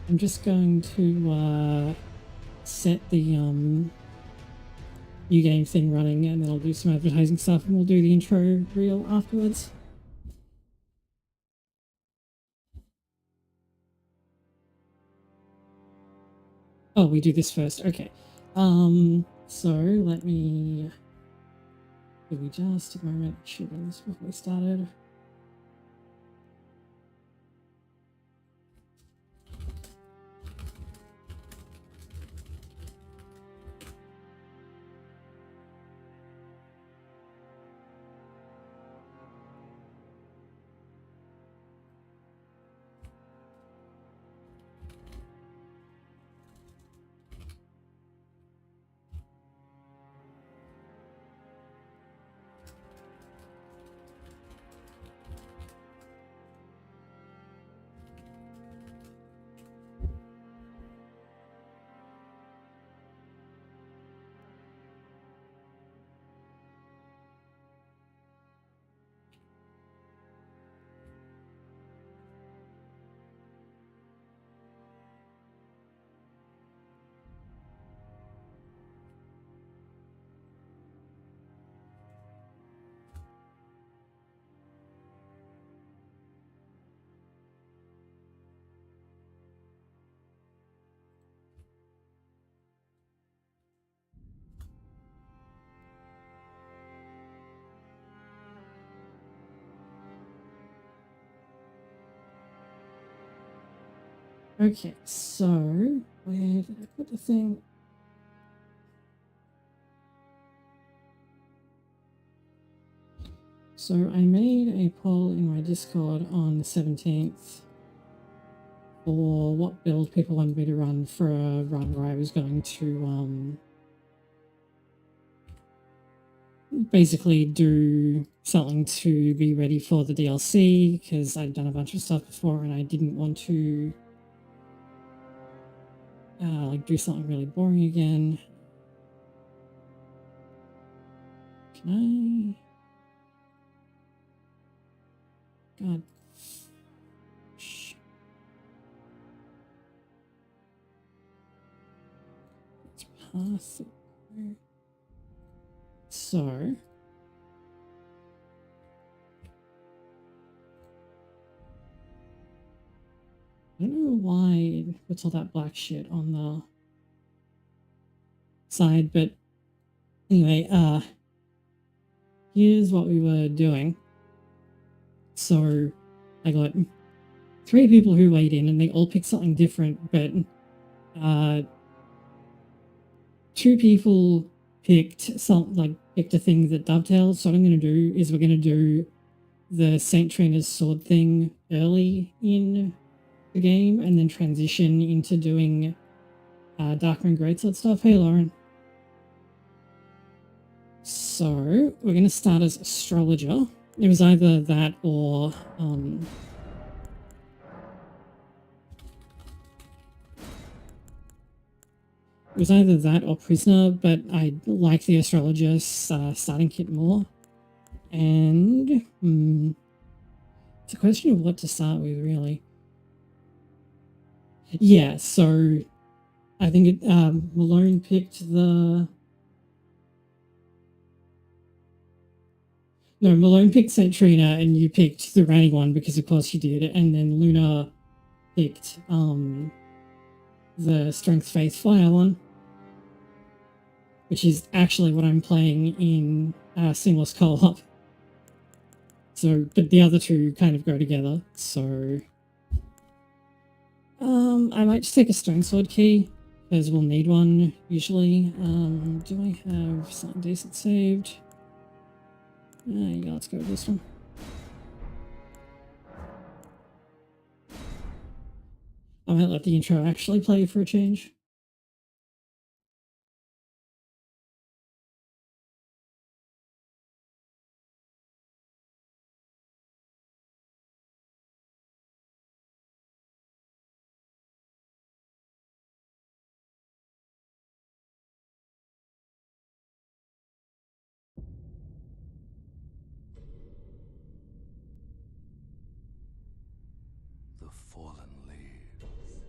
I'm just going to set the new game thing running, and then I'll do some advertising stuff, and we'll do the intro reel afterwards. Oh, we do this first. Okay. So let me. Give me just a moment. Shoot on this before we started. Okay, so where did I put the thing? So I made a poll in my Discord on the 17th for what build people wanted me to run for a run where I was going to basically do something to be ready for the DLC, because I'd done a bunch of stuff before and I didn't want to like do something really boring again. Can I? God. Let's pass it. So. I don't know why it puts all that black shit on the side, but anyway, here's what we were doing. So I got 3 people who weighed in, and they all picked something different, but 2 people picked picked a thing that dovetails. So what I'm going to do is we're going to do the Saint Trainer's sword thing early in the game, and then transition into doing Darkmoon Greatsword stuff. Hey, Lauren. So we're going to start as Astrologer. It was either that or Prisoner, but I like the Astrologer starting kit more. And it's a question of what to start with, really. Yeah, so I think Malone picked the... No, Malone picked Saint Trina, and you picked the Ranny one because of course you did, and then Luna picked the Strength Faith Fire one, which is actually what I'm playing in Seamless Co-op. So, but the other two kind of go together, so... I might just take a Stone Sword key, because we'll need one, usually. Do I have something decent saved? Yeah, let's go with this one. I might let the intro actually play for a change. The fallen leaves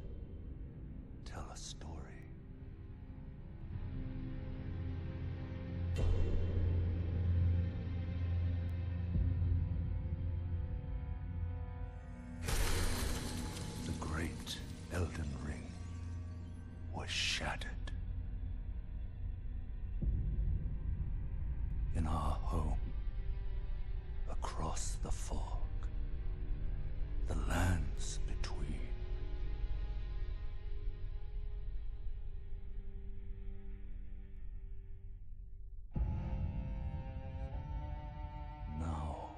cross the fog, the lands between. Now,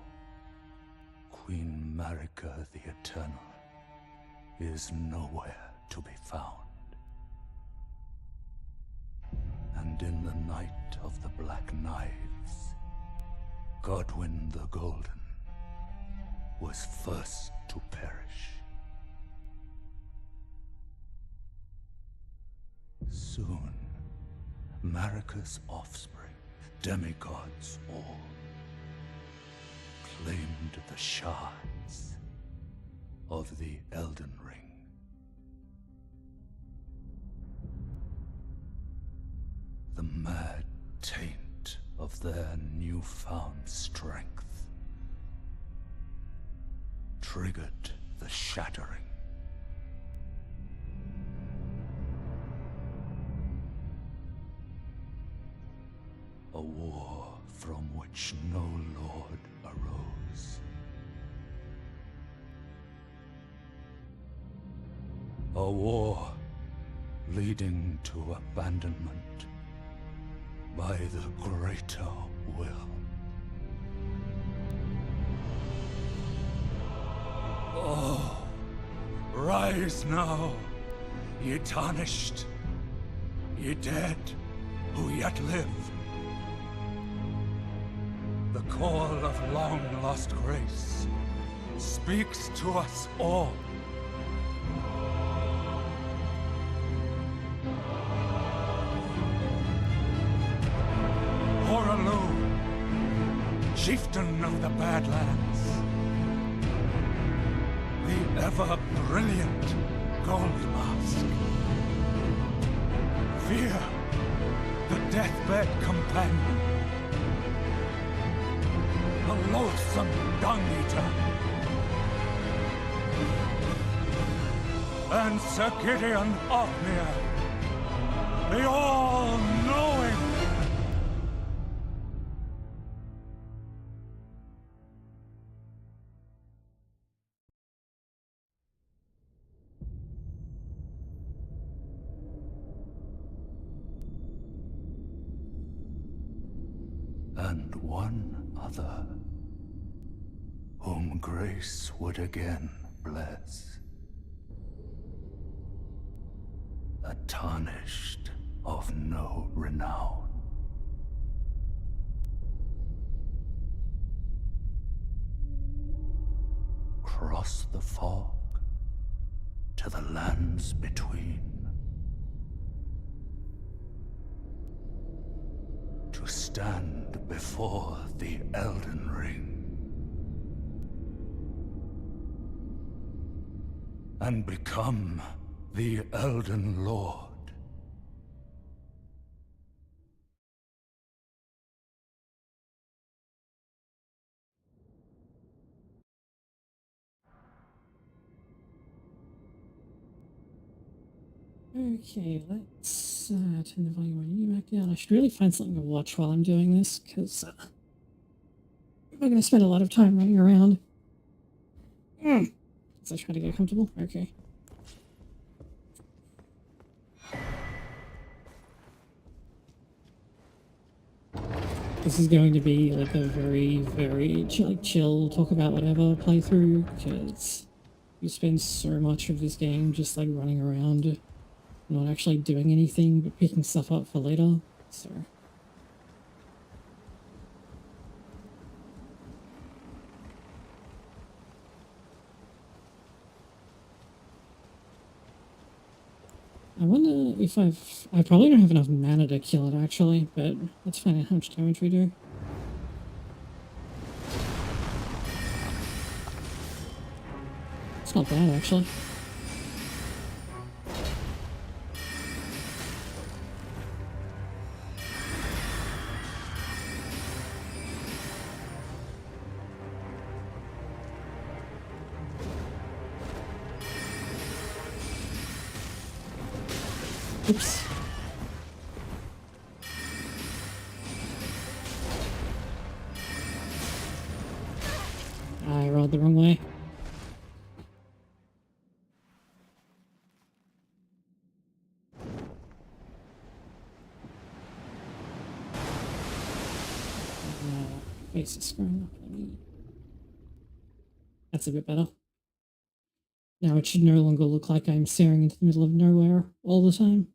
Queen Marika the Eternal is nowhere to be found. And in the night of the Black Knives, Godwyn the Golden was first to perish. Soon, Marika's offspring, demigods all, claimed the shards of the Elden Ring. The mad taint of their newfound strength triggered the shattering. A war from which no lord arose. A war leading to abandonment by the greater will. Oh, rise now, ye tarnished, ye dead who yet live. The call of long-lost grace speaks to us all. Chieftain of the Badlands, the ever-brilliant Gold Mask. Fear, the deathbed companion, the loathsome dung-eater, and Sir Gideon Othmere, the all-knowing. And one other, whom grace would again bless. A tarnished of no renown. Cross the fog to the lands between. To stand before the Elden Ring and become the Elden Lord. Okay, let's turn the volume on you back down. I should really find something to watch while I'm doing this, because I'm going to spend a lot of time running around. As I try to get comfortable. Okay. This is going to be like a very, very chill, talk about whatever playthrough, because you spend so much of this game just like running around, not actually doing anything, but picking stuff up for later, so... I wonder if I probably don't have enough mana to kill it actually, but let's find out how much damage we do. It's not bad actually. Oops. the wrong way. Face is screwing up. That's a bit better. Now it should no longer look like I'm staring into the middle of nowhere all the time.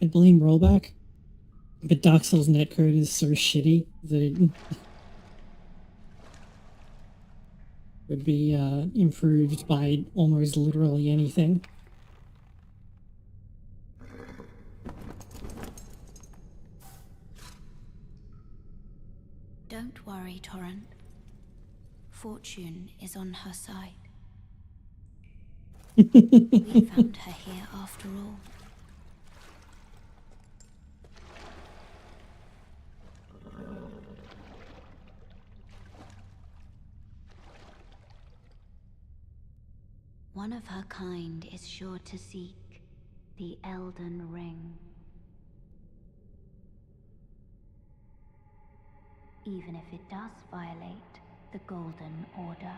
I blame rollback, but Dark Souls netcode is so shitty that it would be improved by almost literally anything. Don't worry, Torrent. Fortune is on her side. We found her here after all. One of her kind is sure to seek the Elden Ring. Even if it does violate the Golden Order.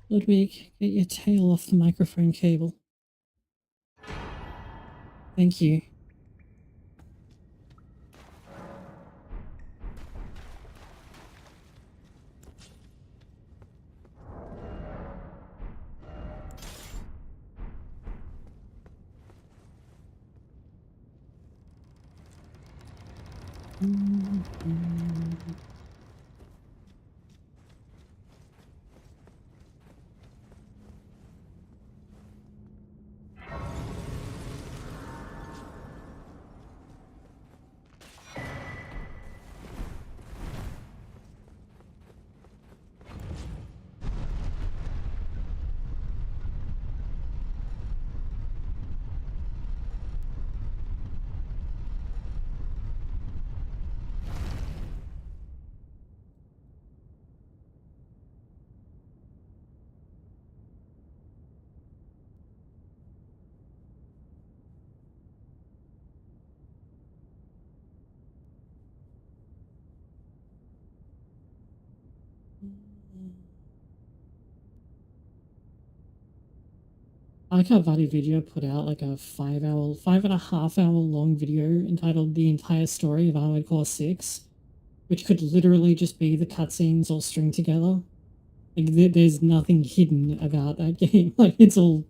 Ludwig, get your tail off the microphone cable. Thank you. I like how VTuber put out like a 5.5 hour long video entitled The Entire Story of Armored Core 6, which could literally just be the cutscenes all stringed together. Like, there's nothing hidden about that game. Like, it's all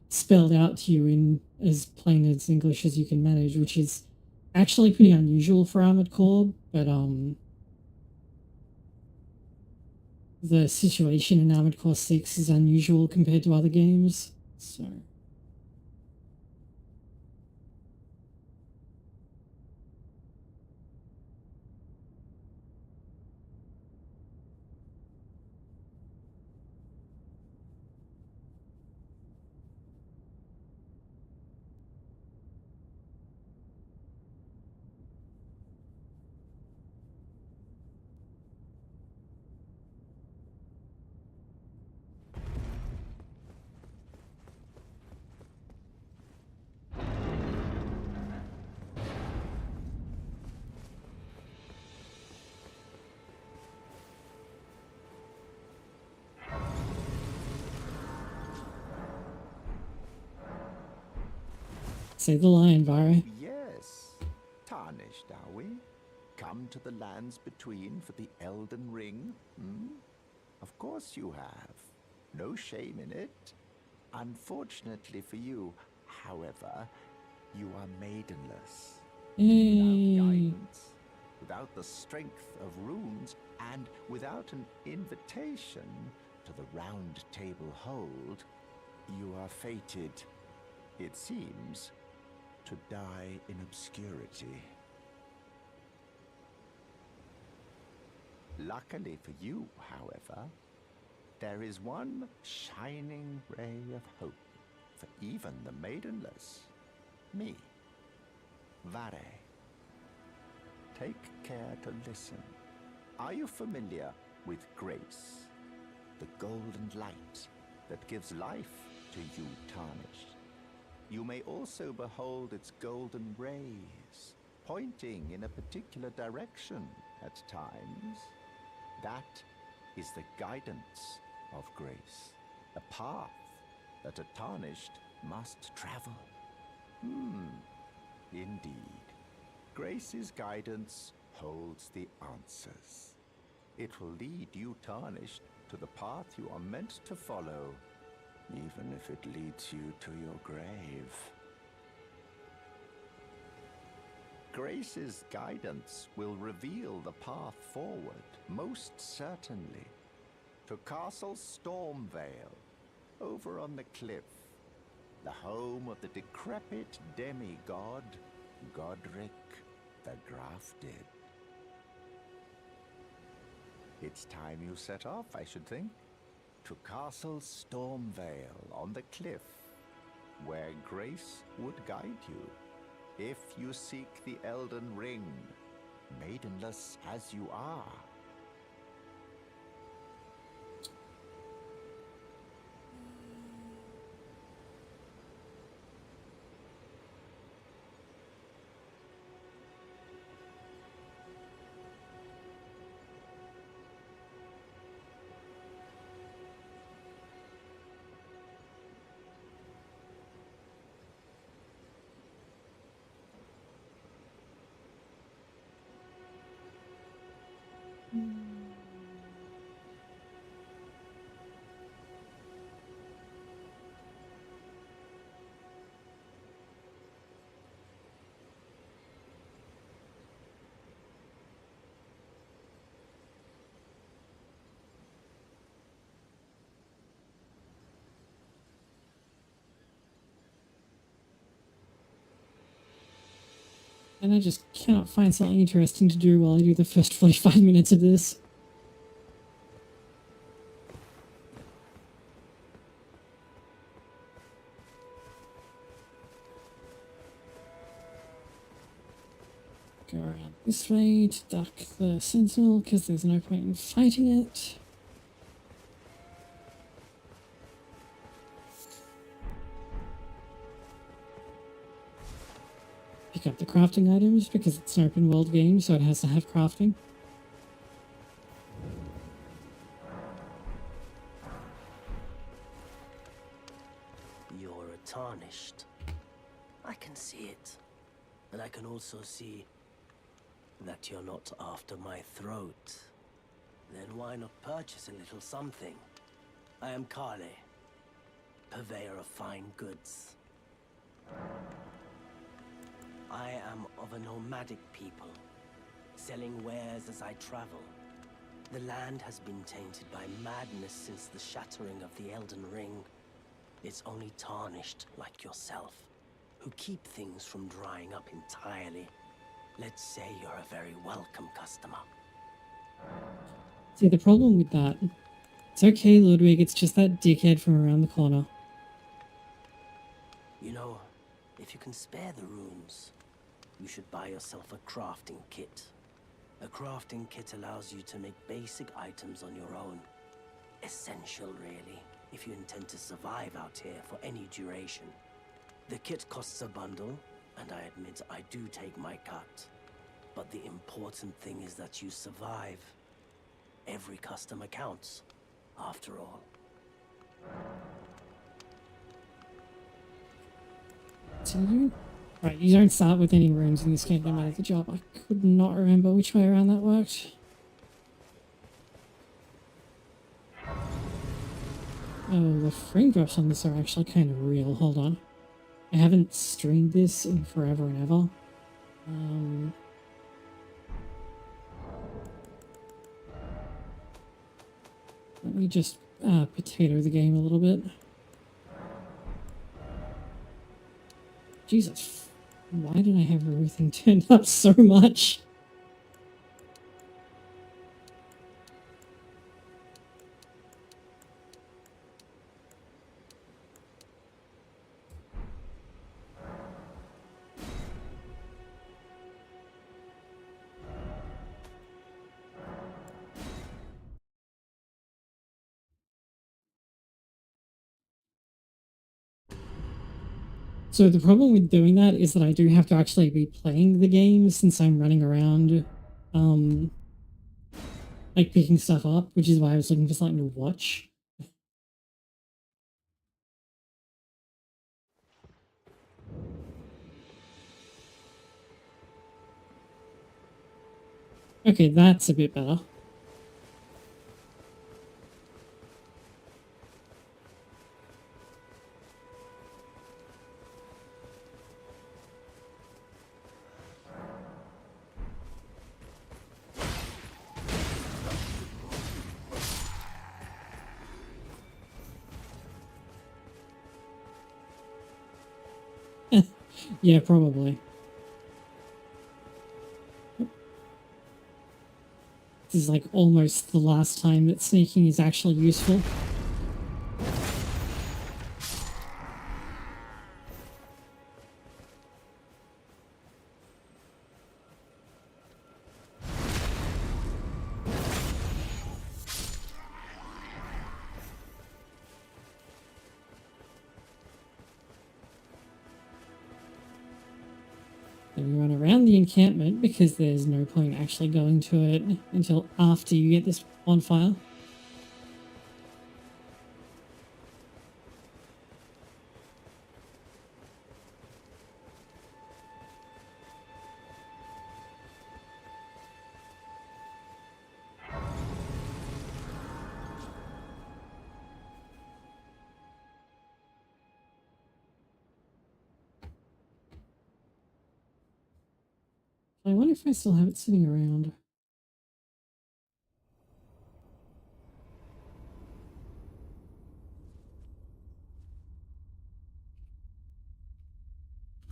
spelled out to you in as plain as English as you can manage, which is actually pretty unusual for Armored Core, but the situation in Armored Core 6 is unusual compared to other games, so... Save the lion, Barry. Yes, tarnished, are we? come to the lands between for the Elden Ring? Hmm? Of course you have. No shame in it. Unfortunately for you, however, you are maidenless. Yay. Without guidance, without the strength of runes, and without an invitation to the Round Table Hold, you are fated, it seems, to die in obscurity. Luckily for you, however, there is one shining ray of hope for even the maidenless. Me. Vare. Take care to listen. Are you familiar with grace? The golden light that gives life to you tarnished. You may also behold its golden rays, pointing in a particular direction at times. That is the guidance of grace, a path that a tarnished must travel. Indeed. Grace's guidance holds the answers. It will lead you tarnished to the path you are meant to follow, even if it leads you to your grave. Grace's guidance will reveal the path forward, most certainly, to Castle Stormvale, over on the cliff, the home of the decrepit demigod, Godric the Grafted. It's time you set off, I should think, to Castle Stormvale on the cliff, where Grace would guide you, if you seek the Elden Ring, maidenless as you are. And I just cannot find something interesting to do while I do the first 45 minutes of this. Go around this way to duck the sentinel because there's no point in fighting it. Pick up the crafting items because it's an open world game, so it has to have crafting. You're a tarnished. I can see it. And I can also see that you're not after my throat. Then why not purchase a little something? I am Kale, purveyor of fine goods. I am of a nomadic people, selling wares as I travel. The land has been tainted by madness since the shattering of the Elden Ring. It's only tarnished like yourself, who keep things from drying up entirely. Let's say you're a very welcome customer. See, the problem with that, it's okay, Ludwig, it's just that dickhead from around the corner. You know, if you can spare the runes, you should buy yourself a crafting kit. A crafting kit allows you to make basic items on your own. Essential, really, if you intend to survive out here for any duration. The kit costs a bundle, and I admit I do take my cut. But the important thing is that you survive. Every customer counts, after all. So you Right, you don't start with any runes in this game no matter the job. I could not remember which way around that worked. Oh, the frame drops on this are actually kind of real. Hold on. I haven't streamed this in forever and ever. Let me just potato the game a little bit. Jesus, why did I have everything turned up so much? So the problem with doing that is that I do have to actually be playing the game since I'm running around, like picking stuff up, which is why I was looking for something to watch. Okay, that's a bit better. Yeah, probably. This is like almost the last time that sneaking is actually useful. Then you run around the encampment because there's no point actually going to it until after you get this bonfire. I wonder if I still have it sitting around.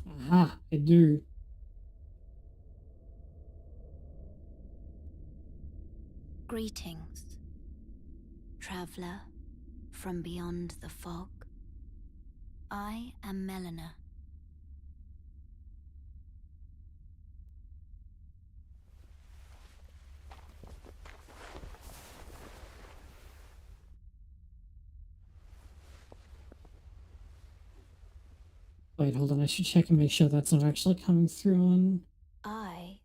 Aha, I do. Greetings, traveler from beyond the fog. I am Melina. Wait, hold on, I should check and make sure that's not actually coming through on I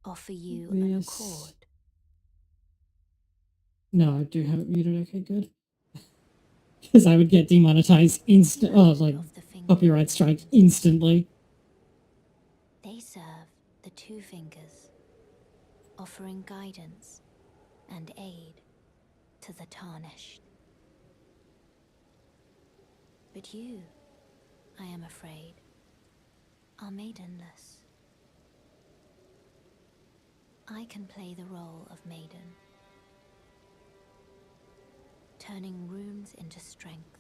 offer you an this. accord. No, I do have it muted. Okay, good. Because I would get demonetized instant. Oh, like Of the finger. copyright strike instantly. They serve the two fingers, offering guidance and aid to the tarnished. But you, I am afraid, are maidenless. I can play the role of maiden, turning runes into strength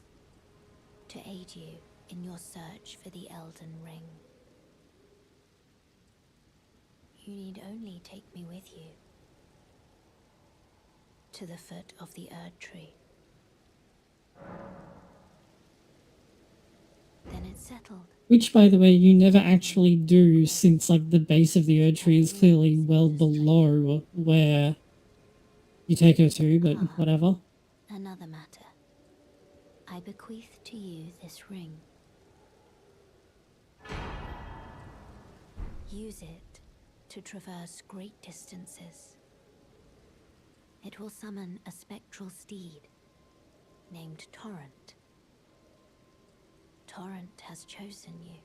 to aid you in your search for the Elden Ring. You need only take me with you to the foot of the Erd Tree. Then it's settled. Which, by the way, you never actually do, since like the base of the Erd Tree is clearly well below where you take her to, but whatever. Another matter. I bequeath to you this ring. Use it to traverse great distances. It will summon a spectral steed named Torrent. Torrent has chosen you.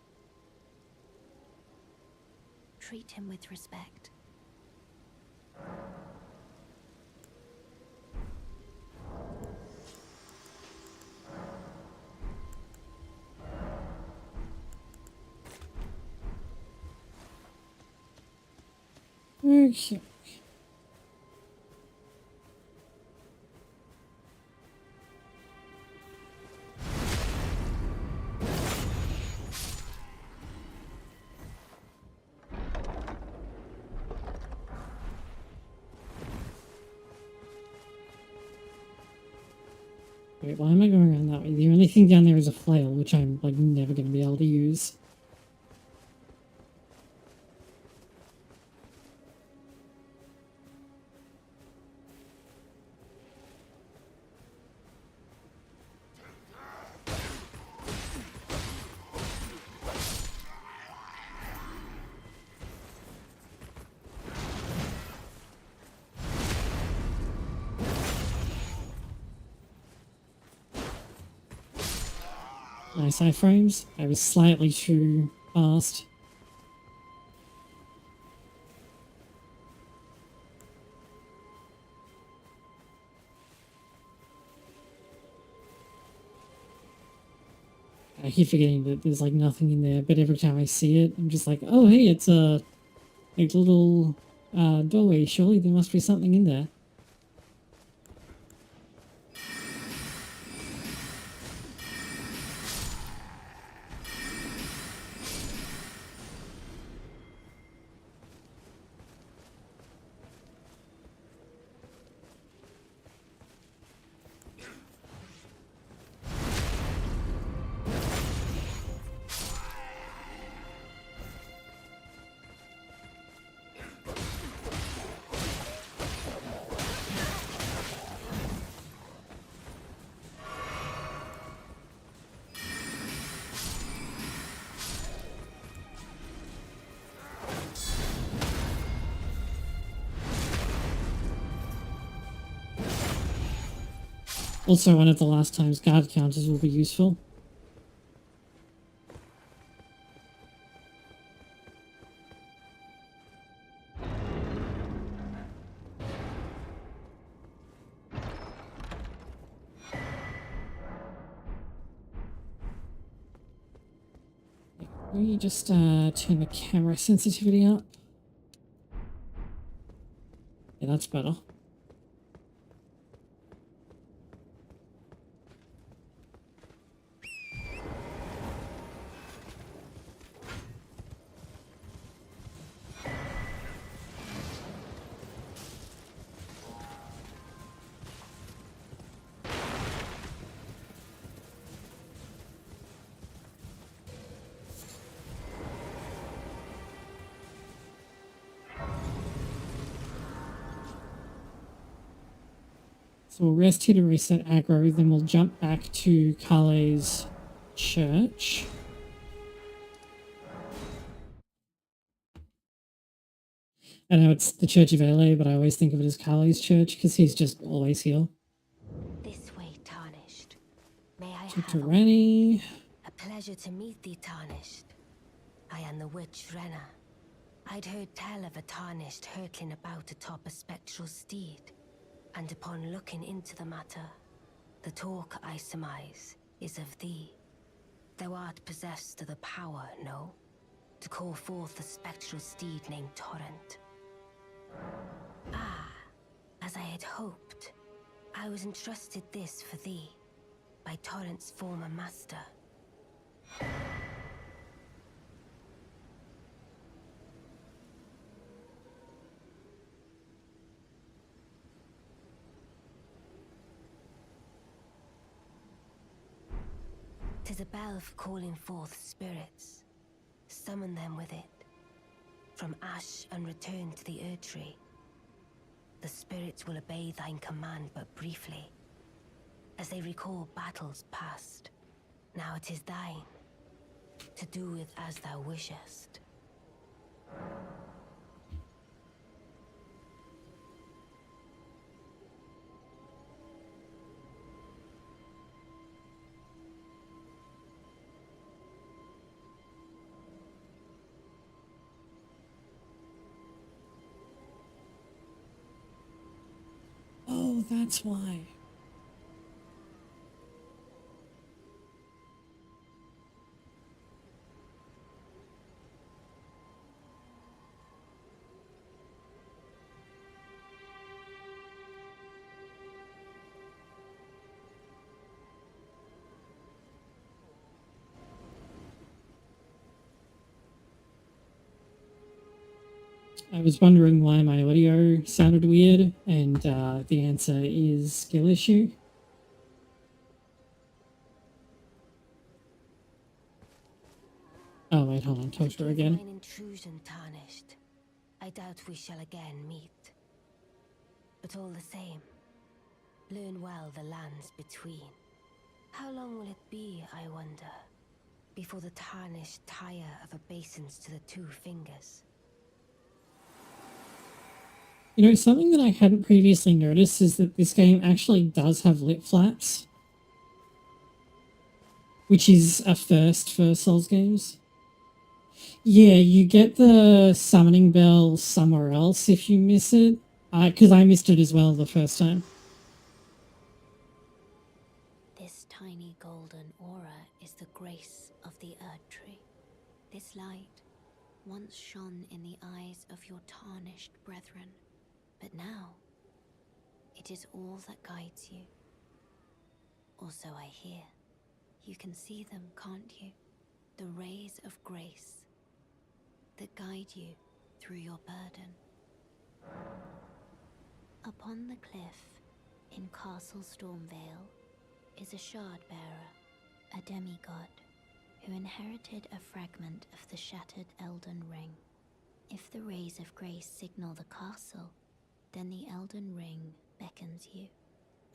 treat him with respect. Okay. Wait, why am I going around that way? The only thing down there is a flail, which I'm, like, never going to be able to use. Nice iframes. I was slightly too fast. I keep forgetting that there's like nothing in there, but every time I see it, I'm just like, oh hey, it's a little doorway. Surely there must be something in there. Also, one of the last times guard counters will be useful. Let me just turn the camera sensitivity up. Yeah, that's better. So we'll rest here to reset aggro, then we'll jump back to Kale's church. I know it's the Church of LA, but I always think of it as Kale's church because he's just always here. This way, Tarnished. May I Talk have to Ranny. a pleasure to meet thee, Tarnished. I am the witch Renna. I'd heard tell of a Tarnished hurtling about atop a spectral steed, and upon looking into the matter, the talk I surmise is of thee. Thou art possessed of the power, no? To call forth a spectral steed named Torrent. Ah, as I had hoped, I was entrusted this for thee by Torrent's former master. Tis a bell for calling forth spirits. Summon them with it. From ash and return to the Erdtree. The spirits will obey thine command but briefly, as they recall battles past. Now it is thine, to do with as thou wishest. that's why. I was wondering why my audio sounded weird, and the answer is skill issue. Oh wait, hold on, talk to her Forgive again. mine intrusion, Tarnished. I doubt we shall again meet. But all the same, learn well the lands between. How long will it be, I wonder, before the Tarnished tire of obeisance to the two fingers? You know, something that I hadn't previously noticed is that this game actually does have lip flaps, which is a first for Souls games. Yeah, you get the summoning bell somewhere else if you miss it, because I missed it as well the first time. This tiny golden aura is the grace of the Earth Tree. This light once shone in the eyes of your tarnished brethren, but now it is all that guides you. Or so I hear. You can see them, can't you? The rays of grace that guide you through your burden. Upon the cliff in Castle Stormvale is a shard bearer, a demigod, who inherited a fragment of the shattered Elden Ring. If the rays of grace signal the castle, then the Elden Ring beckons you.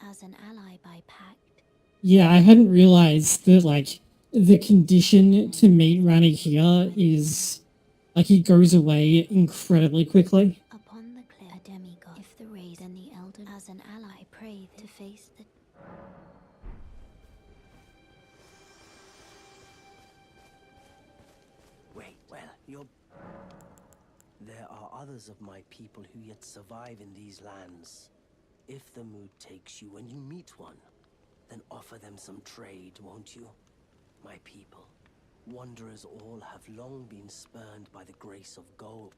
As an ally by pact. Yeah, I hadn't realized that, like, the condition to meet Rani here is, like, he goes away incredibly quickly. Upon the cliff, a demigod. If the rays, then the Elden, as an ally, pray to face the... Wait, well, you're... There are others of my people who yet survive in these lands. If the mood takes you when you meet one, then offer them some trade, won't you? My people, wanderers all have long been spurned by the grace of gold,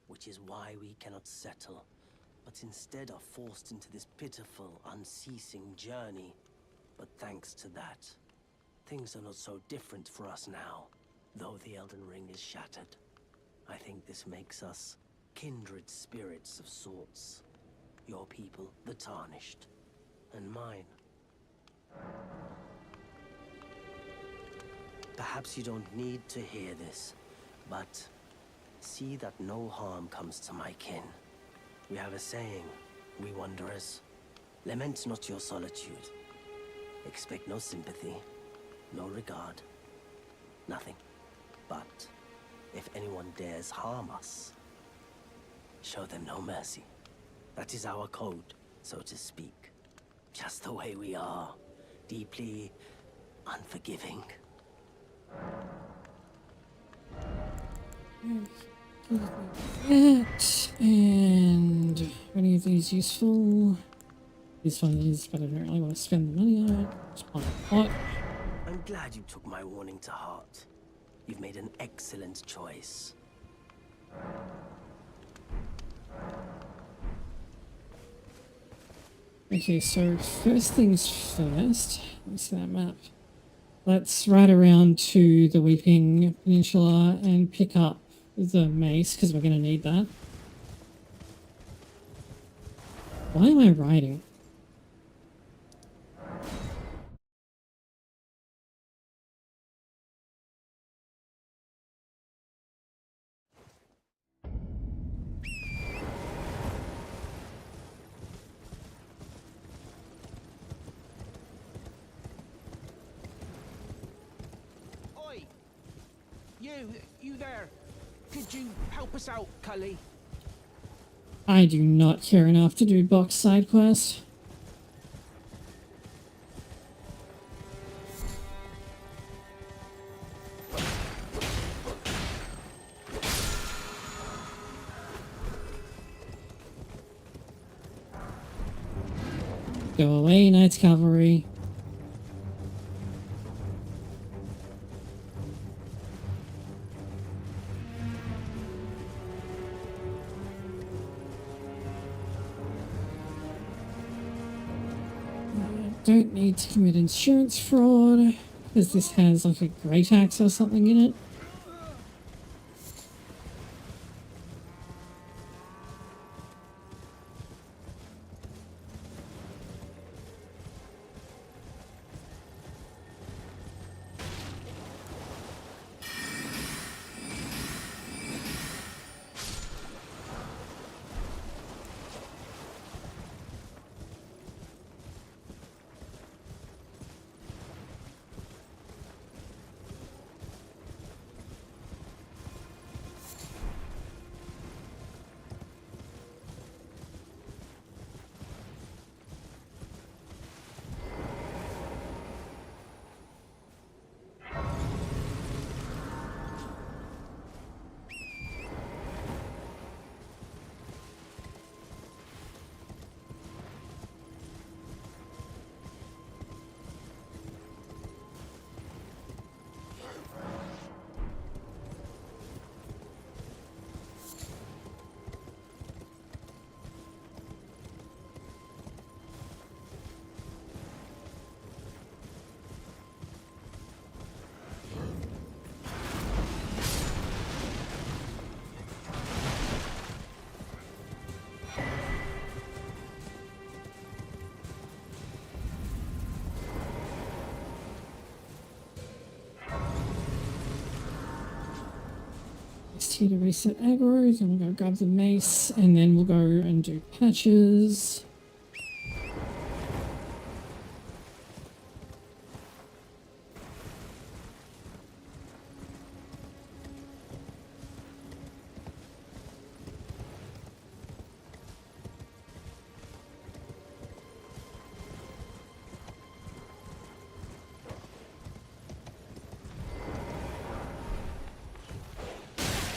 which is why we cannot settle, but instead are forced into this pitiful, unceasing journey. But thanks to that, things are not so different for us now, though the Elden Ring is shattered. I think this makes us kindred spirits of sorts. Your people, the Tarnished, and mine. Perhaps you don't need to hear this, but see that no harm comes to my kin. We have a saying, we wanderers. Lament not your solitude. Expect no sympathy, no regard, nothing. But if anyone dares harm us, show them no mercy. That is our code, so to speak. Just the way we are, deeply unforgiving. That, and any of these useful? This one is, but I don't really want to spend the money on it. Just buy a pot. I'm glad you took my warning to heart. You've made an excellent choice. Okay, so first things first, let me see that map. Let's ride around to the Weeping Peninsula and pick up the mace, because we're going to need that. Why am I riding? Oi! You there. Could you help us out, Cully? I do not care enough to do box side quest. go away, Knights Cavalry. Don't need to commit insurance fraud because this has like a great axe or something in it. Just here to reset aggroes, and we'll go grab the mace, and then we'll go and do patches.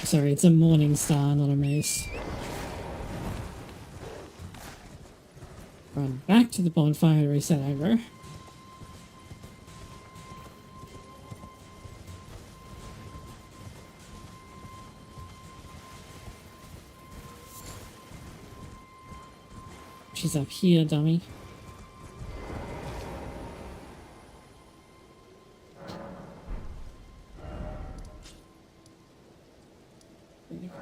Sorry, it's a morning star, not a mace. Run back to the bonfire to reset aggro. She's up here, dummy.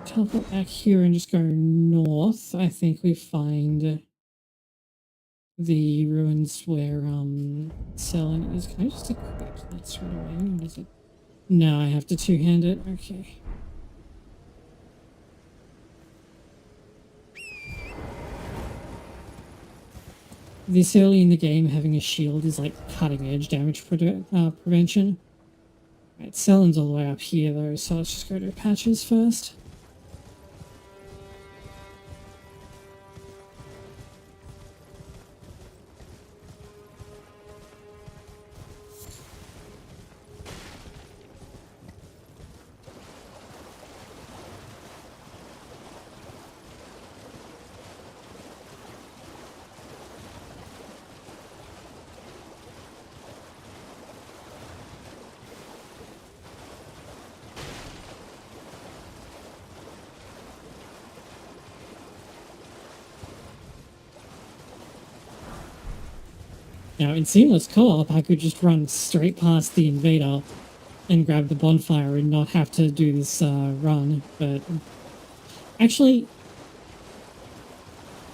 Teleport back here and just go north. I think we find the ruins where Selene is. Can I just equip that straight away? What is it? No, I have to two-hand it. Okay. This early in the game, having a shield is like cutting-edge damage prevention. Right, Selene's all the way up here though, so let's just go to patches first. Now, in seamless co-op, I could just run straight past the invader and grab the bonfire and not have to do this run, but actually,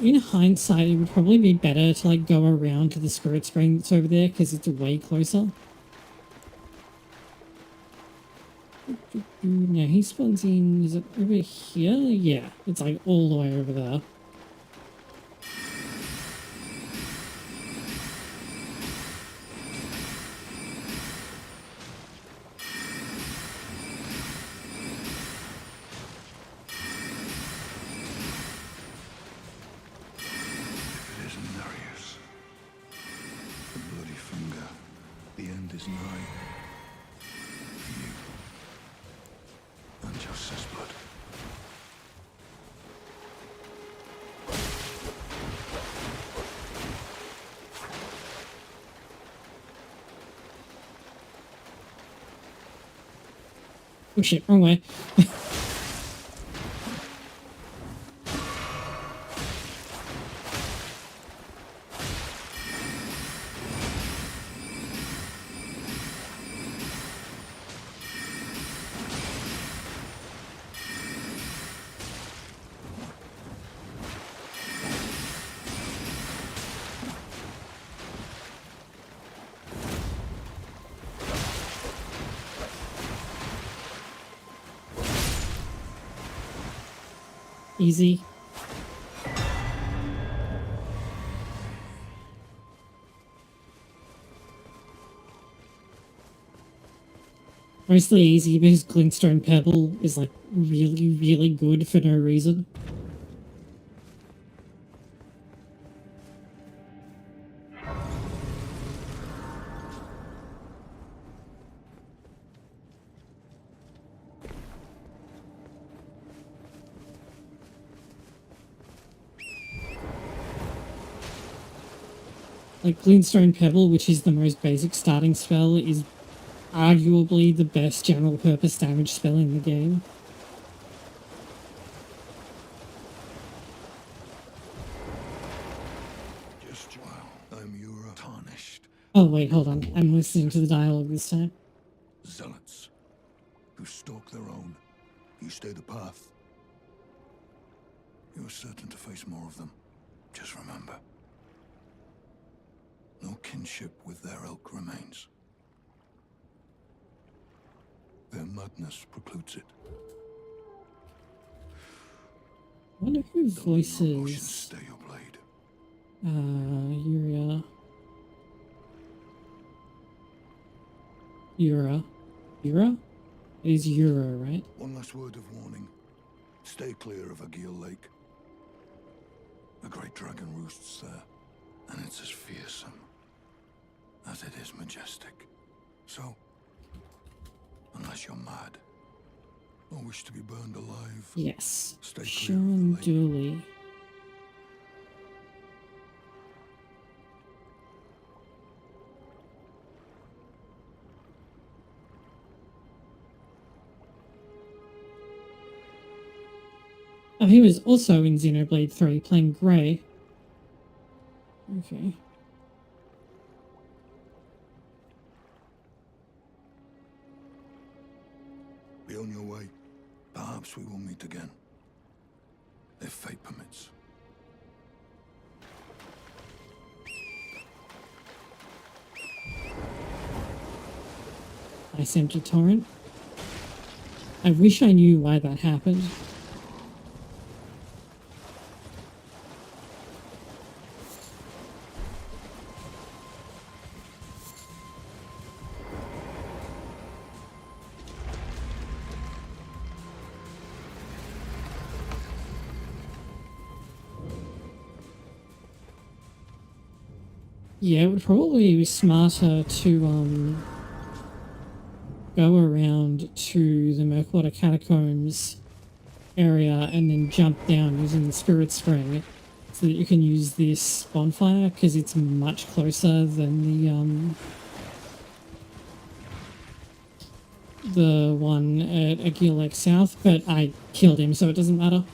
in hindsight, it would probably be better to like go around to the spirit spring that's over there because it's way closer. Now, he spawns in, is it over here? Yeah, it's like all the way over there. Oh shit, wrong way. Easy. Mostly easy because Glintstone Pebble is like really, really good for no reason. Like Glintstone Pebble, which is the most basic starting spell, is arguably the best general purpose damage spell in the game. Just well, I'm your tarnished Oh wait, hold on. I'm listening to the dialogue this time. zealots who stalk their own. You stay the path. You're certain to face more of them. Just remember, no kinship with their ilk remains. Their madness precludes it. I wonder who Don't let your emotions voices stay your blade. Yura? It is Yura, right? One last word of warning. Stay clear of Agil Lake. A great dragon roosts there, and it's as fearsome as it is majestic. So, unless you're mad or wish to be burned alive, Yes. stay clear of Sean the lake. Dooley. Oh, he was also in Xenoblade 3 playing Grey. Okay. Be on your way. Perhaps we will meet again. If fate permits. Nice empty torrent. I wish I knew why that happened. Yeah, it would probably be smarter to go around to the Murkwater Catacombs area and then jump down using the Spirit Spring so that you can use this bonfire because it's much closer than the one at Agil Lake South, but I killed him so it doesn't matter.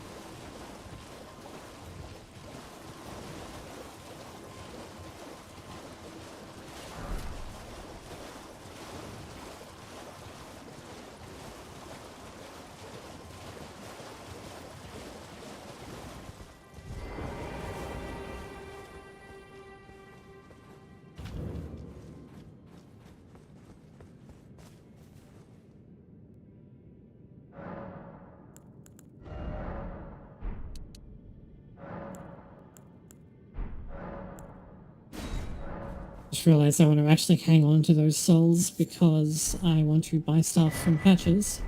Just realized I want to actually hang on to those souls because I want to buy stuff from patches.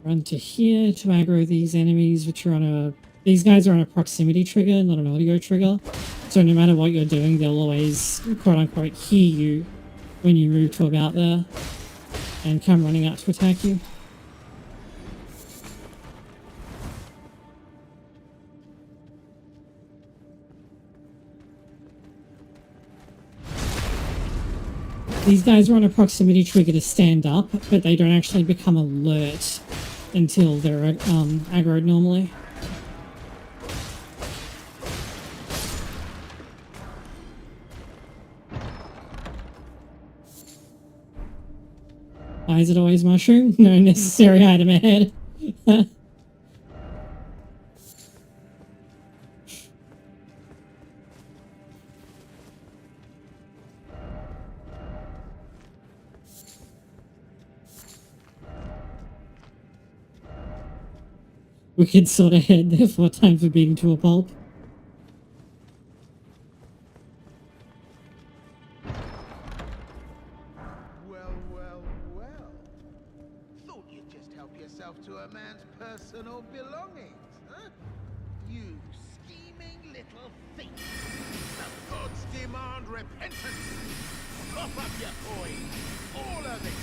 Run to here to aggro these enemies, which are on a... These guys are on a proximity trigger, not an audio trigger. So no matter what you're doing, they'll always, quote-unquote, hear you when you move to about there and come running out to attack you. These guys are on a proximity trigger to stand up, but they don't actually become alert until they're aggroed normally. Why is it always mushroom? No necessary item ahead. Wicked sort of head, therefore time for beating to a pulp. Well, well, well. Thought you'd just help yourself to a man's personal belongings, huh? You scheming little thief. The gods demand repentance. Cough up your coin. All of it.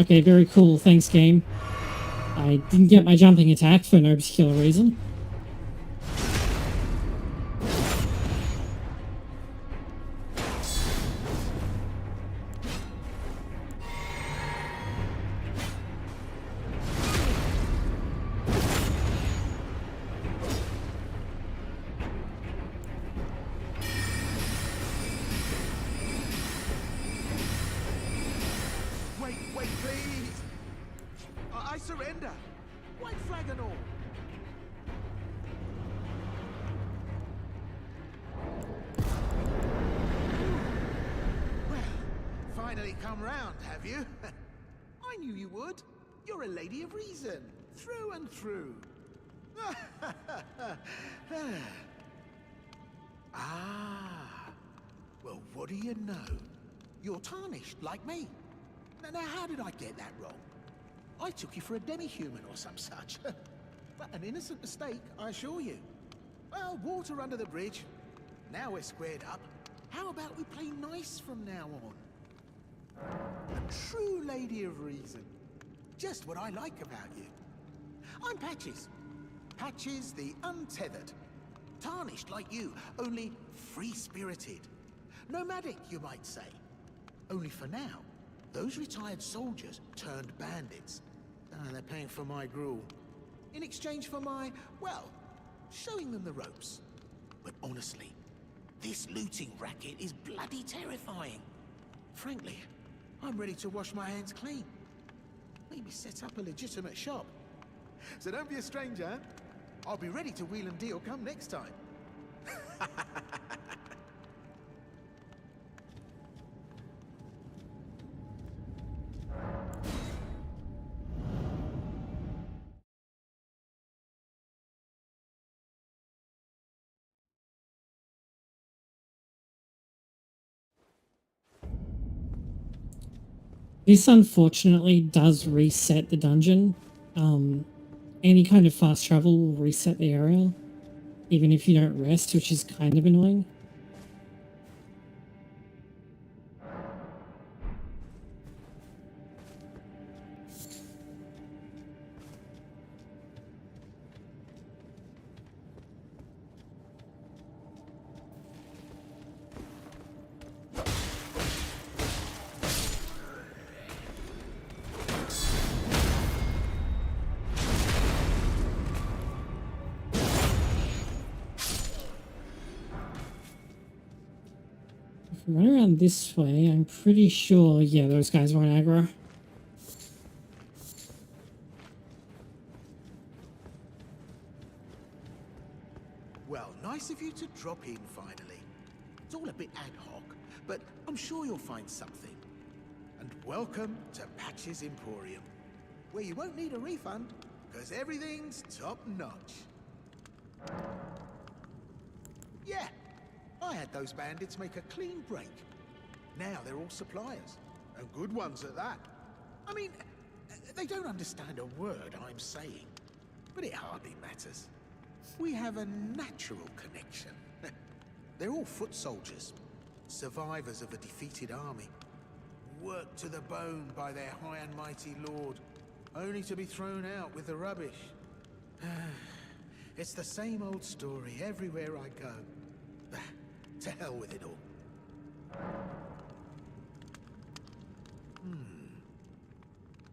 Okay, very cool. Thanks, game. I didn't get my jumping attack for no particular reason. Wait, please! I surrender! White flag and all! Well, finally come round, have you? I knew you would. You're a lady of reason, through and through. Ah, well, what do you know? You're tarnished, like me. Now, how did I get that wrong? I took you for a demi-human or some such. But an innocent mistake, I assure you. Well, water under the bridge. Now we're squared up. How about we play nice from now on? A true lady of reason. Just what I like about you. I'm Patches. Patches the untethered. Tarnished like you, only free-spirited. Nomadic, you might say. Only for now, those retired soldiers turned bandits. They're paying for my gruel. In exchange for my, well, showing them the ropes. But honestly, this looting racket is bloody terrifying. Frankly, I'm ready to wash my hands clean. Maybe set up a legitimate shop. So don't be a stranger. I'll be ready to wheel and deal come next time. This unfortunately does reset the dungeon. Any kind of fast travel will reset the area, even if you don't rest, which is kind of annoying. Run around this way, I'm pretty sure, yeah, those guys were on aggro. Well, nice of you to drop in finally. It's all a bit ad hoc, but I'm sure you'll find something. And welcome to Patches Emporium, where you won't need a refund, because everything's top-notch. Yeah, I had those bandits make a clean break. Now they're all suppliers, and good ones at that. I mean, they don't understand a word I'm saying, but it hardly matters. We have a natural connection. They're all foot soldiers, survivors of a defeated army, worked to the bone by their high and mighty lord, only to be thrown out with the rubbish. It's the same old story everywhere I go. To hell with it all.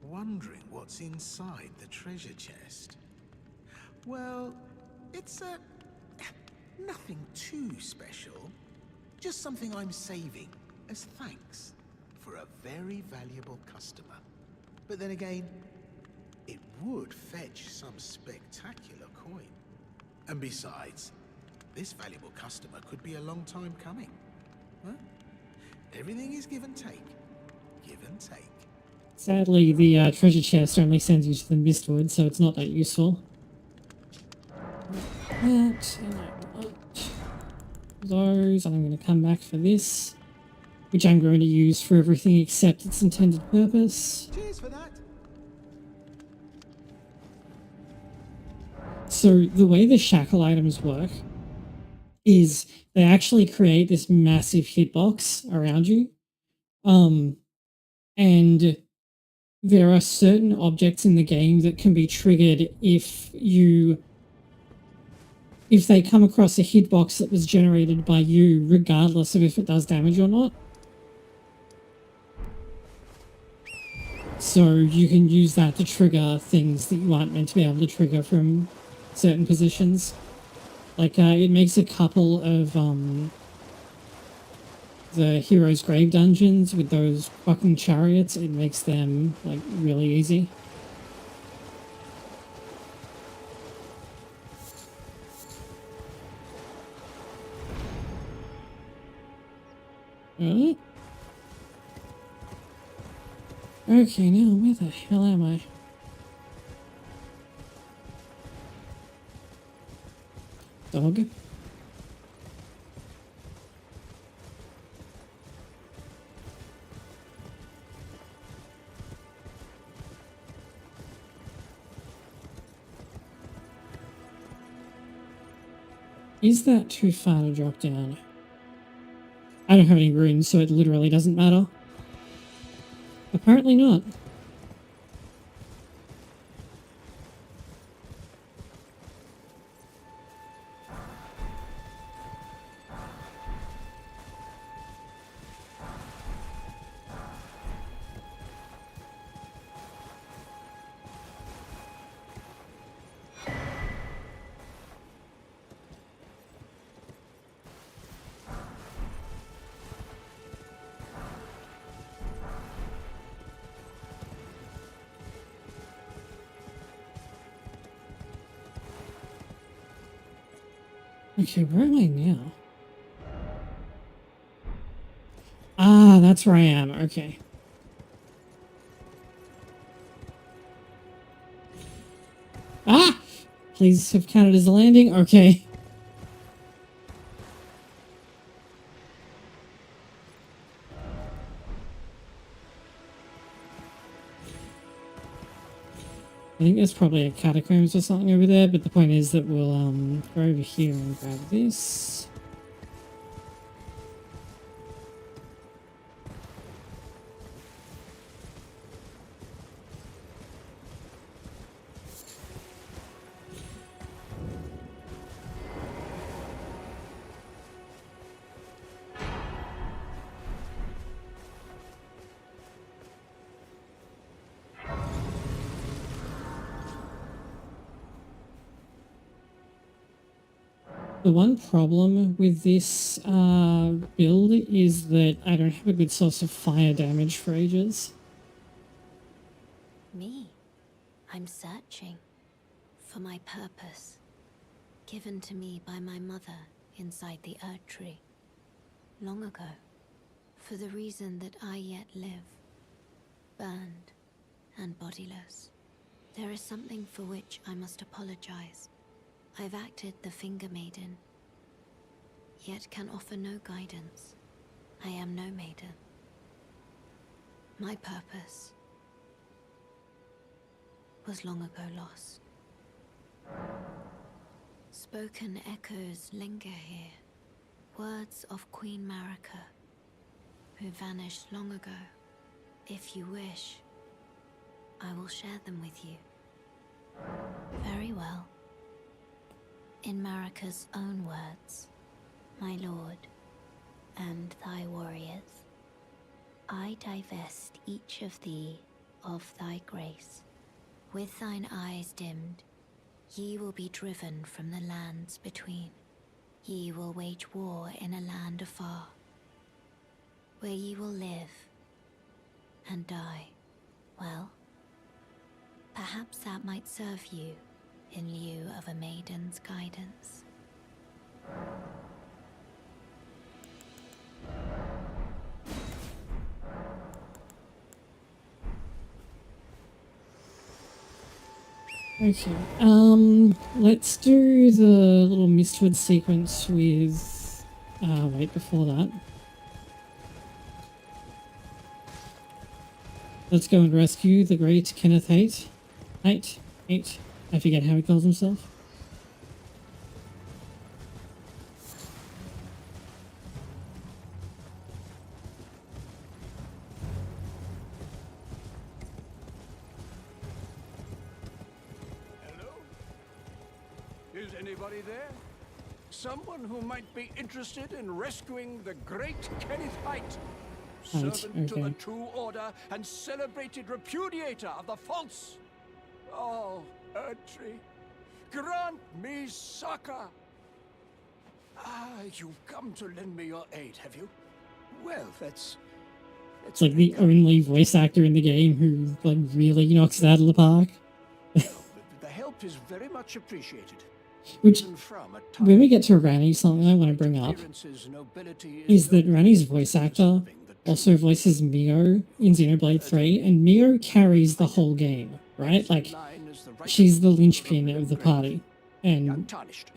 Wondering what's inside the treasure chest. Well, it's nothing too special. Just something I'm saving as thanks for a very valuable customer. But then again, it would fetch some spectacular coin. And besides, this valuable customer could be a long time coming. Huh? Everything is give and take. Give and take. Sadly, the treasure chest only sends you to the Mistwood, so it's not that useful. That, and I want those, and I'm going to come back for this, which I'm going to use for everything except its intended purpose. Cheers for that. So the way the shackle items work is they actually create this massive hitbox around you. And there are certain objects in the game that can be triggered if they come across a hitbox that was generated by you, regardless of if it does damage or not. So you can use that to trigger things that you aren't meant to be able to trigger from certain positions. Like, it makes a couple of, the Hero's Grave dungeons with those fucking chariots, it makes them, like, really easy. Okay, now where the hell am I? Dog? Is that too far to drop down? I don't have any runes, so it literally doesn't matter. Apparently not. Okay, where am I now? Ah, that's where I am. Okay. Ah! Please have counted as a landing. Okay. I think there's probably a catacombs or something over there, but the point is that we'll go over here and grab this. The one problem with this build is that I don't have a good source of fire damage for ages. Me? I'm searching for my purpose, given to me by my mother inside the Erd Tree, long ago, for the reason that I yet live, burned and bodiless. There is something for which I must apologize. I've acted the Finger Maiden, yet can offer no guidance. I am no maiden. My purpose was long ago lost. Spoken echoes linger here, words of Queen Marika, who vanished long ago. If you wish, I will share them with you. Very well. In Marika's own words, my lord, and thy warriors, I divest each of thee of thy grace. With thine eyes dimmed, ye will be driven from the lands between. Ye will wage war in a land afar, where ye will live and die. Well, perhaps that might serve you in lieu of a maiden's guidance. Okay, let's do the little Mistwood sequence with, wait, before that. Let's go and rescue the great Kenneth Haight. I forget how he calls himself. Hello? Is anybody there? Someone who might be interested in rescuing the great Kenneth Haight, servant to the okay. true order and celebrated repudiator of the false. Oh, Erdtree, grant me succor. Ah, you've come to lend me your aid, have you? Well, that's It's like the only voice actor in the game who like really knocks it out of the park. the help is very much appreciated. Which, Even from a when we get to Ranny, something I want to bring up appearance's nobility is that no Ranny's voice actor serving the also true voices Mio in Xenoblade 3, and Mio carries the whole game, right? Like, line is the right she's the of linchpin of the party. And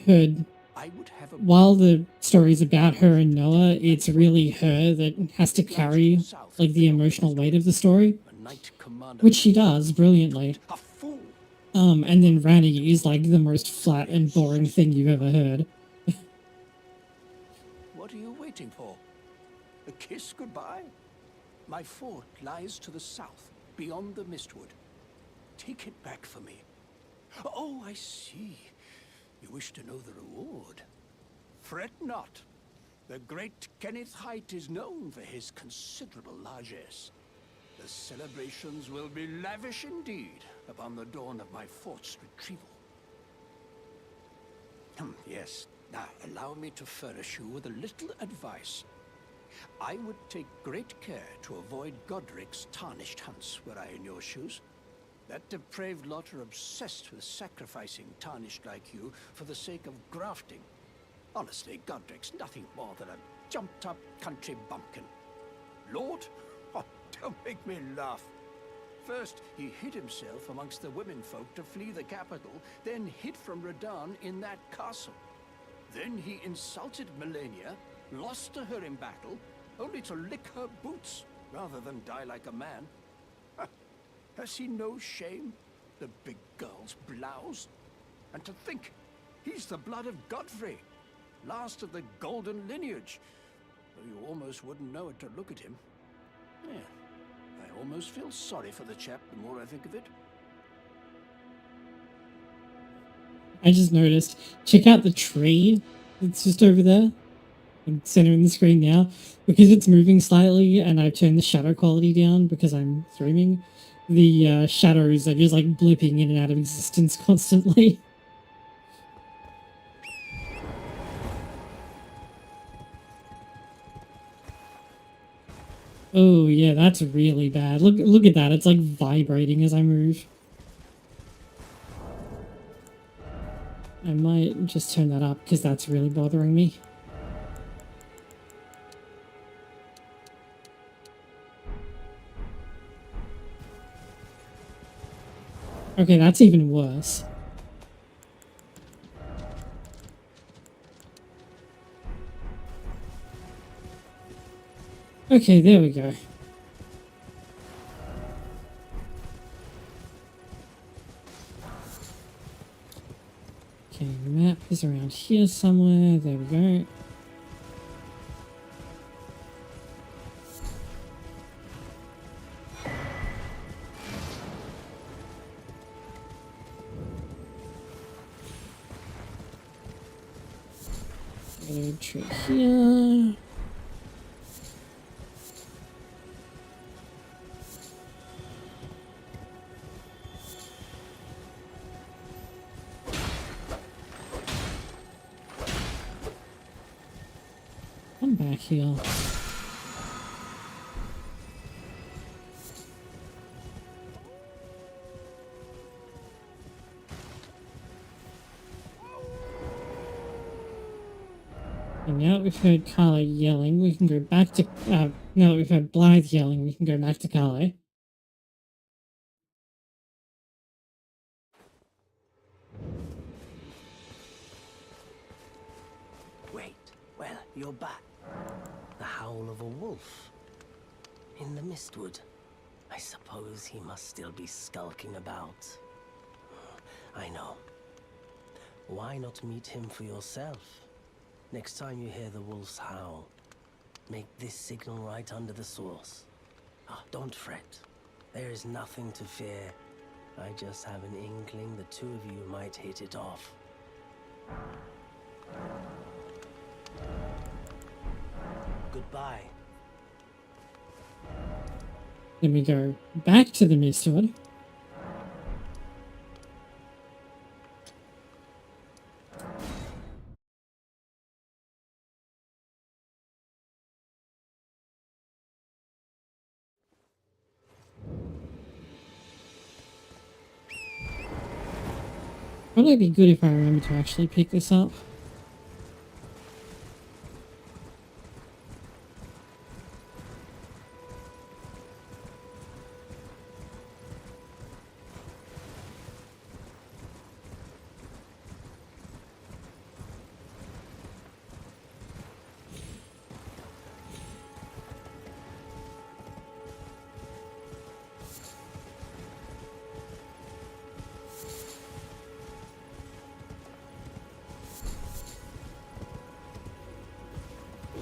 her, I would have a while the story's about her and Noah, it's really her that has to carry, like, the emotional weight of the story, knight commander, which she does brilliantly. a fool. And then Ranny is, like, the most flat and boring thing you've ever heard. What are you waiting for? A kiss goodbye? My fort lies to the south, beyond the Mistwood. Take it back for me. Oh, I see. You wish to know the reward. Fret not. The great Kenneth Haight is known for his considerable largesse. The celebrations will be lavish indeed upon the dawn of my fort's retrieval. Yes. Now, allow me to furnish you with a little advice. I would take great care to avoid Godric's tarnished hunts were I in your shoes. That depraved lot are obsessed with sacrificing tarnished like you for the sake of grafting. Honestly, Godric's nothing more than a jumped-up country bumpkin. Lord? Oh, don't make me laugh. First, he hid himself amongst the womenfolk to flee the capital, then hid from Radahn in that castle. Then he insulted Melania, lost to her in battle, only to lick her boots rather than die like a man. Has he no shame, the big girl's blouse? And to think, he's the blood of Godfrey, last of the golden lineage. Though you almost wouldn't know it to look at him. Yeah, I almost feel sorry for the chap the more I think of it. I just noticed, check out the tree that's just over there, like centering the screen now, because it's moving slightly and I've turned the shadow quality down because I'm streaming. The shadows are just like blipping in and out of existence constantly. Oh yeah, that's really bad. Look at that, it's like vibrating as I move. I might just turn that up because that's really bothering me. Okay, that's even worse. Okay, there we go. Okay, map is around here somewhere. There we go. Go through here. Come back here. And now that we've heard Carlo yelling, we can go back to... now that we've heard Blythe yelling, we can go back to Carlo. Wait, well, you're back. The howl of a wolf. In the Mistwood. I suppose he must still be skulking about. I know. Why not meet him for yourself? Next time you hear the wolf's howl, make this signal right under the source. Ah, don't fret. There is nothing to fear. I just have an inkling the two of you might hit it off. Goodbye. Then we go back to the Mistwood. Probably be good if I remember to actually pick this up.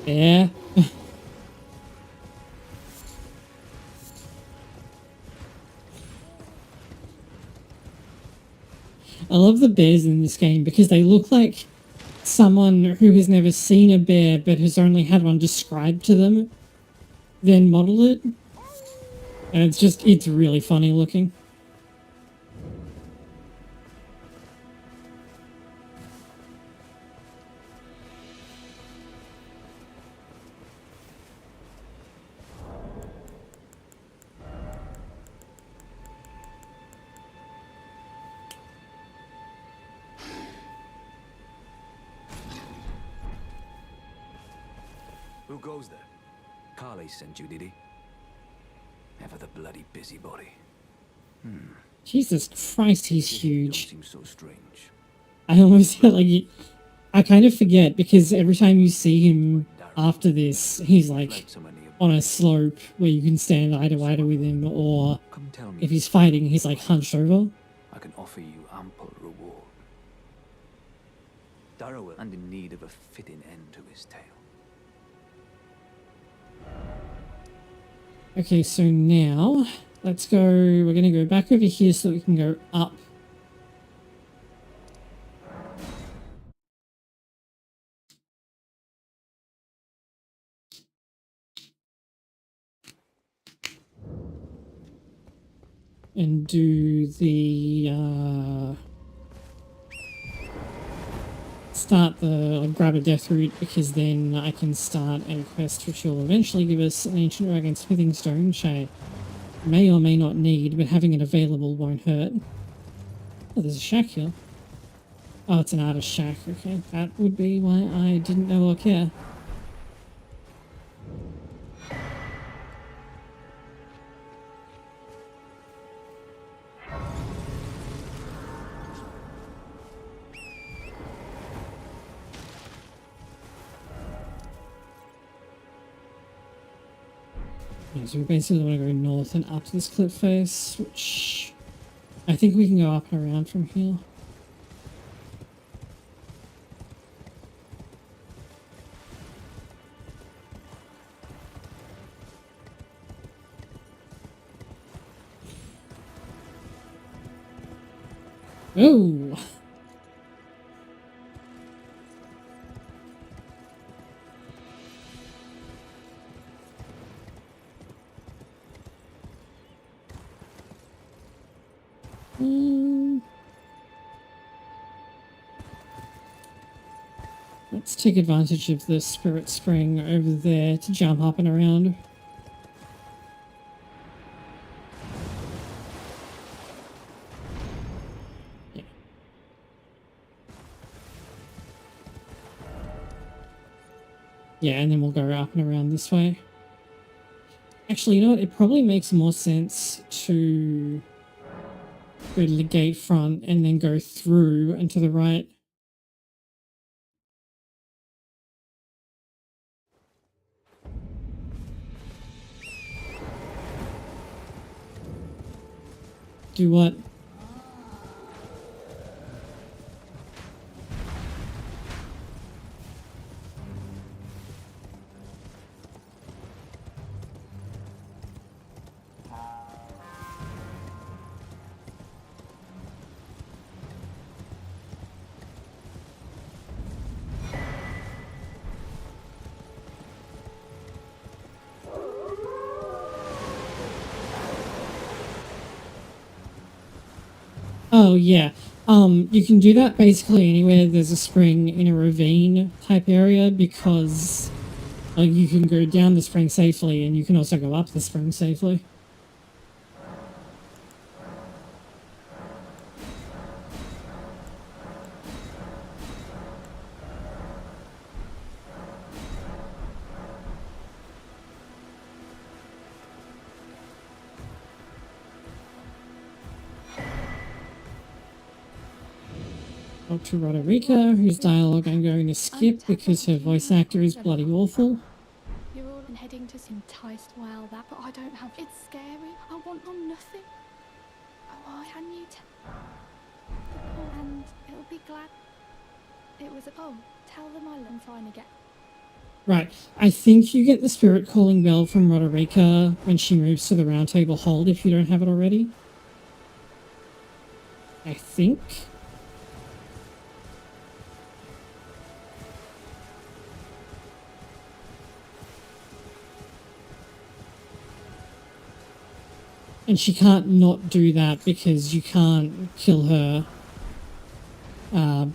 Yeah. I love the bears in this game because they look like someone who has never seen a bear but has only had one described to them, then model it. And it's really funny looking. Who goes there? Carly sent you, did he? Never the bloody busybody. Jesus Christ, he's Don't huge. seem so strange. I almost like I kind of forget because every time you see him after this, he's like Like so many of on a slope where you can stand eye to eye with him, or Come tell me. if he's fighting, he's like hunched over. I can offer you ample reward. Darrow and in need of a fitting end to his tale. Okay, so now let's go. We're gonna go back over here so we can go up. And do the start the like, grab a death root, because then I can start a quest which will eventually give us an ancient dragon smithing stone, which I may or may not need, but having it available won't hurt. Oh, there's a shack here. Oh, it's an artist shack. Okay, that would be why I didn't know or care. Yeah, so we basically want to go north and up this cliff face, which I think we can go up and around from here. Oh. Let's take advantage of the spirit spring over there to jump up and around. Yeah. Yeah, and then we'll go up and around this way. Actually, you know what? It probably makes more sense to go to the gate front and then go through and to the right. Do what? Oh, yeah. You can do that basically anywhere there's a spring in a ravine type area because you can go down the spring safely and you can also go up the spring safely. Talk to Roderica, whose dialogue I'm going to skip because her voice actor is bloody awful. You're all heading to enticed while that, but I don't have. It's scary. I want on nothing. Oh, can you tell? And it'll be glad. It was a. Oh, tell them I'm trying to get. Right, I think you get the spirit calling bell from Roderica when she moves to the round table hold if you don't have it already. I think. And she can't not do that because you can't kill her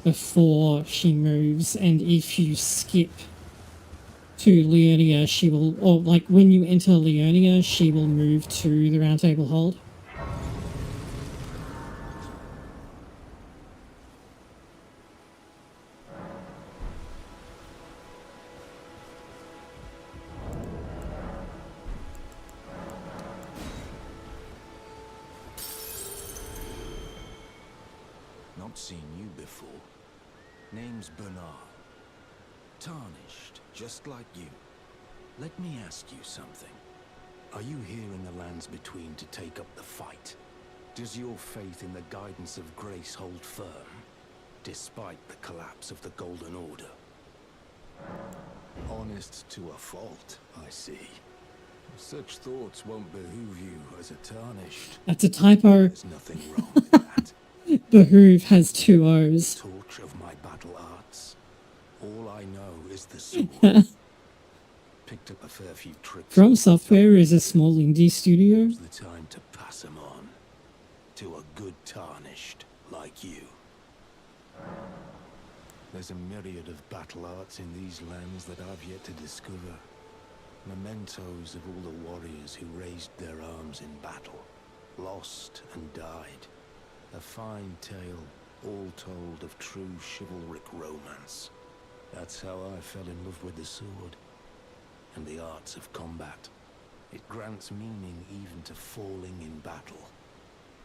before she moves. And if you skip to Leonia, she will, or like when you enter Leonia, she will move to the round table hold. Not seen you before. Name's Bernard. Tarnished, just like you. Let me ask you something. Are you here in the lands between to take up the fight? Does your faith in the guidance of grace hold firm, despite the collapse of the Golden Order? Honest to a fault, I see. Such thoughts won't behoove you as a Tarnished. That's a typo. There's nothing wrong with that. Behoove has 2 O's. Torch of my battle arts. All I know is the sword. Picked up a fair few tricks. From Software is a small indie studio. Now's the time to pass 'em on to a good Tarnished like you. There's a myriad of battle arts in these lands that I've yet to discover. Mementos of all the warriors who raised their arms in battle, lost and died. A fine tale, all told of true chivalric romance. That's how I fell in love with the sword and the arts of combat. It grants meaning even to falling in battle,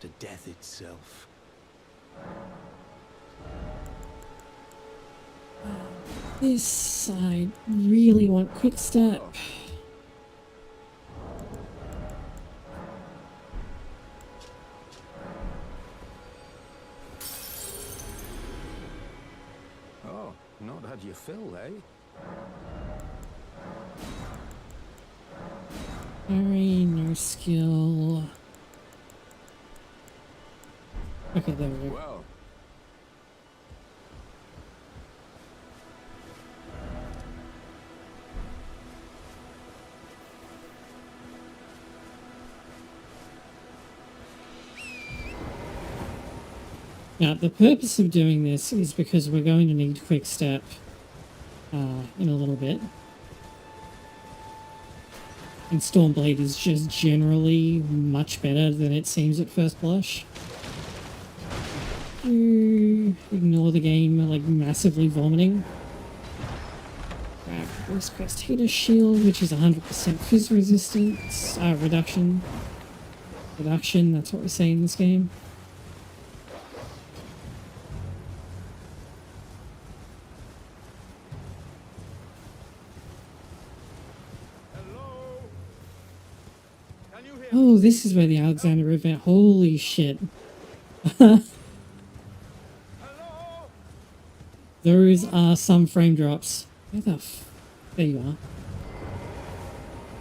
to death itself. This, I really want quick step. Oh, not had your fill, eh? Very no skill. Okay, there we go. Well, Now, the purpose of doing this is because we're going to need quick step in a little bit. And Stormblade is just generally much better than it seems at first blush. Ignore the game like massively vomiting. Grab this quest heater shield, which is 100% fizz resistance, reduction. Reduction, that's what we say in this game. Oh, this is where the Alexander event. Holy shit. Those are some frame drops. Where the f... There you are.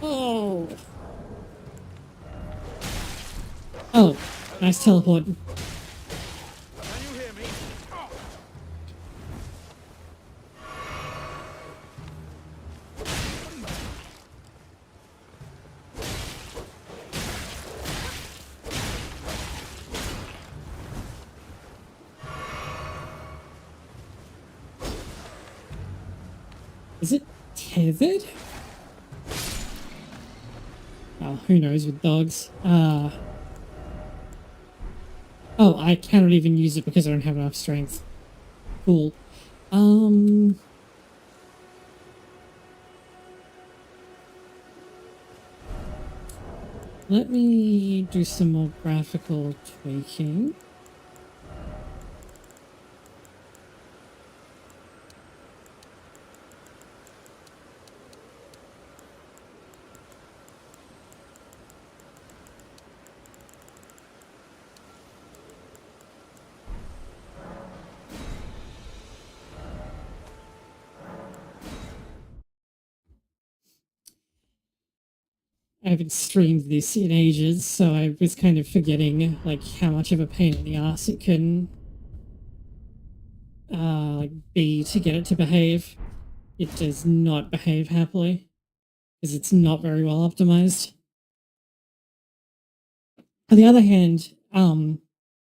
Oh! Oh, nice teleport. Is it tethered? Oh, who knows with dogs. Oh, I cannot even use it because I don't have enough strength. Cool. Let me do some more graphical tweaking. I haven't streamed this in ages, so I was kind of forgetting like how much of a pain in the ass it can like be to get it to behave. It does not behave happily because it's not very well optimized. On the other hand,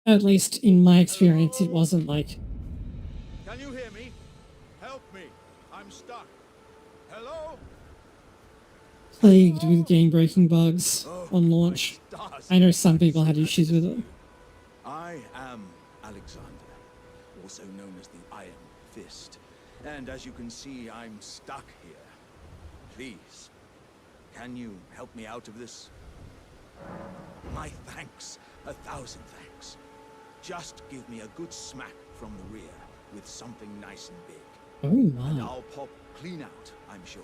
at least in my experience, it wasn't like. Can you hear me? Help me. I'm stuck. Hello? Plagued with game-breaking bugs on launch. I know some people had issues with it. I am Alexander, also known as the Iron Fist. And as you can see, I'm stuck here. Please, can you help me out of this? My thanks, 1,000 thanks. Just give me a good smack from the rear with something nice and big. Oh And my. I'll pop clean out, I'm sure.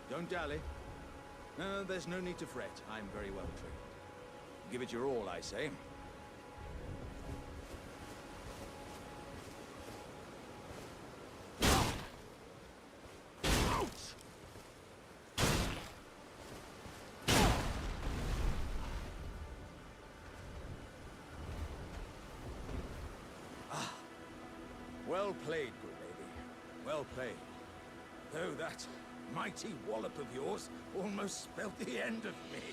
Don't dally. No, there's no need to fret. I'm very well trained. Give it your all, I say. Well played, good lady. Well played. Though that mighty wallop of yours almost spelled the end of me.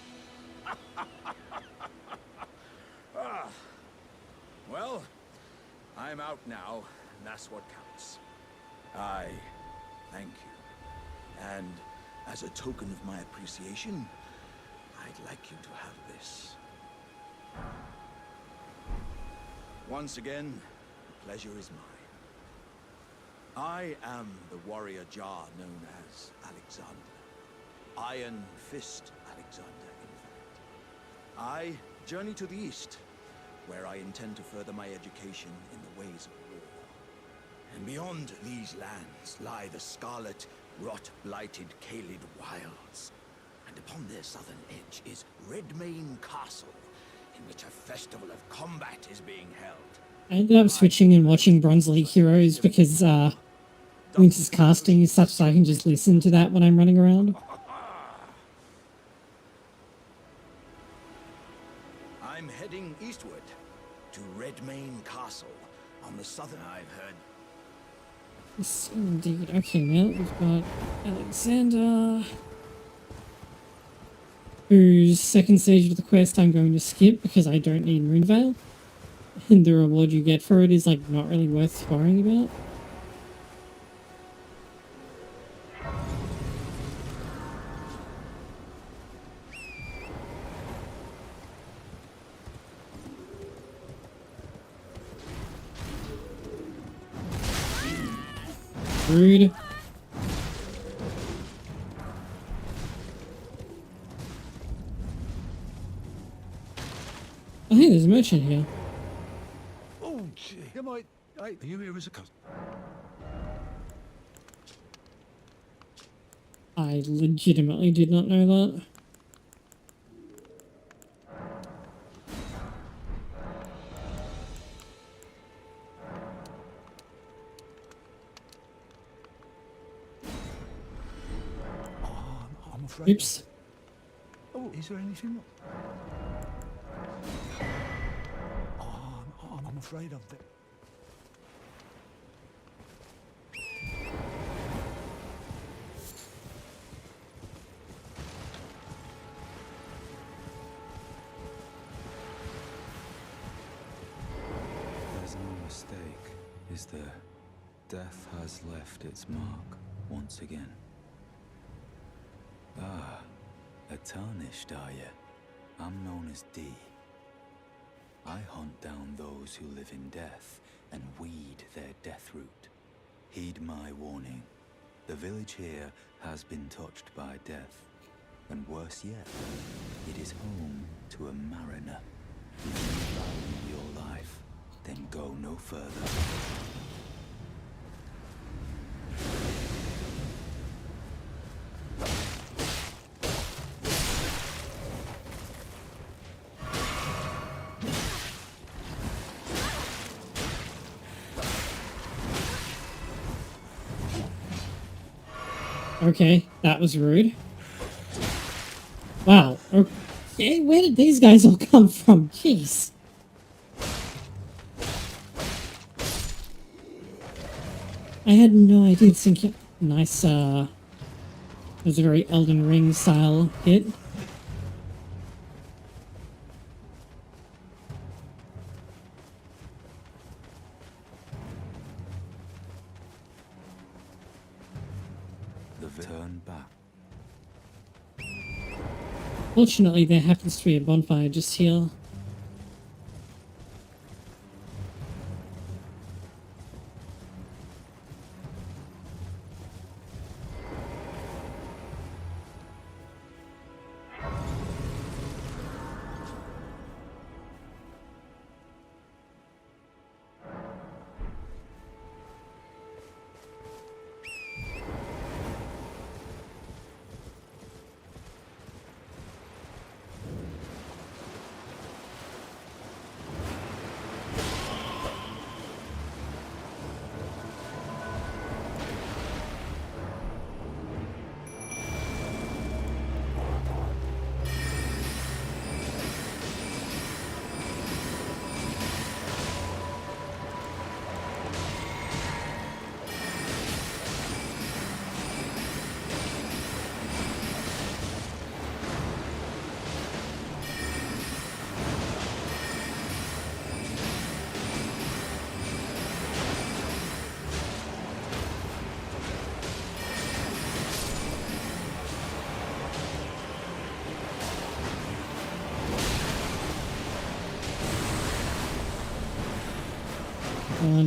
Ah. Well, I'm out now, and that's what counts. I thank you. And as a token of my appreciation, I'd like you to have this. Once again, the pleasure is mine. I am the warrior Jar known as Alexander. Iron Fist Alexander, in fact. I journey to the east, where I intend to further my education in the ways of war. And beyond these lands lie the scarlet, rot-blighted Caelid wilds. And upon their southern edge is Redmane Castle, in which a festival of combat is being held. I ended up switching and watching Bronze League Heroes because Winter's casting is such that I can just listen to that when I'm running around. I'm heading eastward to Redmane Castle on the southern. I've heard. Yes, indeed. Okay, now we've got Alexander, whose second stage of the quest I'm going to skip because I don't need Moonveil. the reward you get for it is like not really worth worrying about. Rude. Oh, hey, there's a merchant here. Oh, gee. Am I... Are you here as a customer? I legitimately did not know that. I'm afraid... Oops. Oh, is there anything... I'm afraid of the... There's no mistake, is there? Death has left its mark once again. Ah, a tarnished, are you? I'm known as D. I hunt down those who live in death and weed their death root. Heed my warning. The village here has been touched by death. And worse yet, it is home to a mariner. If you value your life, then go no further. Okay, that was rude. Wow. Okay, where did these guys all come from? Jeez. I had no idea. Thinking nice. It was a very Elden Ring style hit. Turn back. Fortunately, there happens to be a bonfire just here.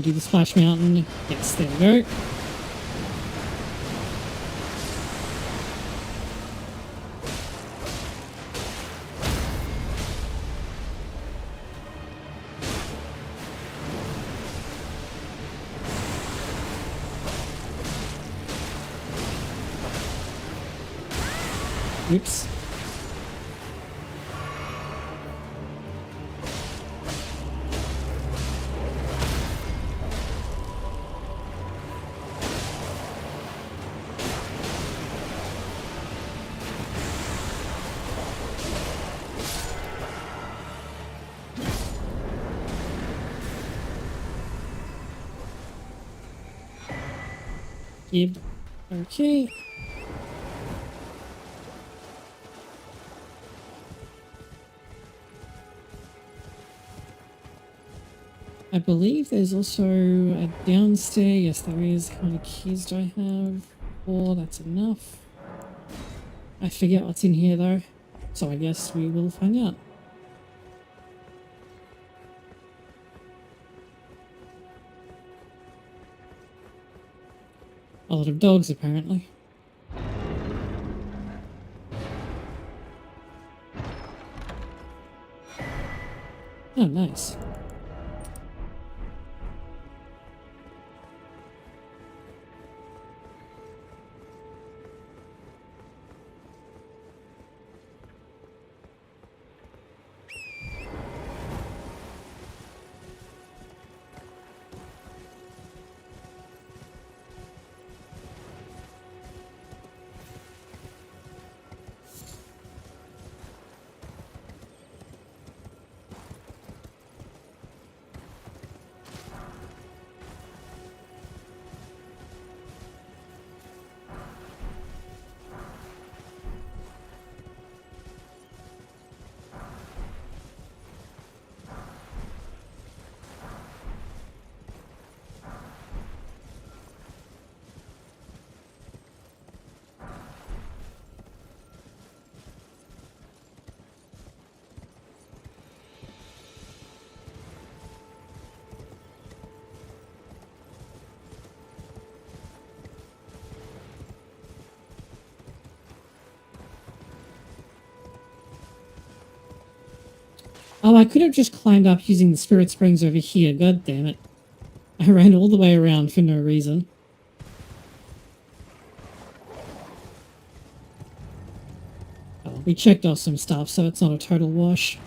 Do the Splash Mountain. Yes, there we go. Oops. Yep. Okay. I believe there's also a downstairs. Yes, there is. How many keys do I have? 4, that's enough. I forget what's in here though, so I guess we will find out. A lot of dogs, apparently. Oh, nice. Oh, I could have just climbed up using the spirit springs over here. God damn it. I ran all the way around for no reason. Oh, we checked off some stuff, so it's not a total wash.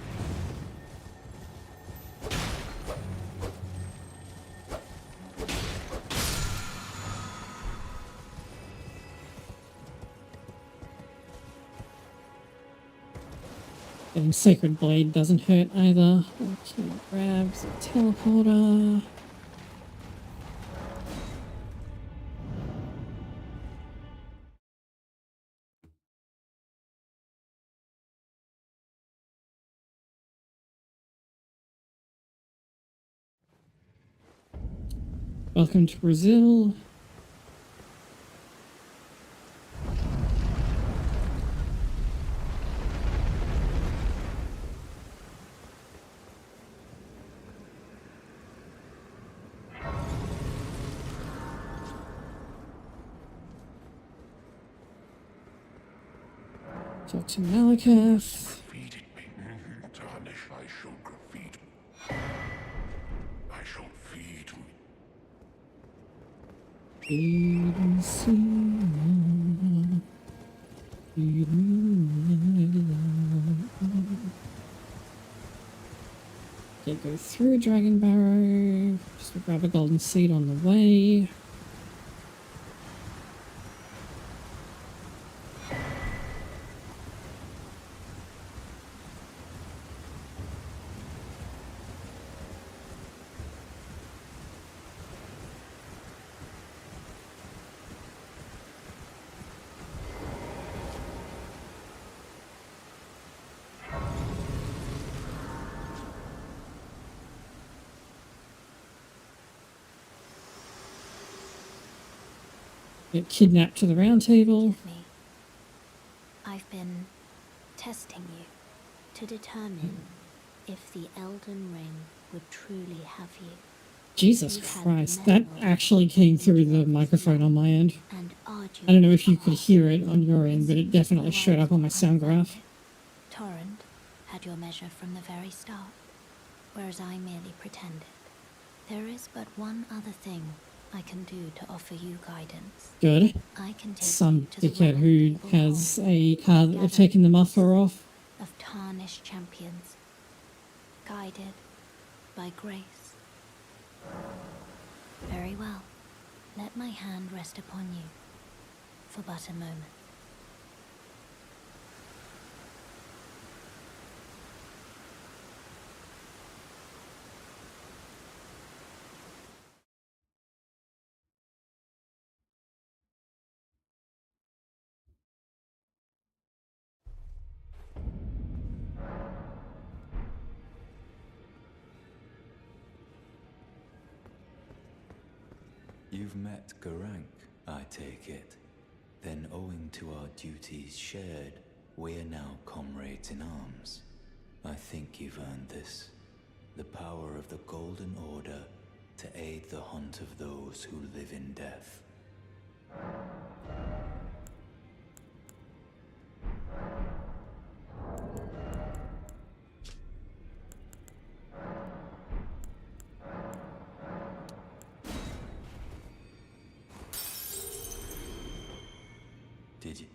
Getting Sacred Blade doesn't hurt either. Okay, grabs a teleporter. Welcome to Brazil. Talk to Malakath. Feed it me. Tarnish, I shall feed. I shall feed me. Feed me, Simon. Feed me, love. Okay, go through Dragon Barrow. Just grab a golden seed on the way. Get kidnapped to the round table. Me. I've been testing you to determine if the Elden Ring would truly have you. Jesus Christ, that actually came through the microphone on my end. I don't know if you could hear it on your end, but it definitely showed up on my sound graph. Torrent had your measure from the very start, whereas I merely pretended. There is but one other thing I can do to offer you guidance. Good. I can take Some you to the dickhead who round has table a card that they've taken the muffler off. of tarnished champions, guided by grace. Very well. Let my hand rest upon you for but a moment. You've met Garank, I take it. Then owing to our duties shared, we're now comrades in arms. I think you've earned this. The power of the Golden Order to aid the hunt of those who live in death. Did you?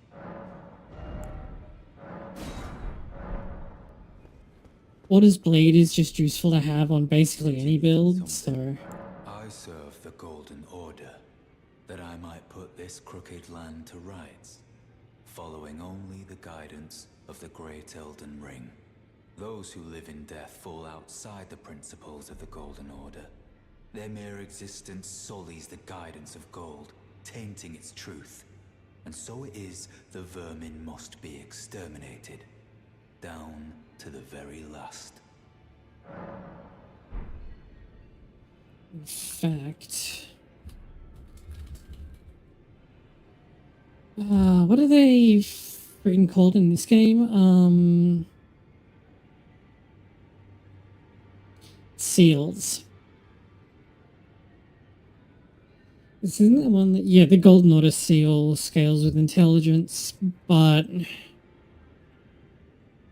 Waters Blade is just useful to have on basically any build, so... I serve the Golden Order, that I might put this crooked land to rights, following only the guidance of the Great Elden Ring. Those who live in death fall outside the principles of the Golden Order. Their mere existence sullies the guidance of gold, tainting its truth. And so it is the vermin must be exterminated, down to the very last. In fact... what are they freaking called in this game? Seals. This isn't the one that... Yeah, the Golden Order seal scales with intelligence, but...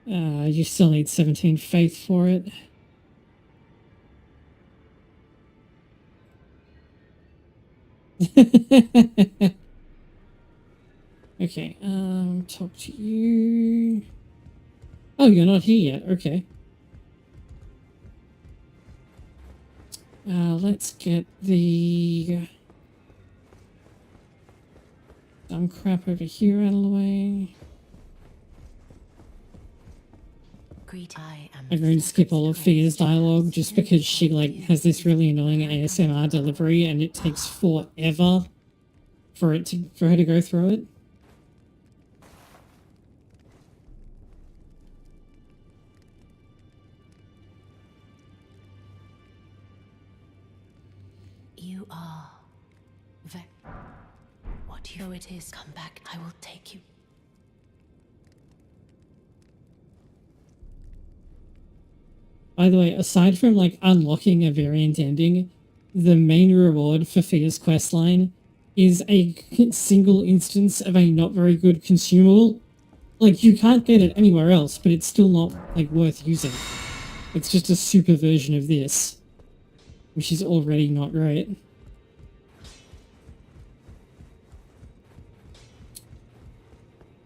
you still need 17 faith for it. Okay, talk to you. Oh, you're not here yet, okay. Let's get the dumb crap over here out of the way. I'm going to skip all of Fia's dialogue just because she has this really annoying ASMR delivery and it takes forever for her to go through it. You are what you know it is. Come back, I will take you. By the way, aside from unlocking a variant ending, the main reward for Fia's questline is a single instance of a not very good consumable. You can't get it anywhere else, but it's still not worth using. It's just a super version of this, which is already not great.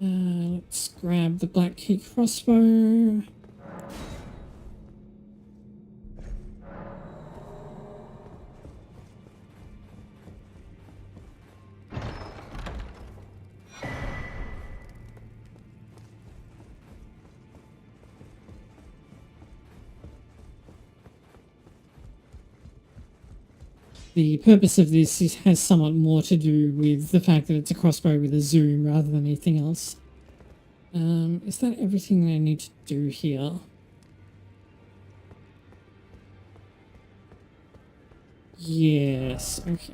Let's grab the Black Key crossbow. The purpose of this has somewhat more to do with the fact that it's a crossbow with a zoom rather than anything else. Is that everything that I need to do here? Yes, okay.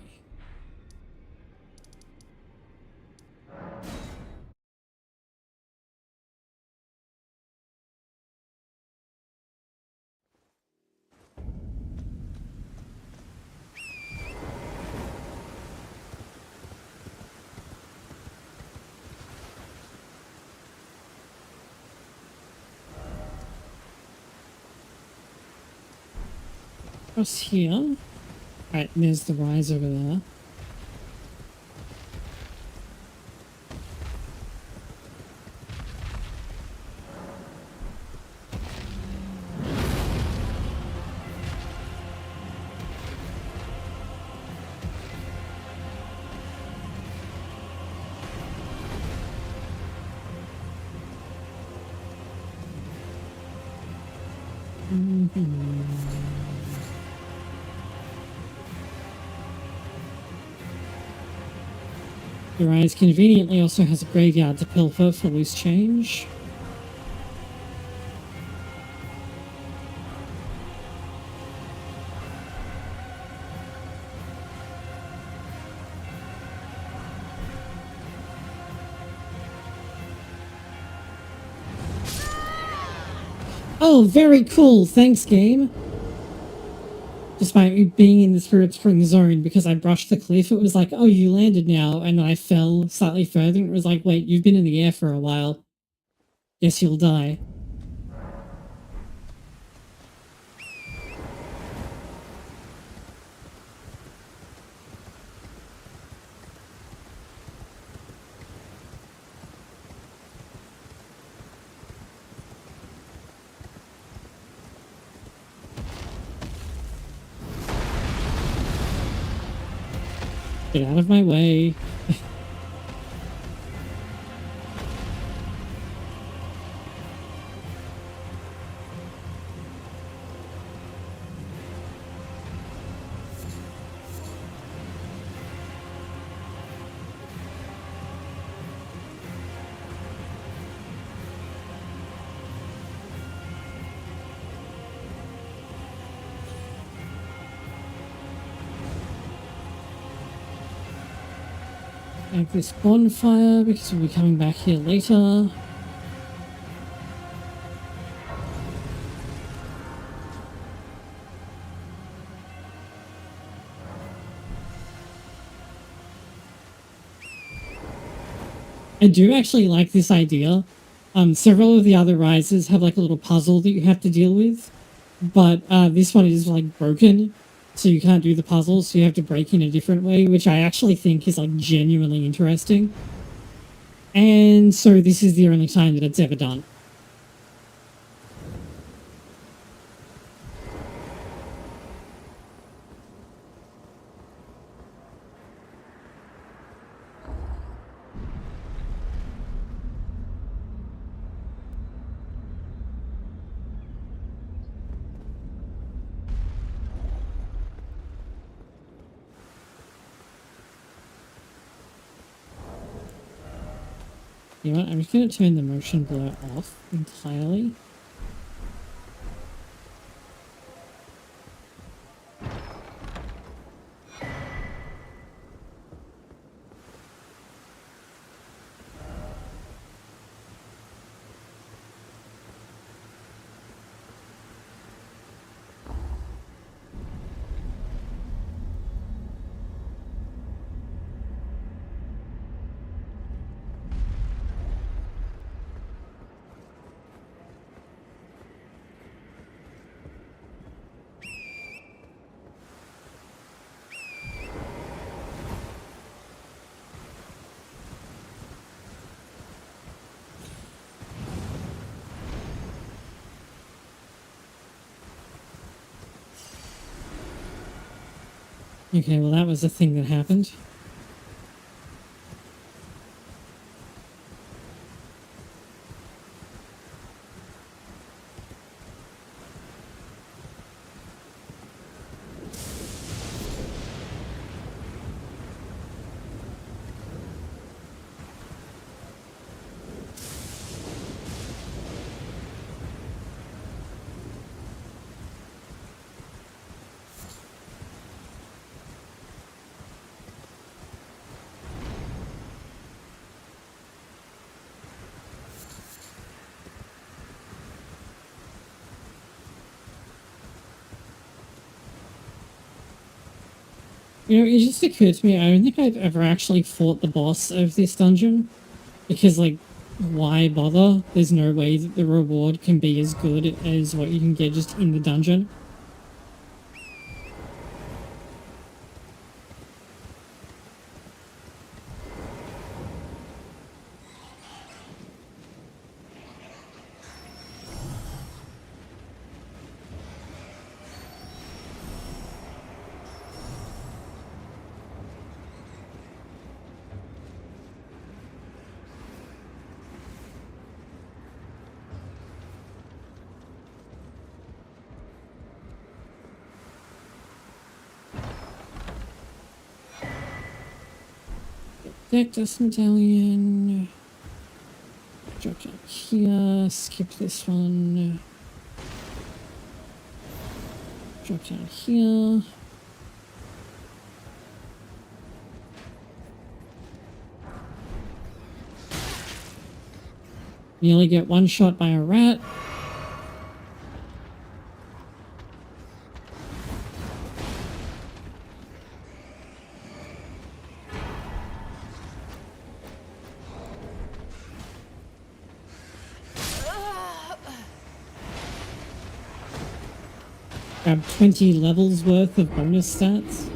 Across here. Right, there's the rise over there. The rise conveniently also has a graveyard to pilfer for loose change. Oh, very cool. Thanks, game. Despite being in the Spirit Spring zone, because I brushed the cliff, it was like, oh, you landed now. And then I fell slightly further, and it was like, wait, you've been in the air for a while. Guess you'll die. Get out of my way. Have this bonfire because we'll be coming back here later. I do actually like this idea. Several of the other rises have like a little puzzle that you have to deal with, but this one is like broken, so you can't do the puzzle, so you have to break in a different way, which I actually think is like genuinely interesting. And so this is the only time that it's ever done. You know what, I'm just going to turn the motion blur off entirely. Okay, well that was the thing that happened. You know, it just occurred to me, I don't think I've ever actually fought the boss of this dungeon. Because, like, why bother? There's no way that the reward can be as good as what you can get just in the dungeon. Deck dust medallion. Drop down here. Skip this one. Drop down here. You only get one shot by a rat. grab 20 levels worth of bonus stats.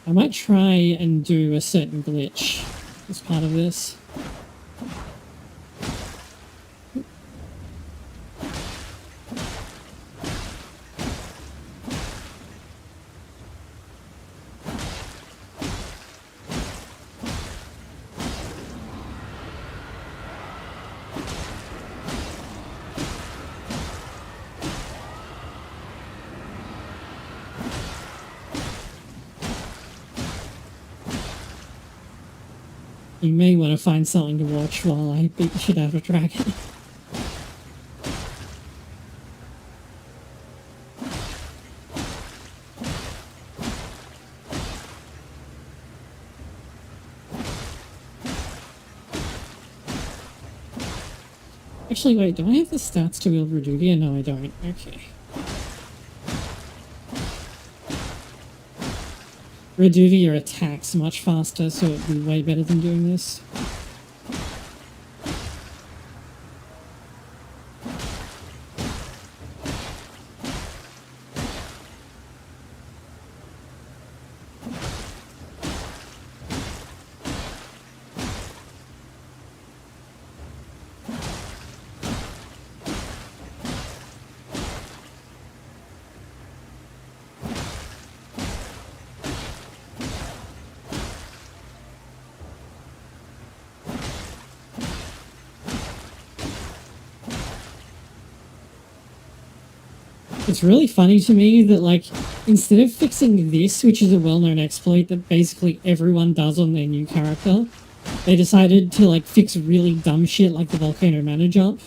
I might try and do a certain glitch as part of this. You may want to find something to watch while I beat the shit out of a dragon. Actually, wait, do I have the stats to wield Redugia? No, I don't. Okay. Redugia attacks much faster, so it'd be way better than doing this. It's really funny to me that, like, instead of fixing this, which is a well-known exploit that basically everyone does on their new character, they decided to, like, fix really dumb shit like the Volcano Mana Jump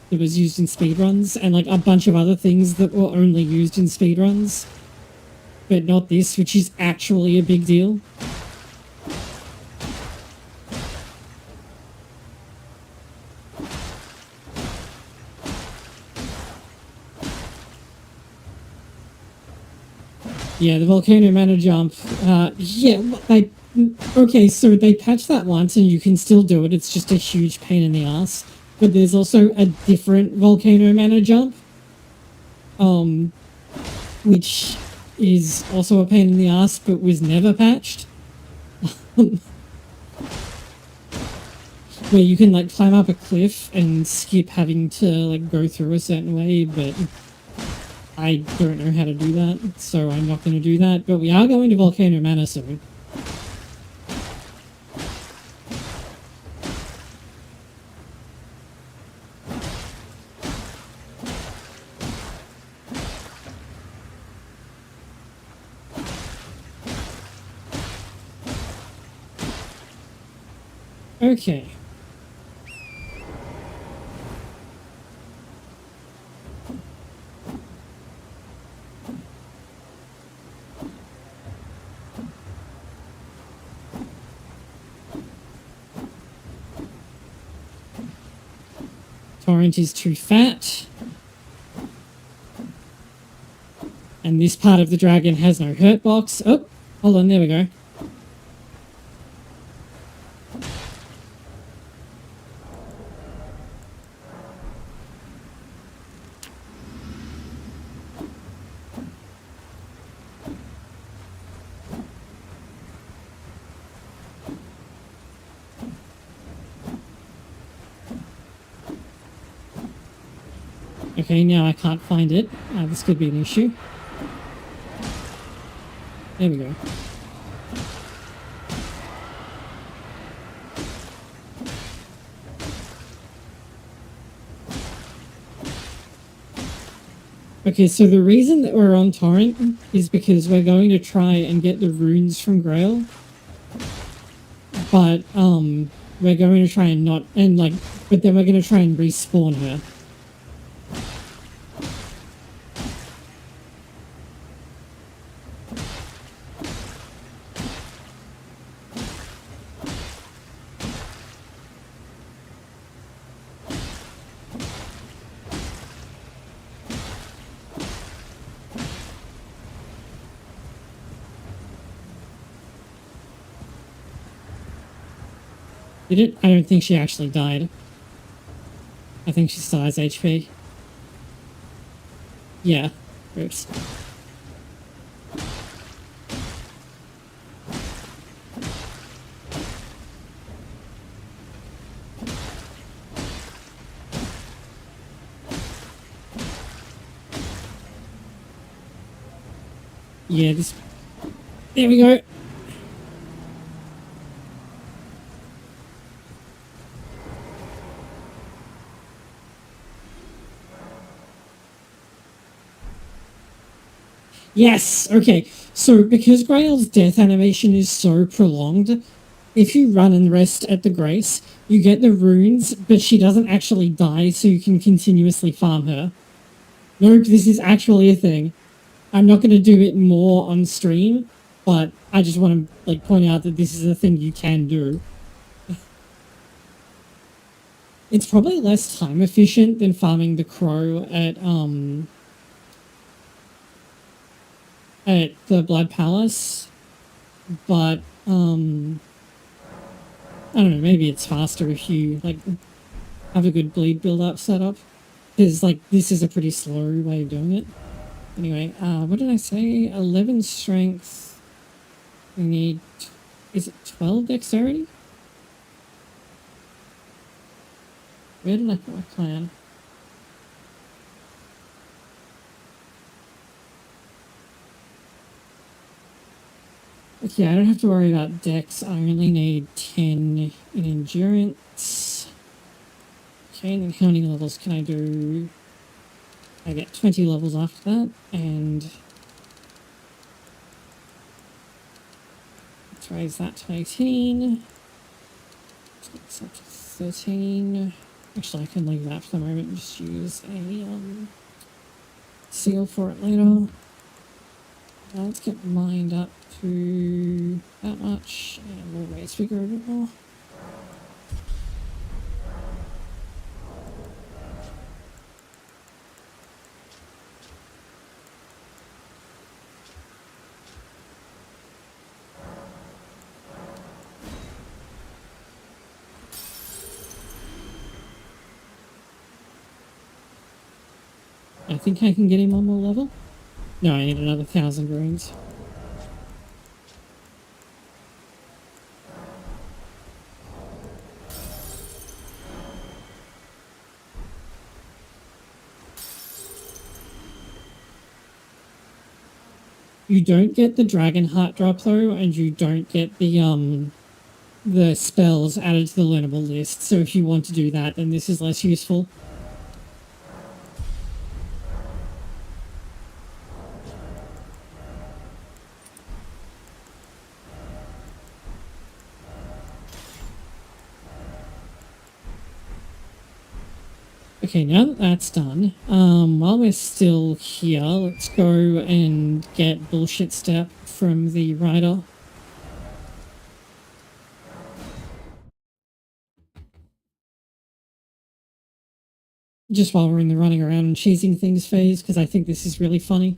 that was used in speedruns, and, like, a bunch of other things that were only used in speedruns, but not this, which is actually a big deal. Yeah, the Volcano Mana Jump, yeah, okay, so they patched that once and you can still do it, it's just a huge pain in the ass. But there's also a different Volcano Mana Jump, which is also a pain in the ass, but was never patched. Where you can, like, climb up a cliff and skip having to, like, go through a certain way, but I don't know how to do that, so I'm not going to do that, but we are going to Volcano Manor soon. Okay. Torrent is too fat. And this part of the dragon has no hurt box. Oh, hold on, there we go. Okay, now I can't find it. This could be an issue. There we go. Okay, so the reason that we're on Torrent is because we're going to try and get the runes from Grail. But, we're going to try and not, and like, but then we're going to try and respawn her. Did it? I don't think she actually died. I think she still has HP. Yeah. Oops. Yeah, this... There we go. Yes, okay. So, because Grail's death animation is so prolonged, if you run and rest at the Grace, you get the runes, but she doesn't actually die, so you can continuously farm her. Nope, this is actually a thing. I'm not going to do it more on stream, but I just want to like point out that this is a thing you can do. It's probably less time efficient than farming the crow at the Blood Palace, but I don't know, maybe it's faster if you like have a good bleed build up setup, because like this is a pretty slow way of doing it. Anyway, what did I say? 11 strength. We need, is it 12 dexterity? Where did I put my plan? Okay, I don't have to worry about dex. I only need 10 in endurance. Okay, and then how many levels can I do? I get 20 levels after that, and let's raise that to 18. Let's up to 13. Actually, I can leave that for the moment and just use a seal for it later. Now let's get mined up to that much, and we'll raise figure a bit more. I think I can get him on more level. No, I need another 1,000 runes. You don't get the dragon heart drop though, and you don't get the spells added to the learnable list. So if you want to do that, then this is less useful. Okay, now that that's done, while we're still here, let's go and get bullshit step from the rider. Just while we're in the running around and cheesing things phase, because I think this is really funny.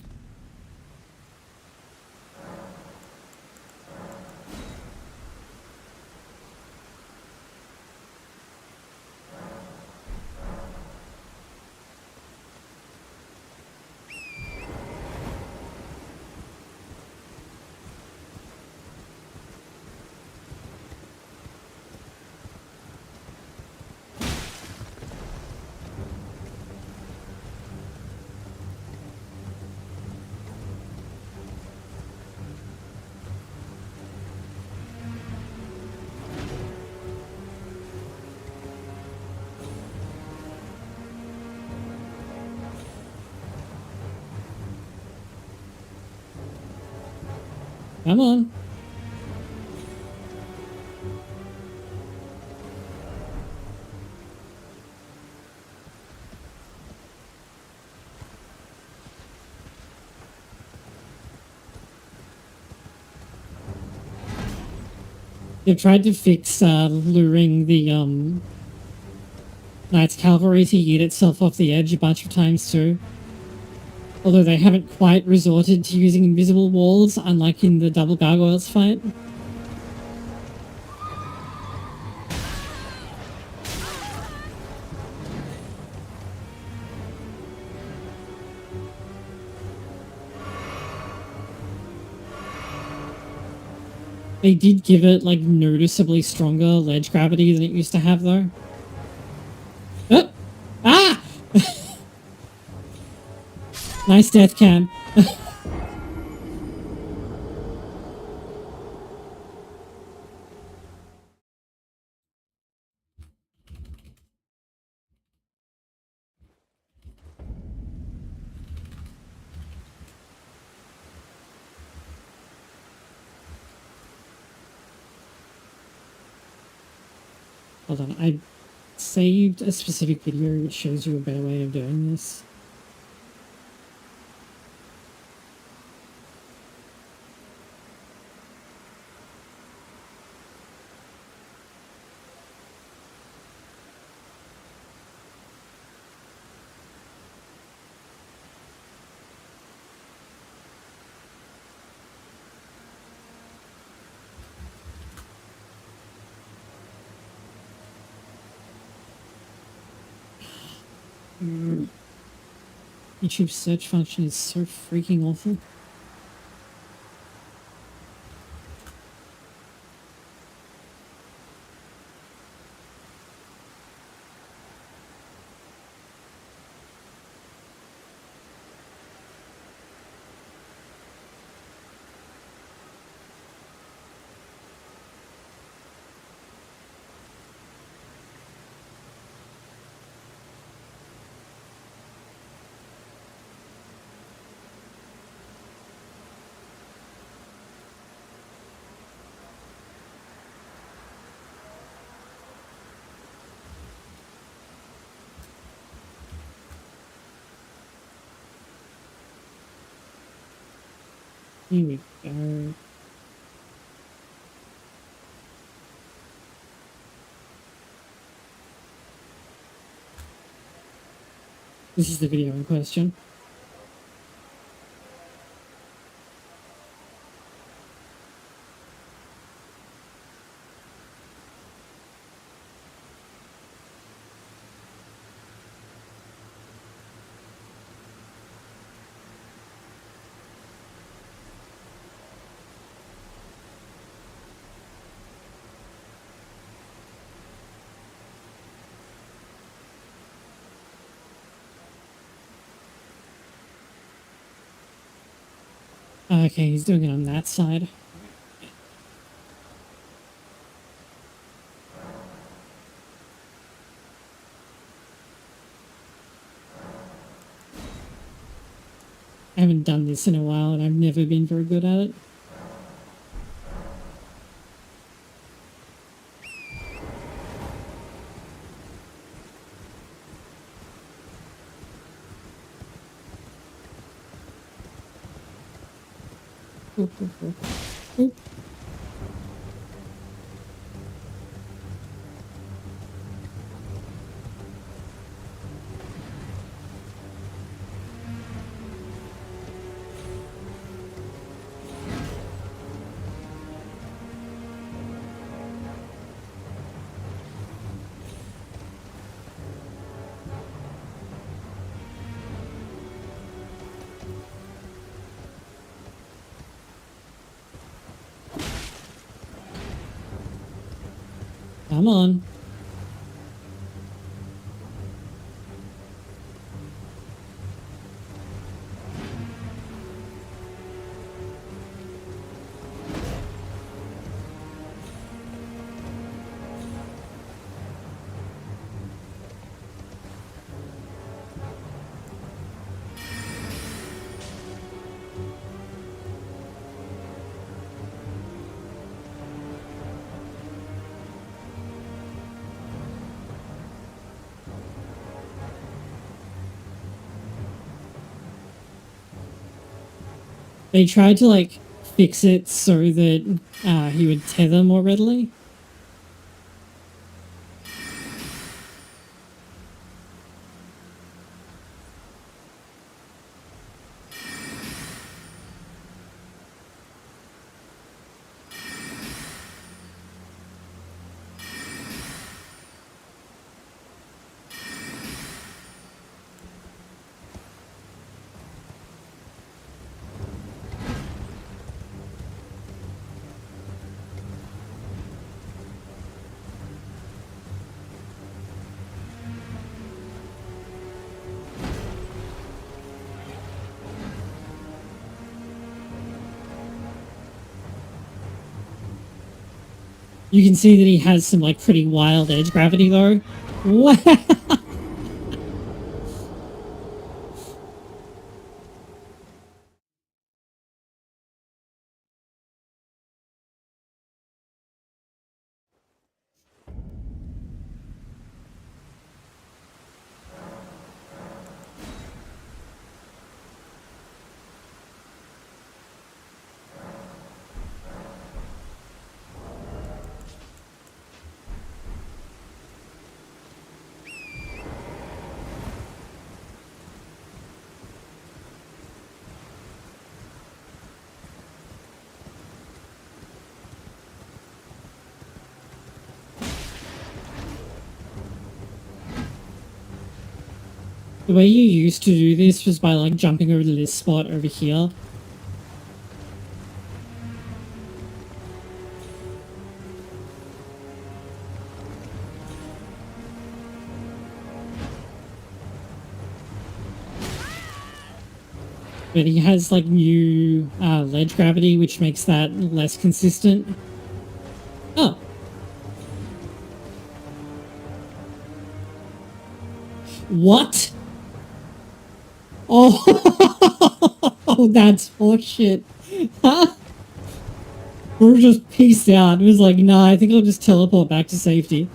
Come on. They've tried to fix luring the Knight's Cavalry to yeet itself off the edge a bunch of times too. Although they haven't quite resorted to using invisible walls, unlike in the double gargoyles fight. They did give it like noticeably stronger ledge gravity than it used to have though. Oh! Ah! Nice death cam. Hold on, I saved a specific video which shows you a better way of doing this. YouTube search function is so freaking awful. Here we go. This is the video in question. Okay, he's doing it on that side. I haven't done this in a while and I've never been very good at it. Oop, oop, oop. Oop. Come on. They tried to like fix it so that he would tether more readily. You can see that he has some like pretty wild edge gravity though. Wow. The way you used to do this was by like jumping over to this spot over here. But he has like new ledge gravity, which makes that less consistent. Oh. What? Oh, oh, that's horseshit. We're just peaced out. It was like, nah, I think I'll just teleport back to safety.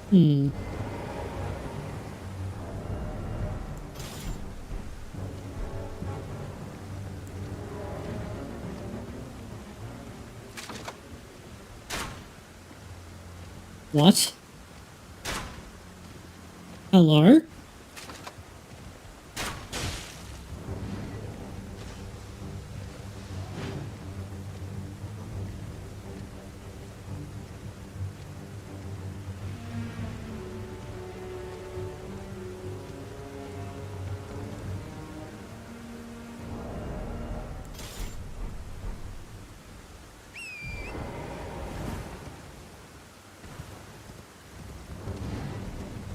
Hmm. What? Hello?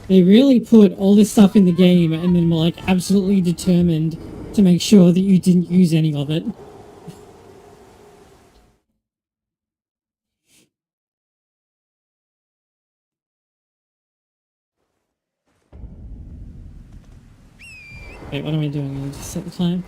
They really put all this stuff in the game and then were like absolutely determined to make sure that you didn't use any of it. Wait, what am I doing? I need to set the time.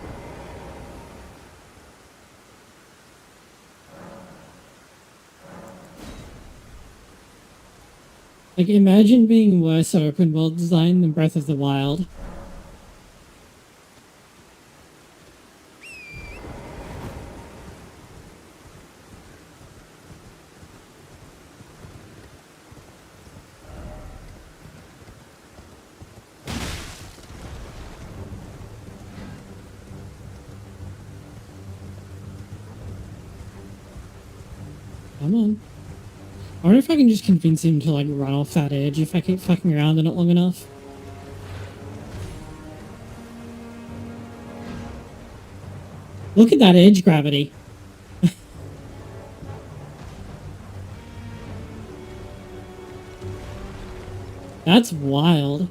Like, imagine being worse at open world design than Breath of the Wild. Come on. I wonder if I can just convince him to, like, run off that edge if I keep fucking around in it long enough. Look at that edge gravity. That's wild.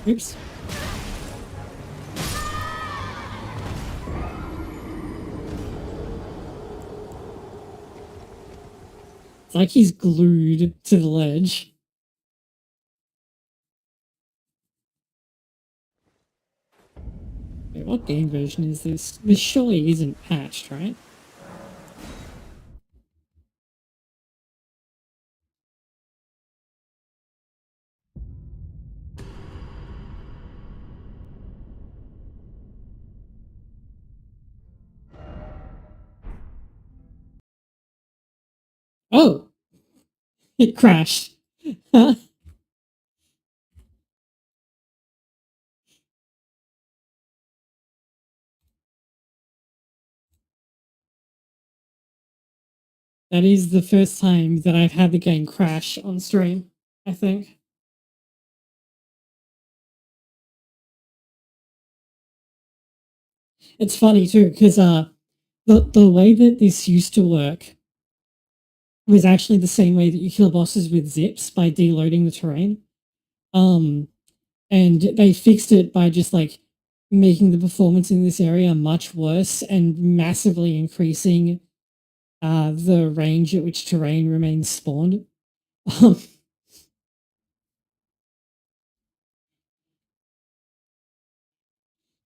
Oops. It's like he's glued to the ledge. Wait, what game version is this? This surely isn't patched, right? Oh, it crashed. Huh? That is the first time that I've had the game crash on stream, I think. It's funny too, because the way that this used to work was actually the same way that you kill bosses with zips by deloading the terrain. And they fixed it by just like making the performance in this area much worse and massively increasing the range at which terrain remains spawned.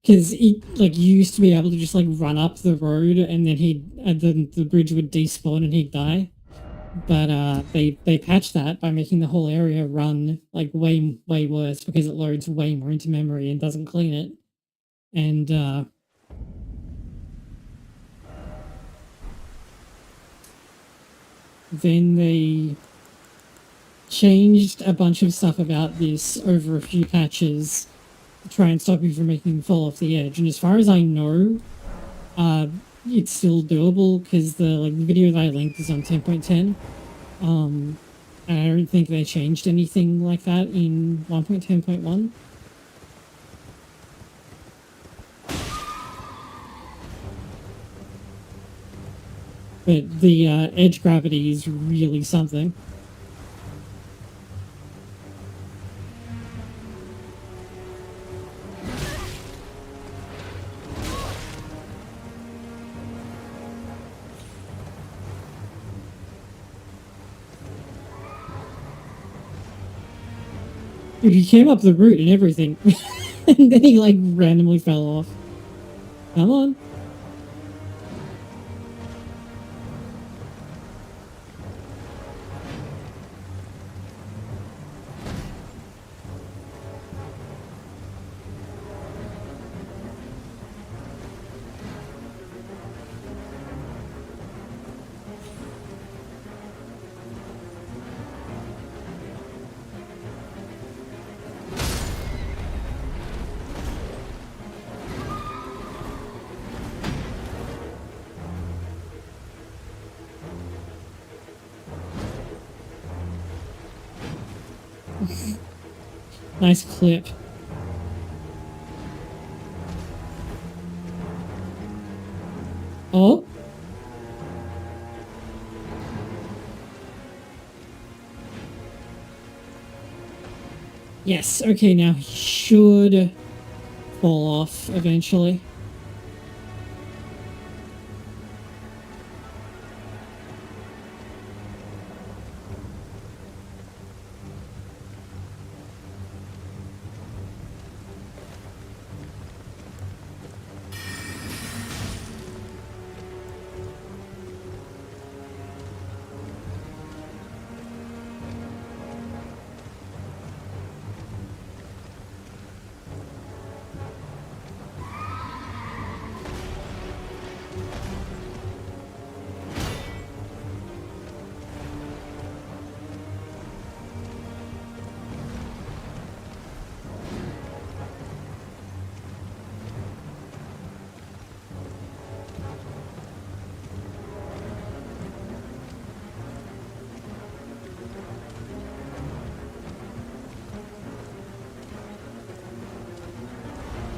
Because like you used to be able to just like run up the road and then the bridge would despawn and he'd die. But they patched that by making the whole area run like way worse because it loads way more into memory and doesn't clean it. And then they changed a bunch of stuff about this over a few patches to try and stop you from making them fall off the edge. And as far as I know, it's still doable because the video that I linked is on 10.10. And I don't think they changed anything like that in 1.10.1. But the edge gravity is really something. Dude, he came up the route and everything. And then he like randomly fell off. Come on. Nice clip. Oh. Yes, okay, now he should fall off eventually.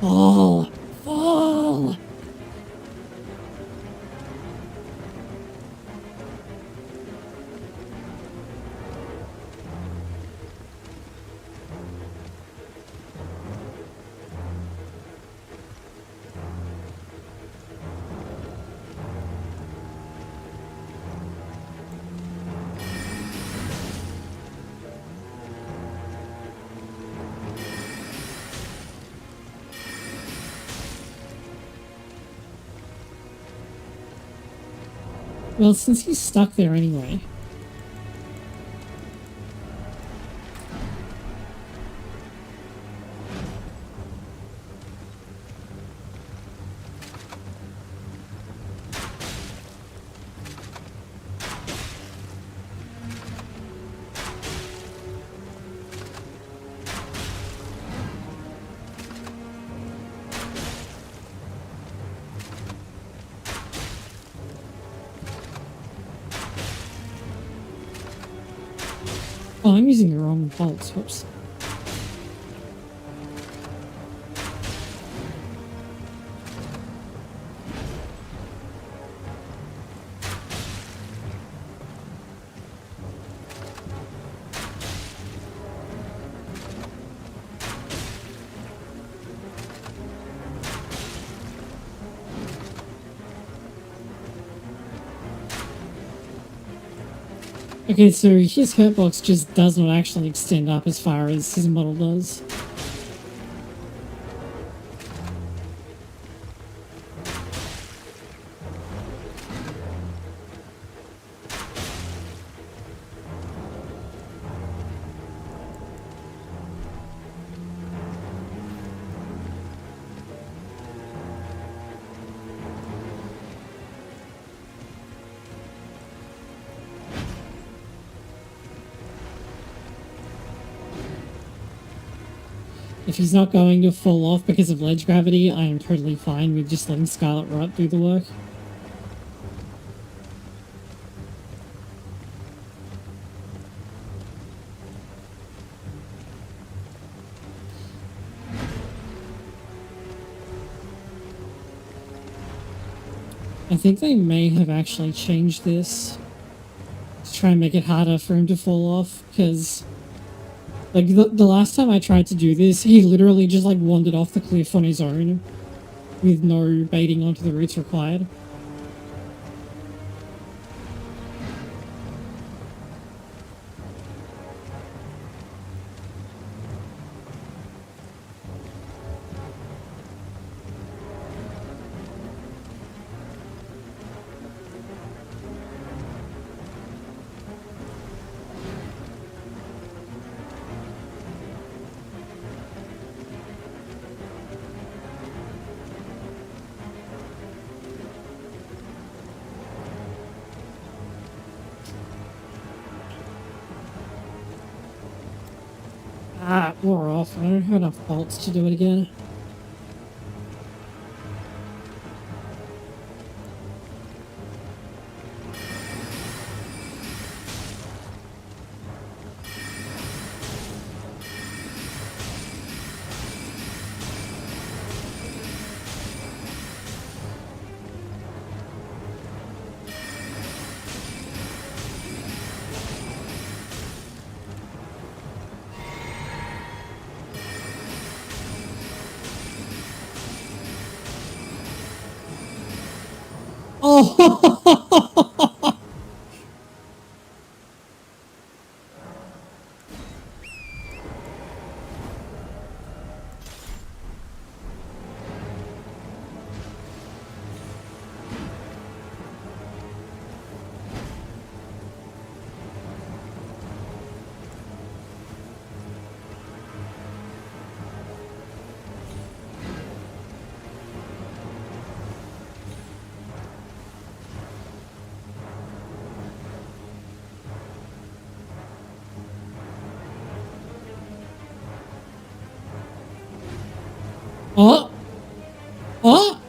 Fall! Fall! Well, since he's stuck there anyway. Oh, I'm using the wrong bolts. Whoops. Okay, so his hurtbox just does not actually extend up as far as his model does. If he's not going to fall off because of ledge gravity, I am totally fine with just letting Scarlet Rot do the work. I think they may have actually changed this to try and make it harder for him to fall off, because like the last time I tried to do this, he literally just like wandered off the cliff on his own with no baiting onto the roots required. Ah, it wore off. I don't have enough bolts to do it again. Oh! Oh! Oh!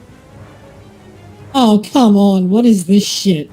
Oh, come on. What is this shit?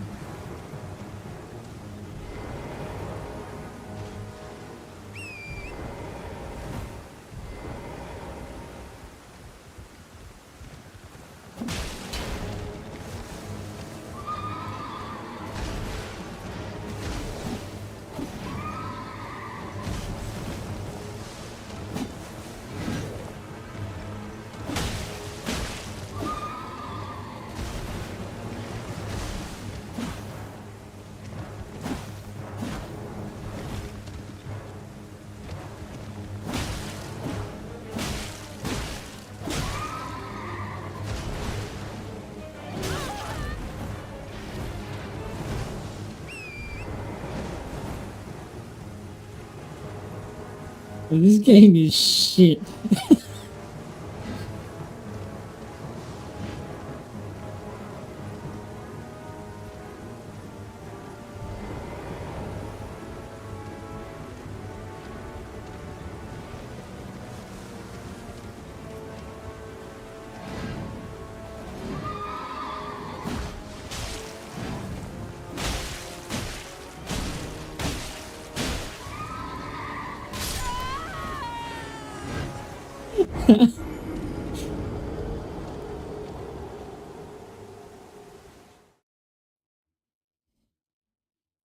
This game is shit.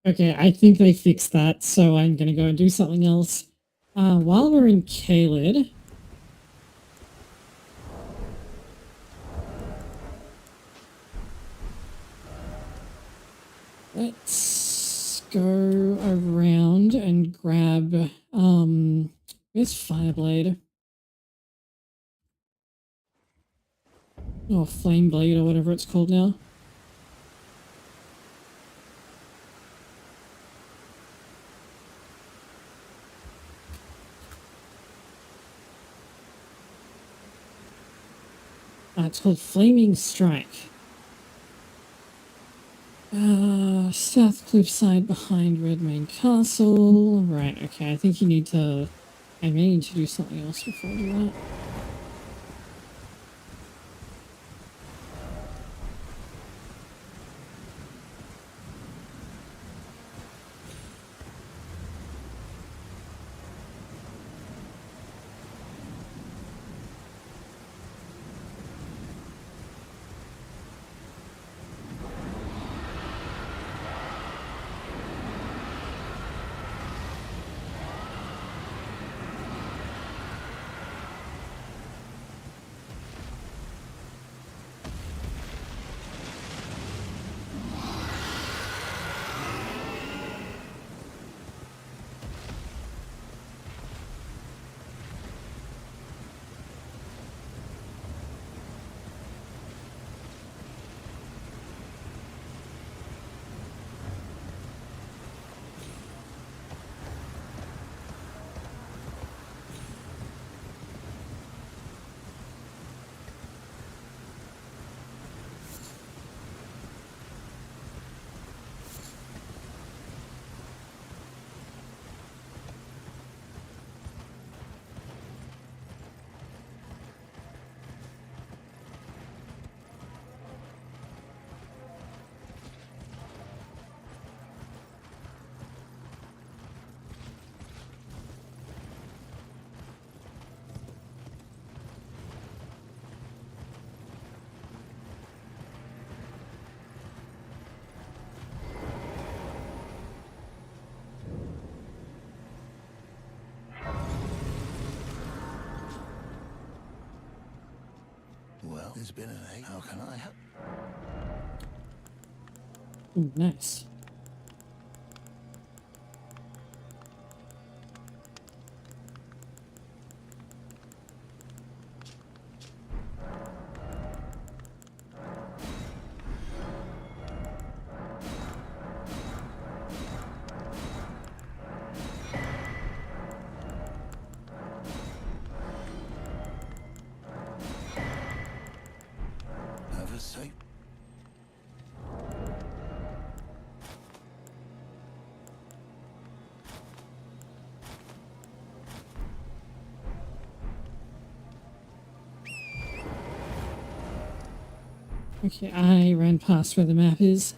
Okay, I think they fixed that, so I'm gonna go and do something else. While we're in Caelid, let's go around and grab, where's Fireblade? Or Flameblade, or whatever it's called now. It's called Flaming Strike. South cliffside behind Redmane Castle. Right, okay, I think you need to... I may need to do something else before I do that. Well, it's been an 8. How can I help? Ooh, nice. Have a safe. Okay, I ran past where the map is.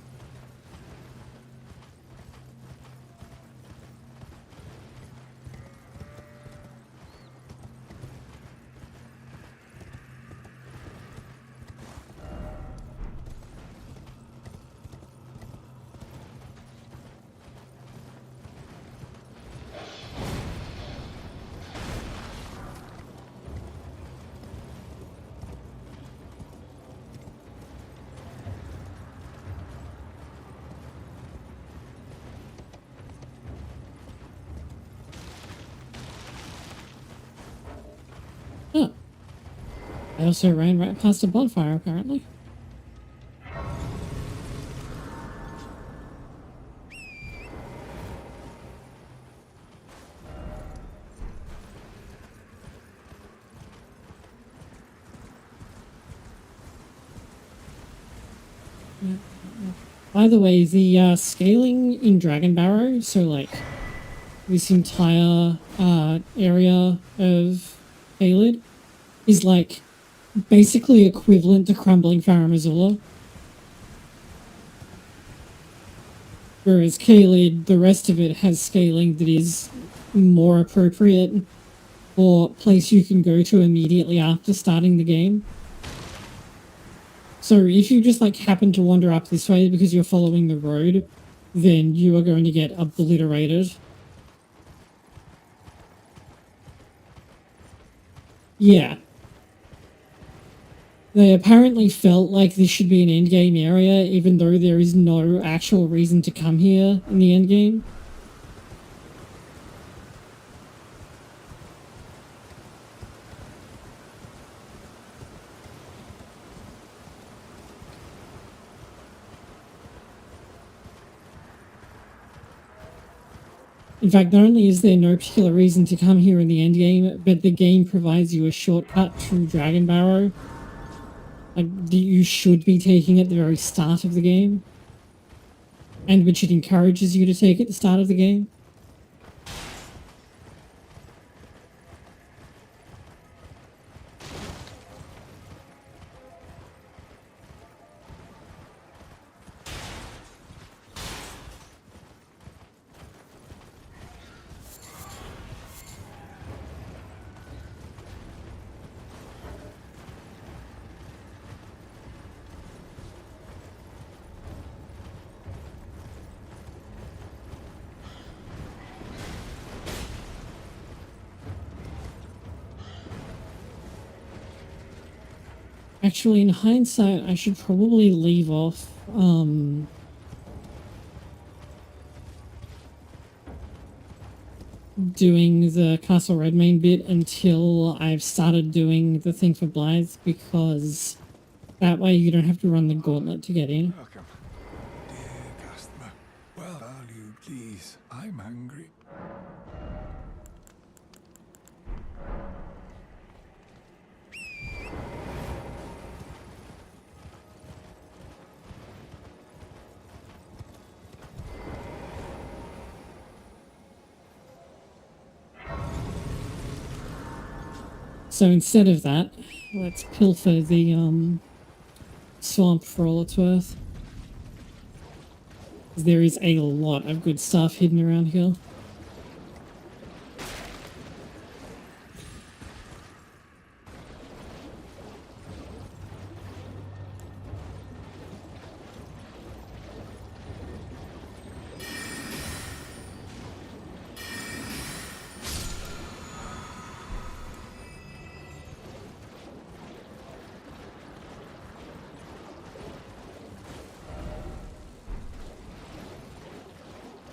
Oh. I also ran right past a bonfire, apparently. By the way, the scaling in Dragon Barrow, so like this entire area of Caelid is like basically equivalent to crumbling Farum Azula. Whereas Caelid, the rest of it has scaling that is more appropriate or place you can go to immediately after starting the game. So if you just like happen to wander up this way because you're following the road, then you are going to get obliterated. Yeah. They apparently felt like this should be an endgame area, even though there is no actual reason to come here in the endgame. In fact, not only is there no particular reason to come here in the endgame, but the game provides you a shortcut to Dragon Barrow. Like, you should be taking at the very start of the game. And which it encourages you to take at the start of the game. Actually, in hindsight, I should probably leave off, doing the Castle Redmane bit until I've started doing the thing for Blythe, because that way you don't have to run the gauntlet to get in. Welcome. Dear customer. Well, are you please? I'm hungry. So instead of that, let's pilfer the swamp for all it's worth. There is a lot of good stuff hidden around here.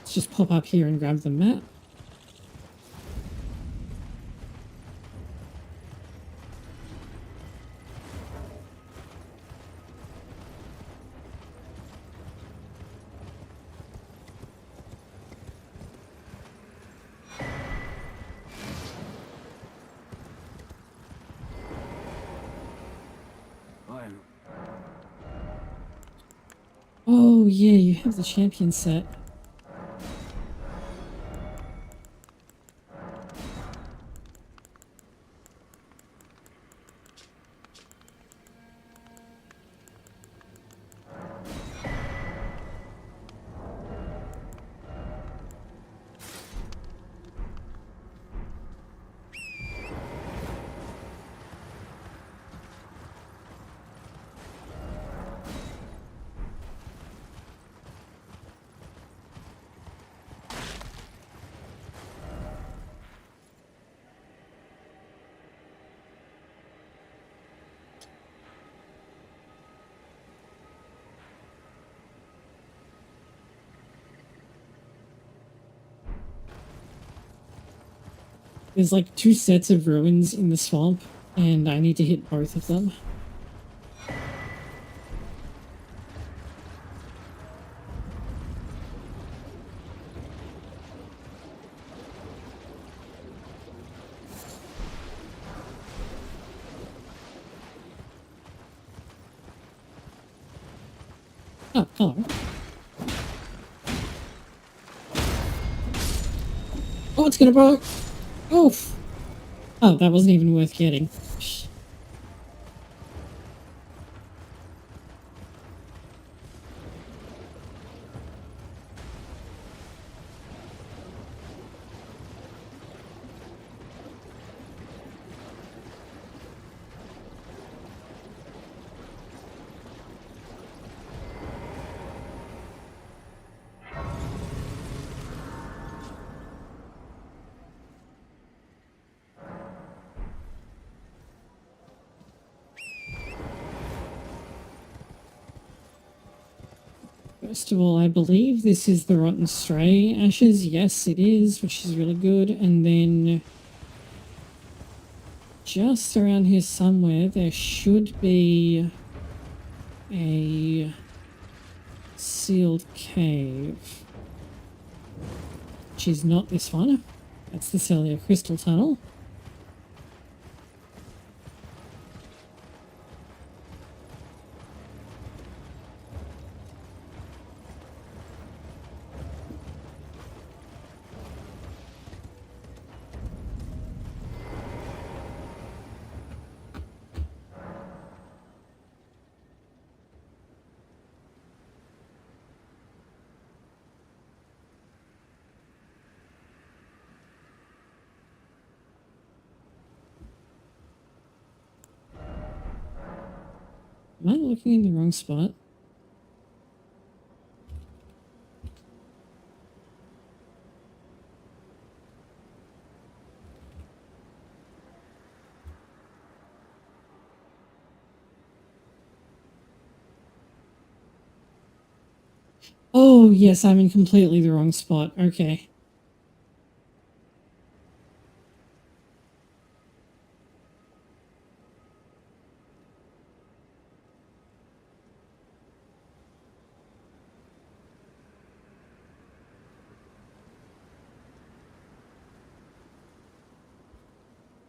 Just pop up here and grab the map. Oh yeah, you have the champion set. There's like 2 sets of ruins in the swamp, and I need to hit both of them. Oh, hello. Oh, it's gonna blow. Oof. Oh, that wasn't even worth getting. First of all, I believe this is the Rotten Stray ashes. Yes, it is, which is really good. And then just around here somewhere, there should be a sealed cave, which is not this one. That's the Cellular Crystal Tunnel. Am I looking in the wrong spot? Oh, yes, I'm in completely the wrong spot. Okay.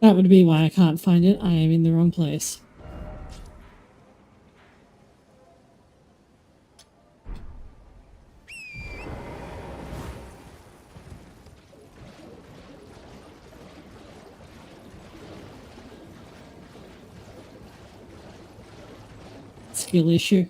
That would be why I can't find it. I am in the wrong place. Skill issue.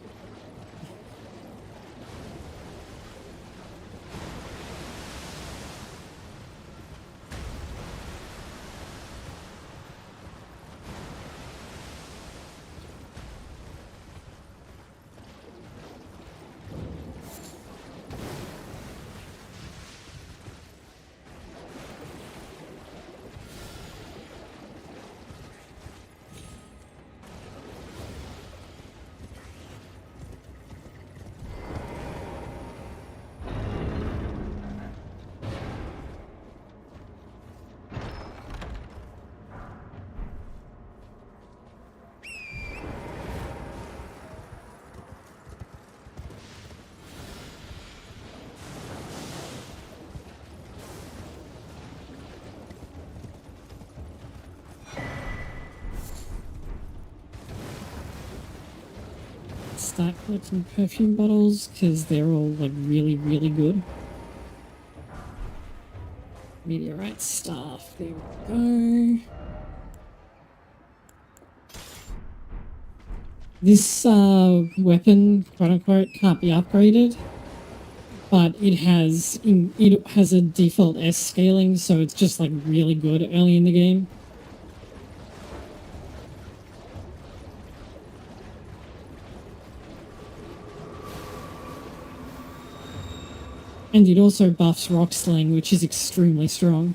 Start collecting perfume bottles because they're all like really, really good. Meteorite staff. There we go. This weapon, quote unquote, can't be upgraded, but it has a default S scaling, so it's just like really good early in the game. And it also buffs Rock Sling, which is extremely strong.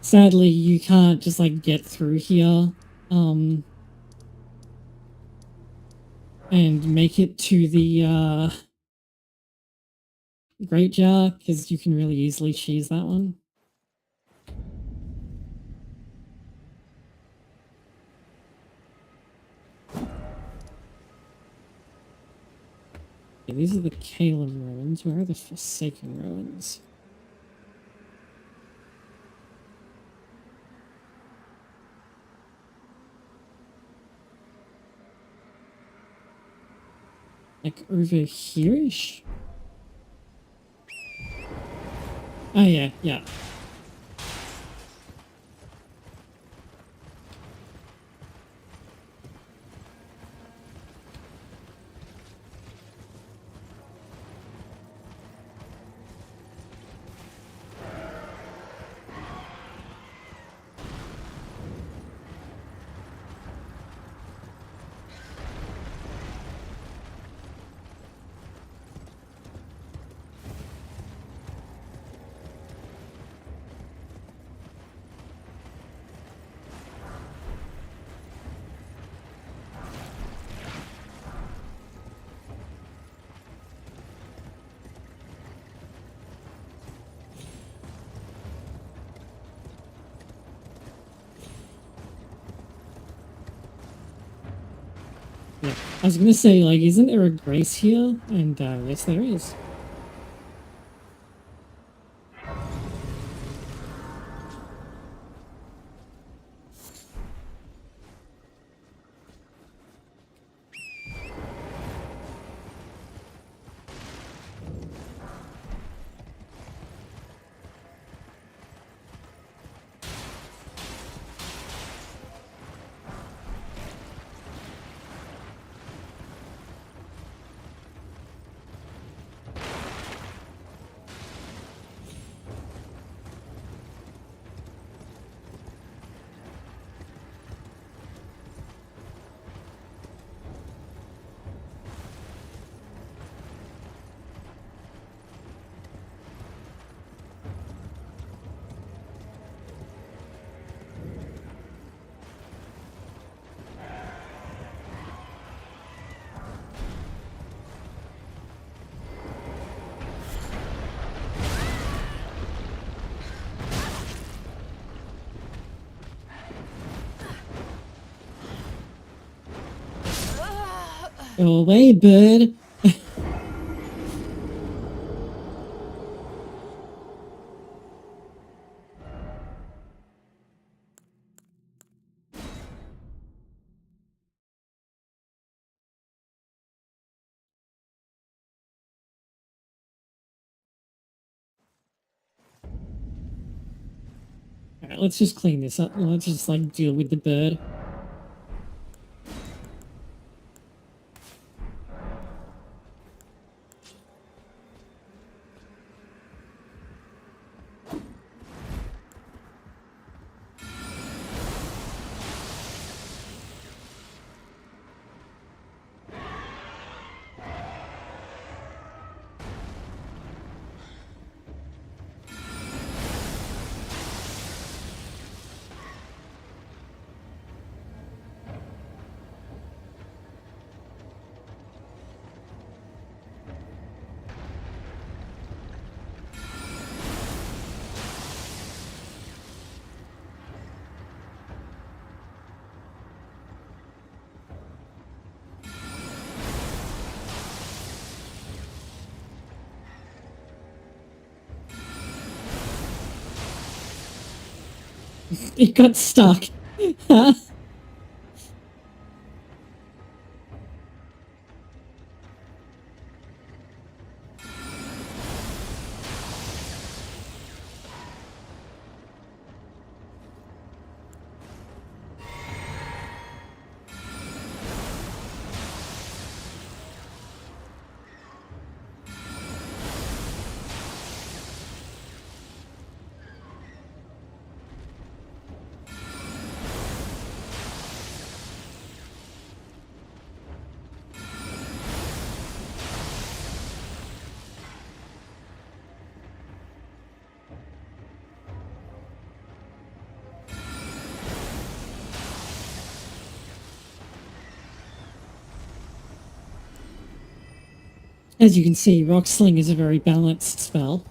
Sadly, you can't just like get through here and make it to the Great Jar, because you can really easily cheese that one. Yeah, these are the Caleb ruins. Where are the Forsaken ruins? Like over here-ish? Oh yeah, yeah. Yeah, I was gonna say, like, isn't there a grace here? And yes, there is. Go away, bird. Alright, let's just clean this up. Let's just, like, deal with the bird. It got stuck. As you can see, Rock Sling is a very balanced spell.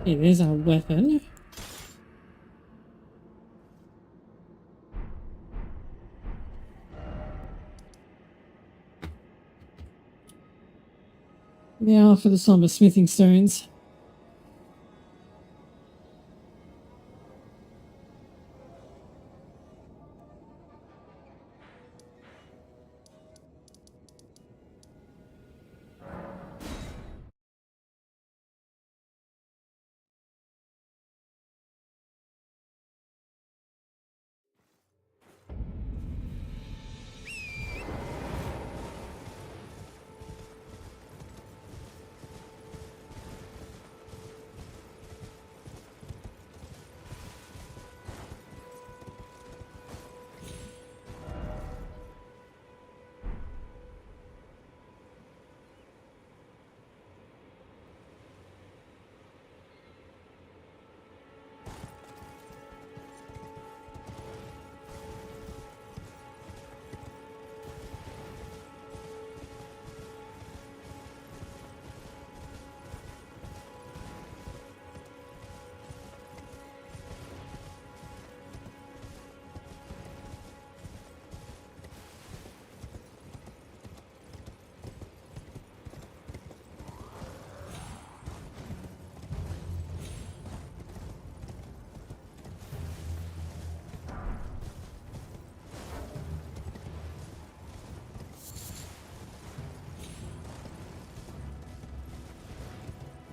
Okay, there's our weapon. Now for the somber smithing stones.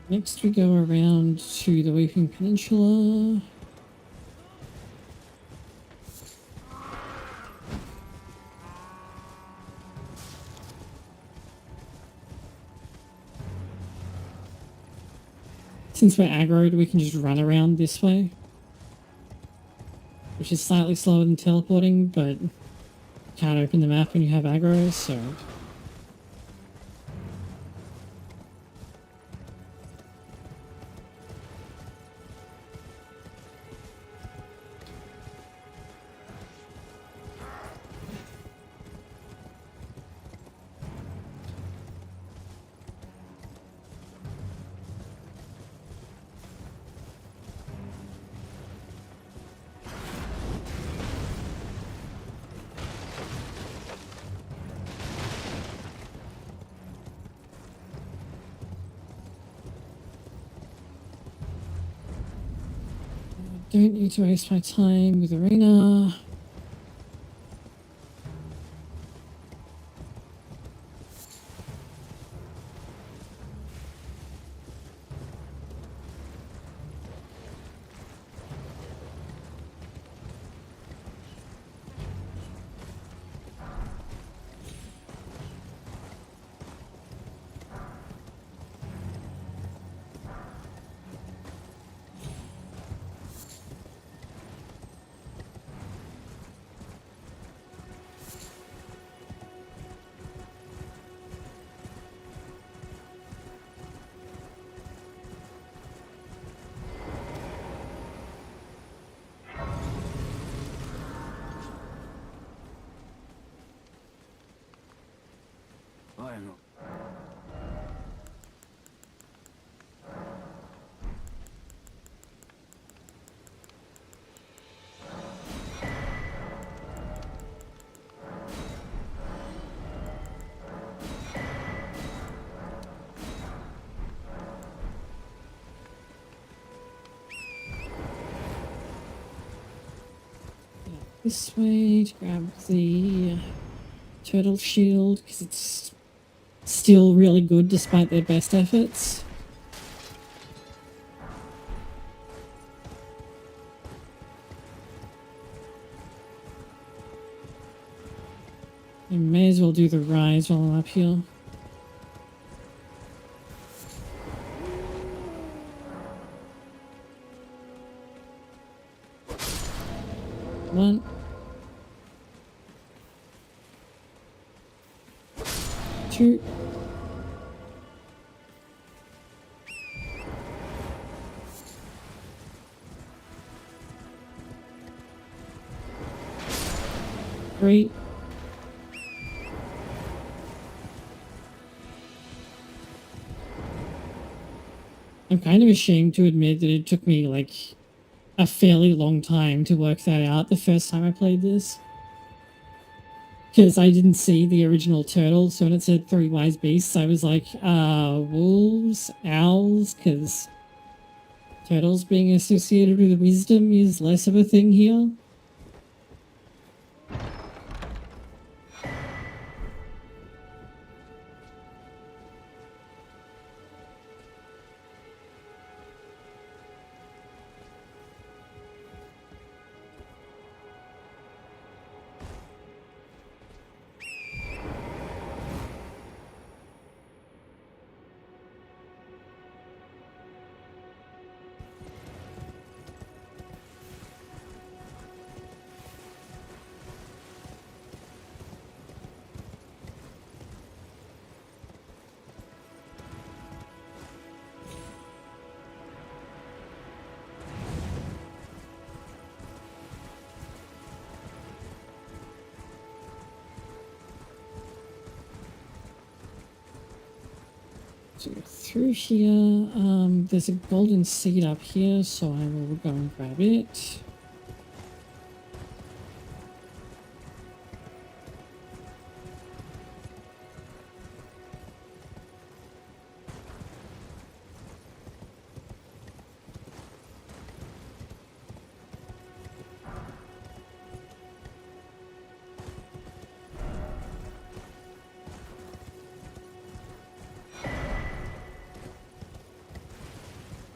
Next we go around to the Weeping Peninsula. Since we're aggroed, we can just run around this way. Which is slightly slower than teleporting, but can't open the map when you have aggro, so... Don't need to waste my time with Arena. This way to grab the turtle shield, because it's still really good despite their best efforts. I may as well do the rise while I'm up here. One. Two. Three. I'm kind of ashamed to admit that it took me like a fairly long time to work that out the first time I played this. Because I didn't see the original turtle, so when it said 3 wise beasts, I was like, wolves, owls, because turtles being associated with wisdom is less of a thing here. So through here, there's a golden seed up here, so I will go and grab it.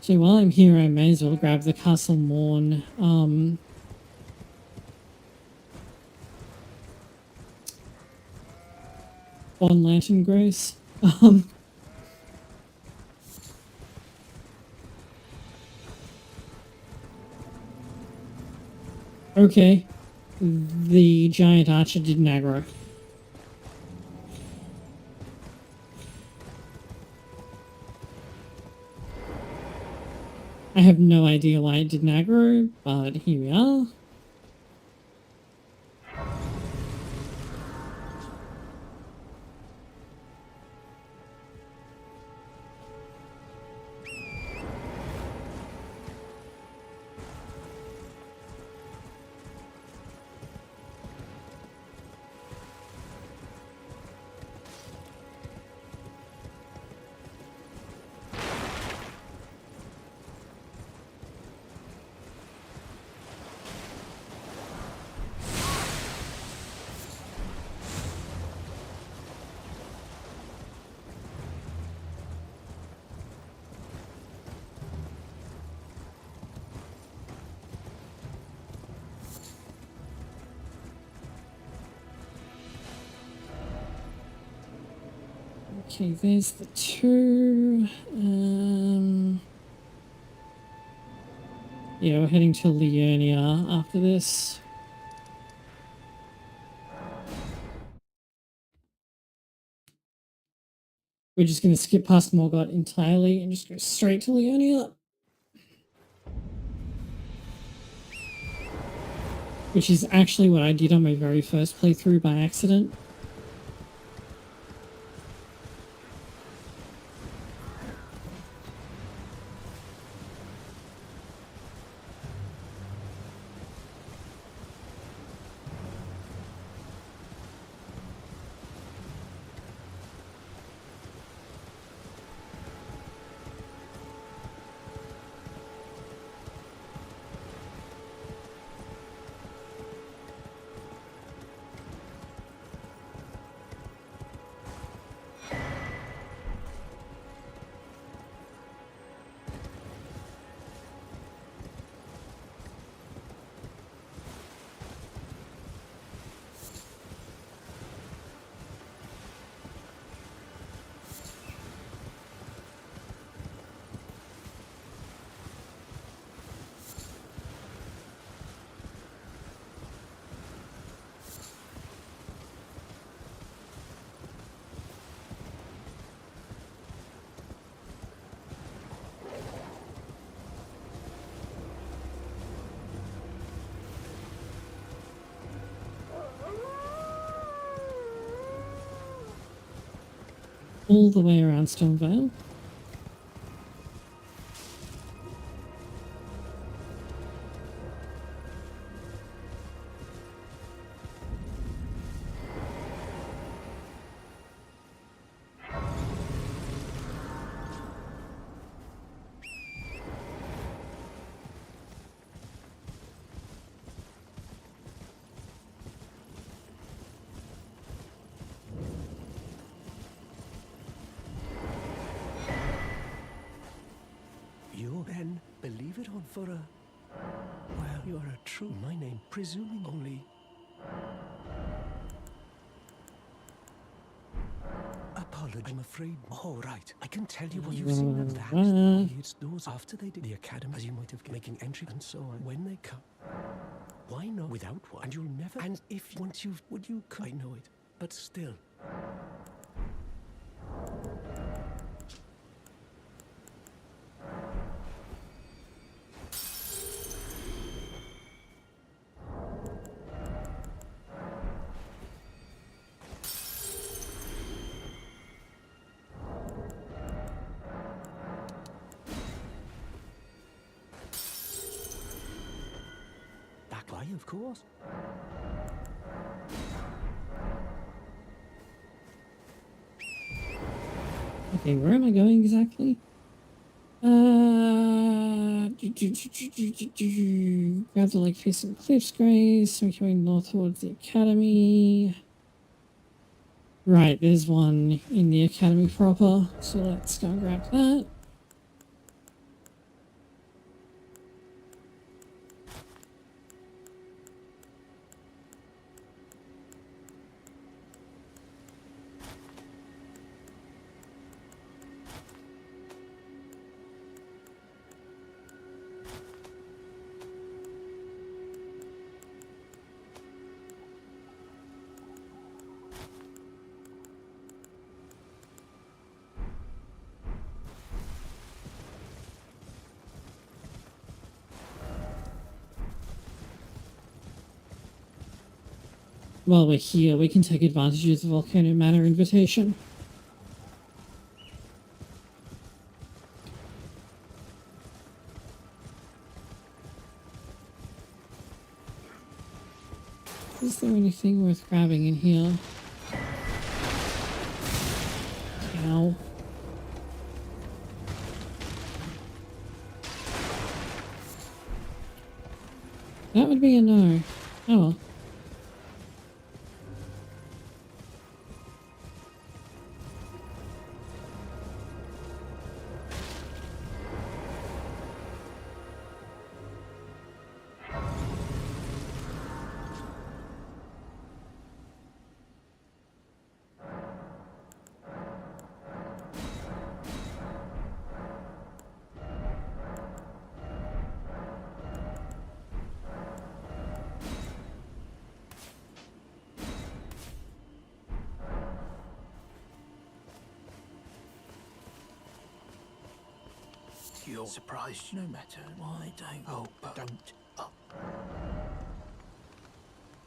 So while I'm here, I may as well grab the Castle Morn. On Lantern Grace. Okay. The giant archer didn't aggro. I have no idea why it didn't aggro, but here we are. Okay, there's the two. Yeah, we're heading to Liurnia after this. We're just going to skip past Morgott entirely and just go straight to Liurnia. Which is actually what I did on my very first playthrough by accident. All the way around Stormvale. You then believe it on for a... Well, you are a true... My name, presuming only... Apology. I'm afraid... Oh, right. I can tell you what you've seen of that. Only it's those after they did the academy, as you might have making entry and so on. When they come... Why not without one? And you'll never... And if once you've... Would you... I know it. But still... Why, of course. Okay, where am I going exactly? Grab the lake facing Cliffs Grace. So we're going north towards the academy. Right, there's one in the academy proper. So let's go and grab that. while we're here, we can take advantage of the Volcano Manor invitation. Is there anything worth grabbing in here? Ow. That would be a no. Oh well. You're surprised no matter. Why don't... Oh, don't. Oh.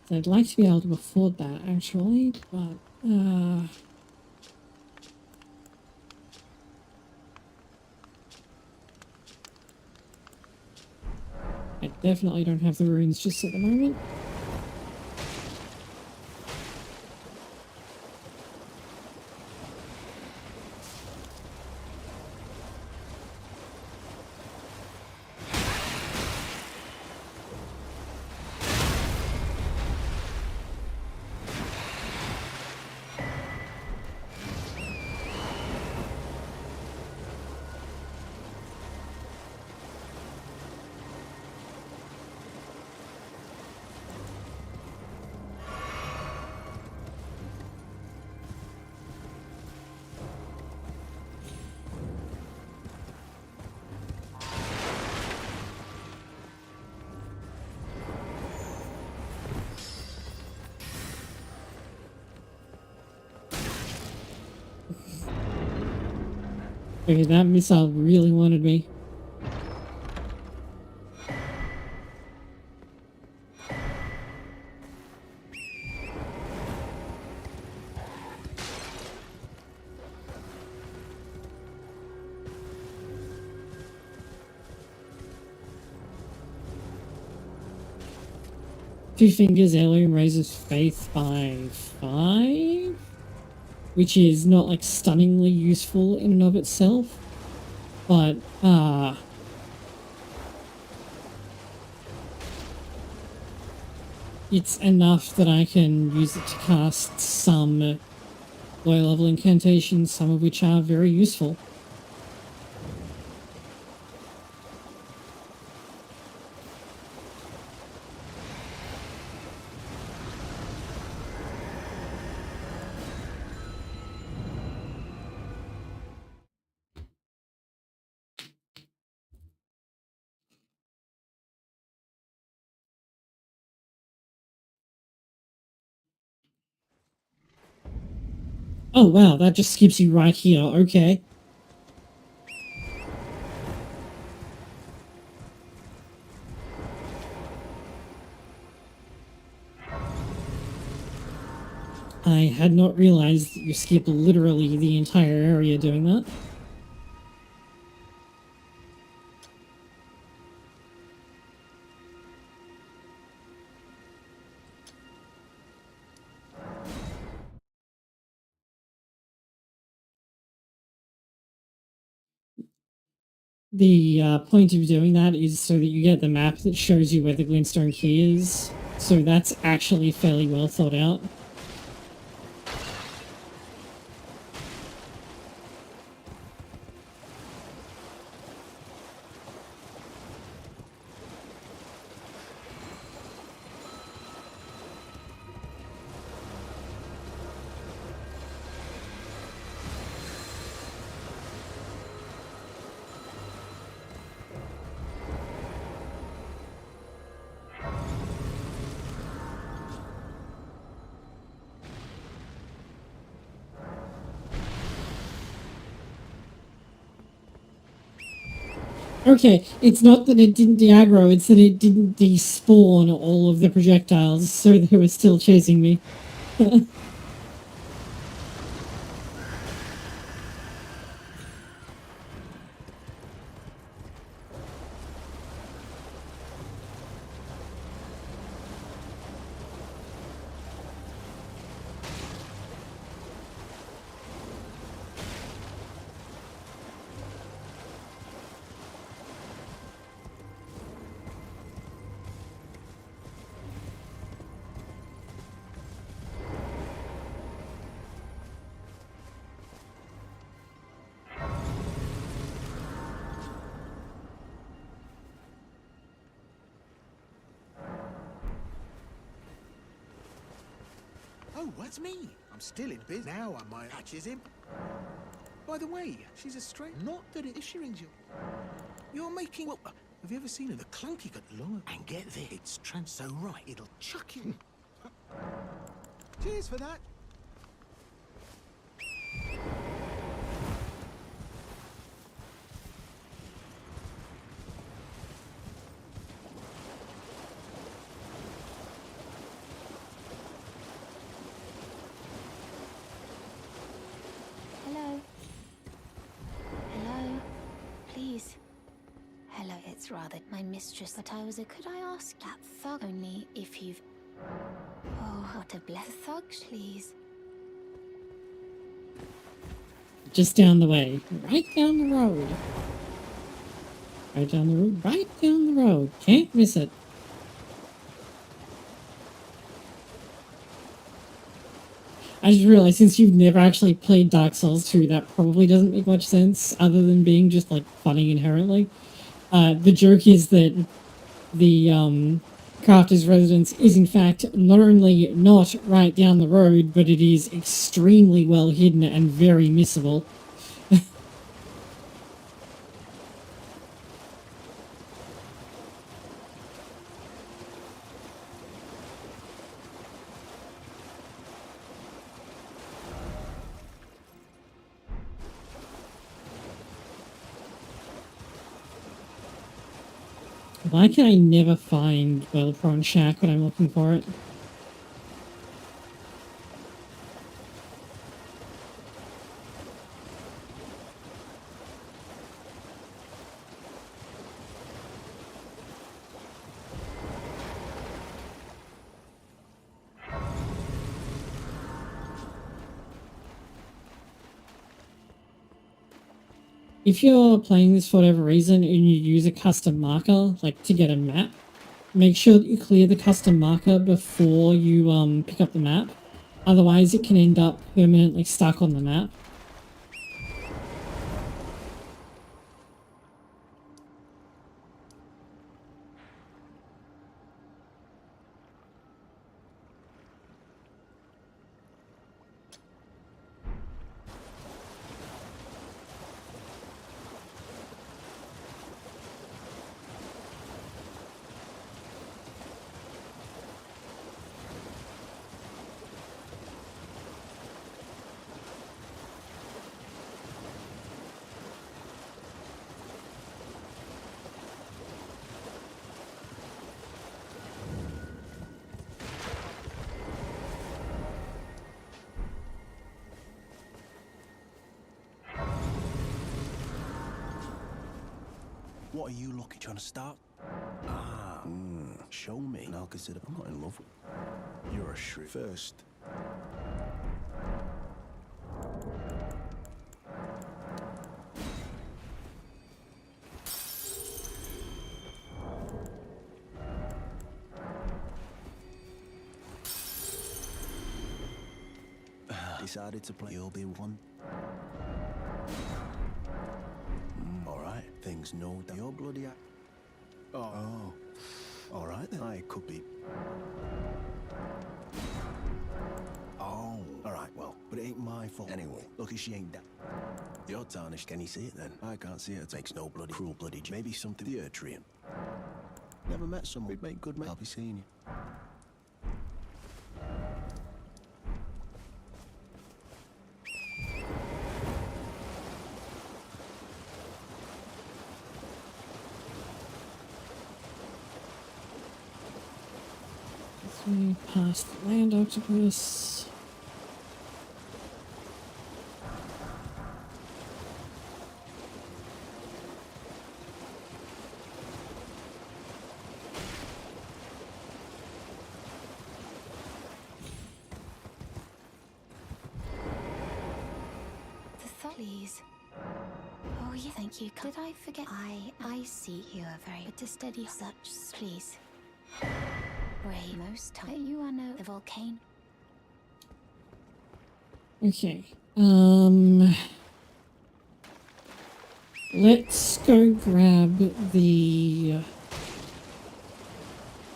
So I'd like to be able to afford that, actually, but, I definitely don't have the runes just at the moment. Okay, that missile really wanted me. Two Fingers Heirloom raises faith by 5, which is not like stunningly useful in and of itself, but it's enough that I can use it to cast some low level incantations, some of which are very useful. Oh wow, that just keeps you right here, okay. I had not realized that you skip literally the entire area doing that. The point of doing that is so that you get the map that shows you where the glintstone key is. So that's actually fairly well thought out. Okay, it's not that it didn't de-aggro, it's that it didn't despawn all of the projectiles, so they were still chasing me. Oh, that's me. I'm still in biz now. I might catches him. By the way, she's a straight. Not that it rings you. You're making. Well, have you ever seen her? The clunky got long. And get this, it's so right. It'll chuck him. Cheers for that. Hello? Hello? Please. Hello, it's rather my mistress, but I was a. Could I ask that thug only if you've. Oh, what a bless thug, please. Just down the way. Right down the road. Right down the road. Right down the road. Can't miss it. I just realized since you've never actually played Dark Souls 2, that probably doesn't make much sense other than being just like funny inherently. The joke is that the crafter's residence is in fact not only not right down the road, but it is extremely well hidden and very missable. Why can I never find Prawn Shack when I'm looking for it? If you're playing this for whatever reason and you use a custom marker, like to get a map, make sure that you clear the custom marker before you pick up the map. Otherwise, it can end up permanently stuck on the map. What are you looking? Trying to start? Show me. And I'll consider. I'm not in love with. You're a shrew. First. Decided to play. You'll be one. All right. Things know that you're bloody. Oh. All right then. I could be. Oh. All right. Well, but it ain't my fault anyway. Lucky she ain't that. You're tarnished. Can you see it then? I can't see it. It makes no bloody cruel bloody. Maybe something the Eartrian. Never met someone who'd make good men. I'll be seeing you. Okay, past the land octopus. Please. Oh, yeah, thank you. Did I forget? I see you are very but to steady such. Please. Brave most time. You are no the volcano. Okay. Let's go grab the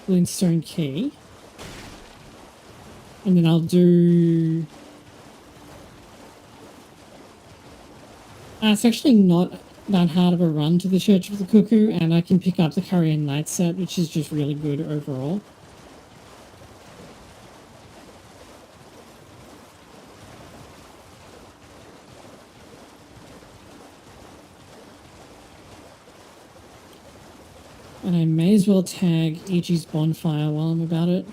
glintstone key. And then I'll do... it's actually not that hard of a run to the Church of the Cuckoo, and I can pick up the Korean Night set, which is just really good overall. And I may as well tag Ichi's bonfire while I'm about it.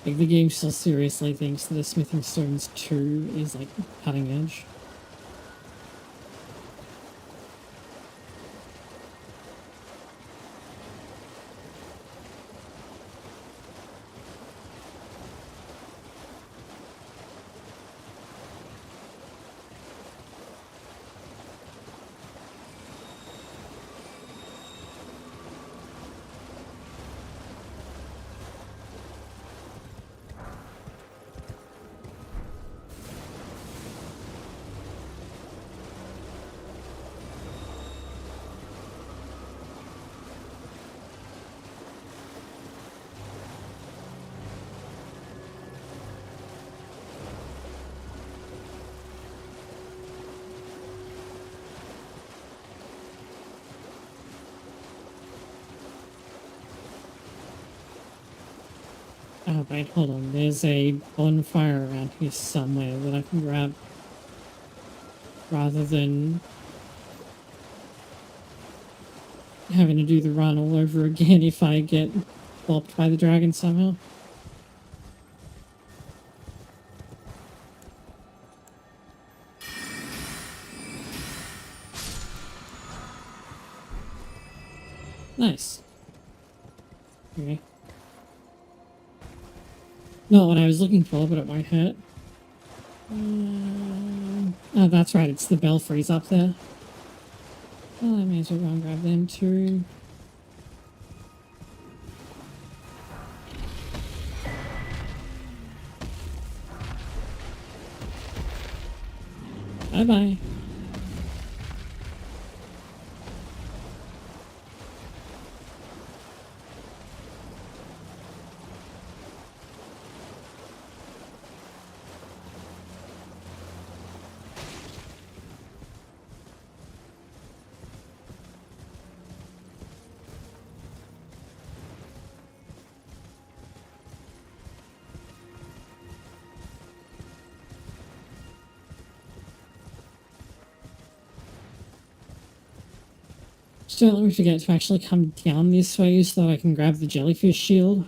Like, the game still seriously thinks that the Smithing Stones 2 is, like, cutting edge. Oh, wait, hold on. There's a bonfire around here somewhere that I can grab. Rather than having to do the run all over again if I get bopped by the dragon somehow. Nice. Okay. Not what I was looking for, but it won't hurt. Oh, that's right, it's the belfries up there. Well, I may as well go and grab them too. Bye-bye. Just don't let me forget to actually come down this way so that I can grab the jellyfish shield.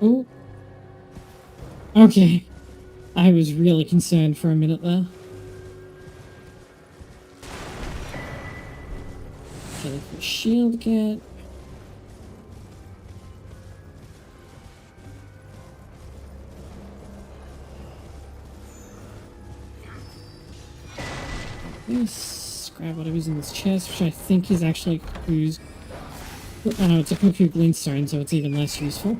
Oh. Okay. I was really concerned for a minute there. Okay, for shield get. This. Grab whatever's in this chest, which I think is actually Cuckoo's. Oh no, it's a Cuckoo glintstone, so it's even less useful.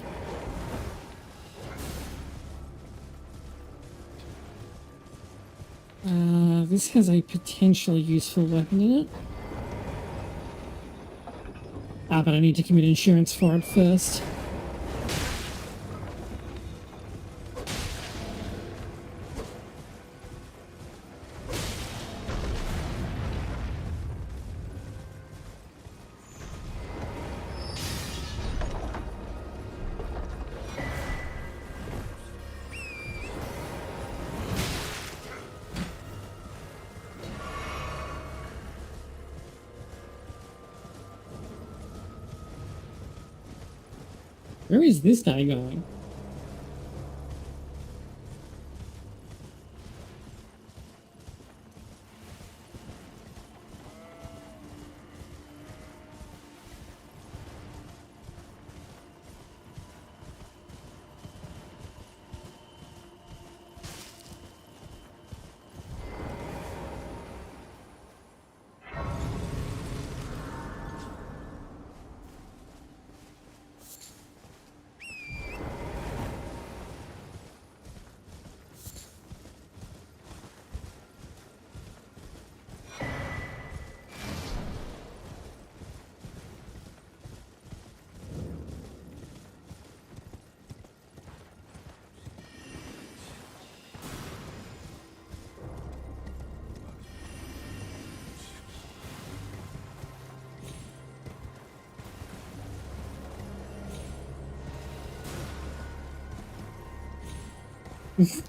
This has a potentially useful weapon in it. Ah, but I need to commit insurance for it first. Where is this guy going?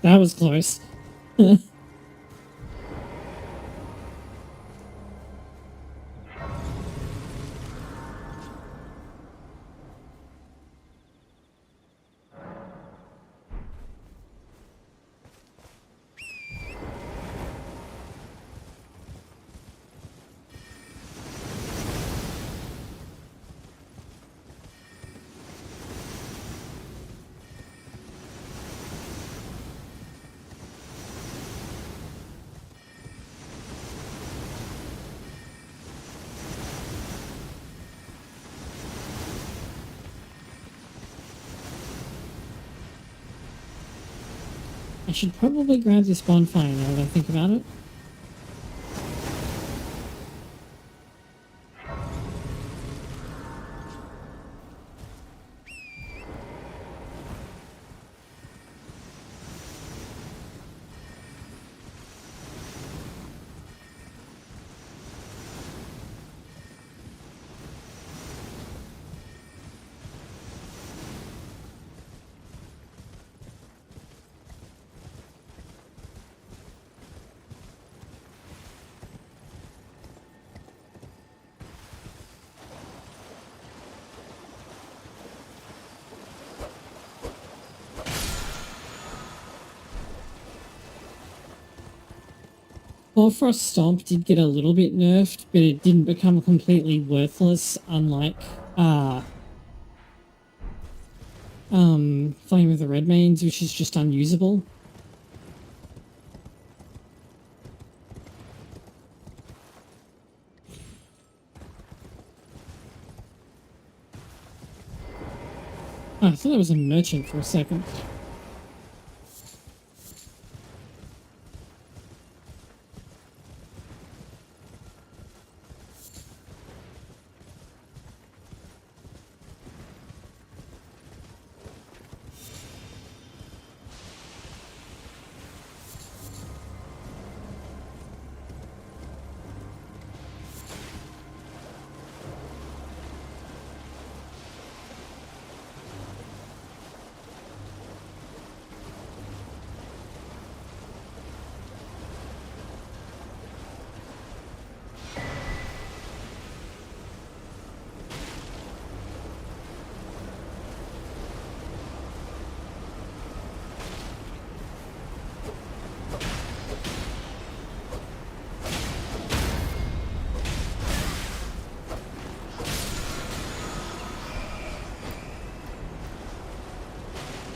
That was close. I should probably grab this bonfire now that I think about it. Frost Stomp did get a little bit nerfed, but it didn't become completely worthless, unlike Flame of the Redmanes, which is just unusable. Oh, I thought it was a merchant for a second.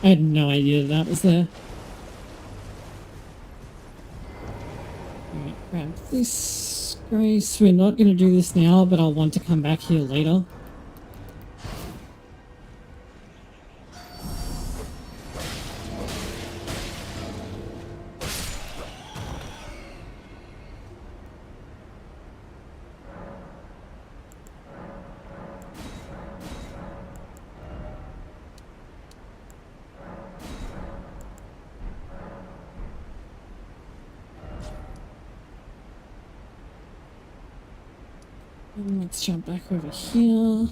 I had no idea that was there. Alright, grab this, Grace. We're not going to do this now, but I'll want to come back here later. And let's jump back over here.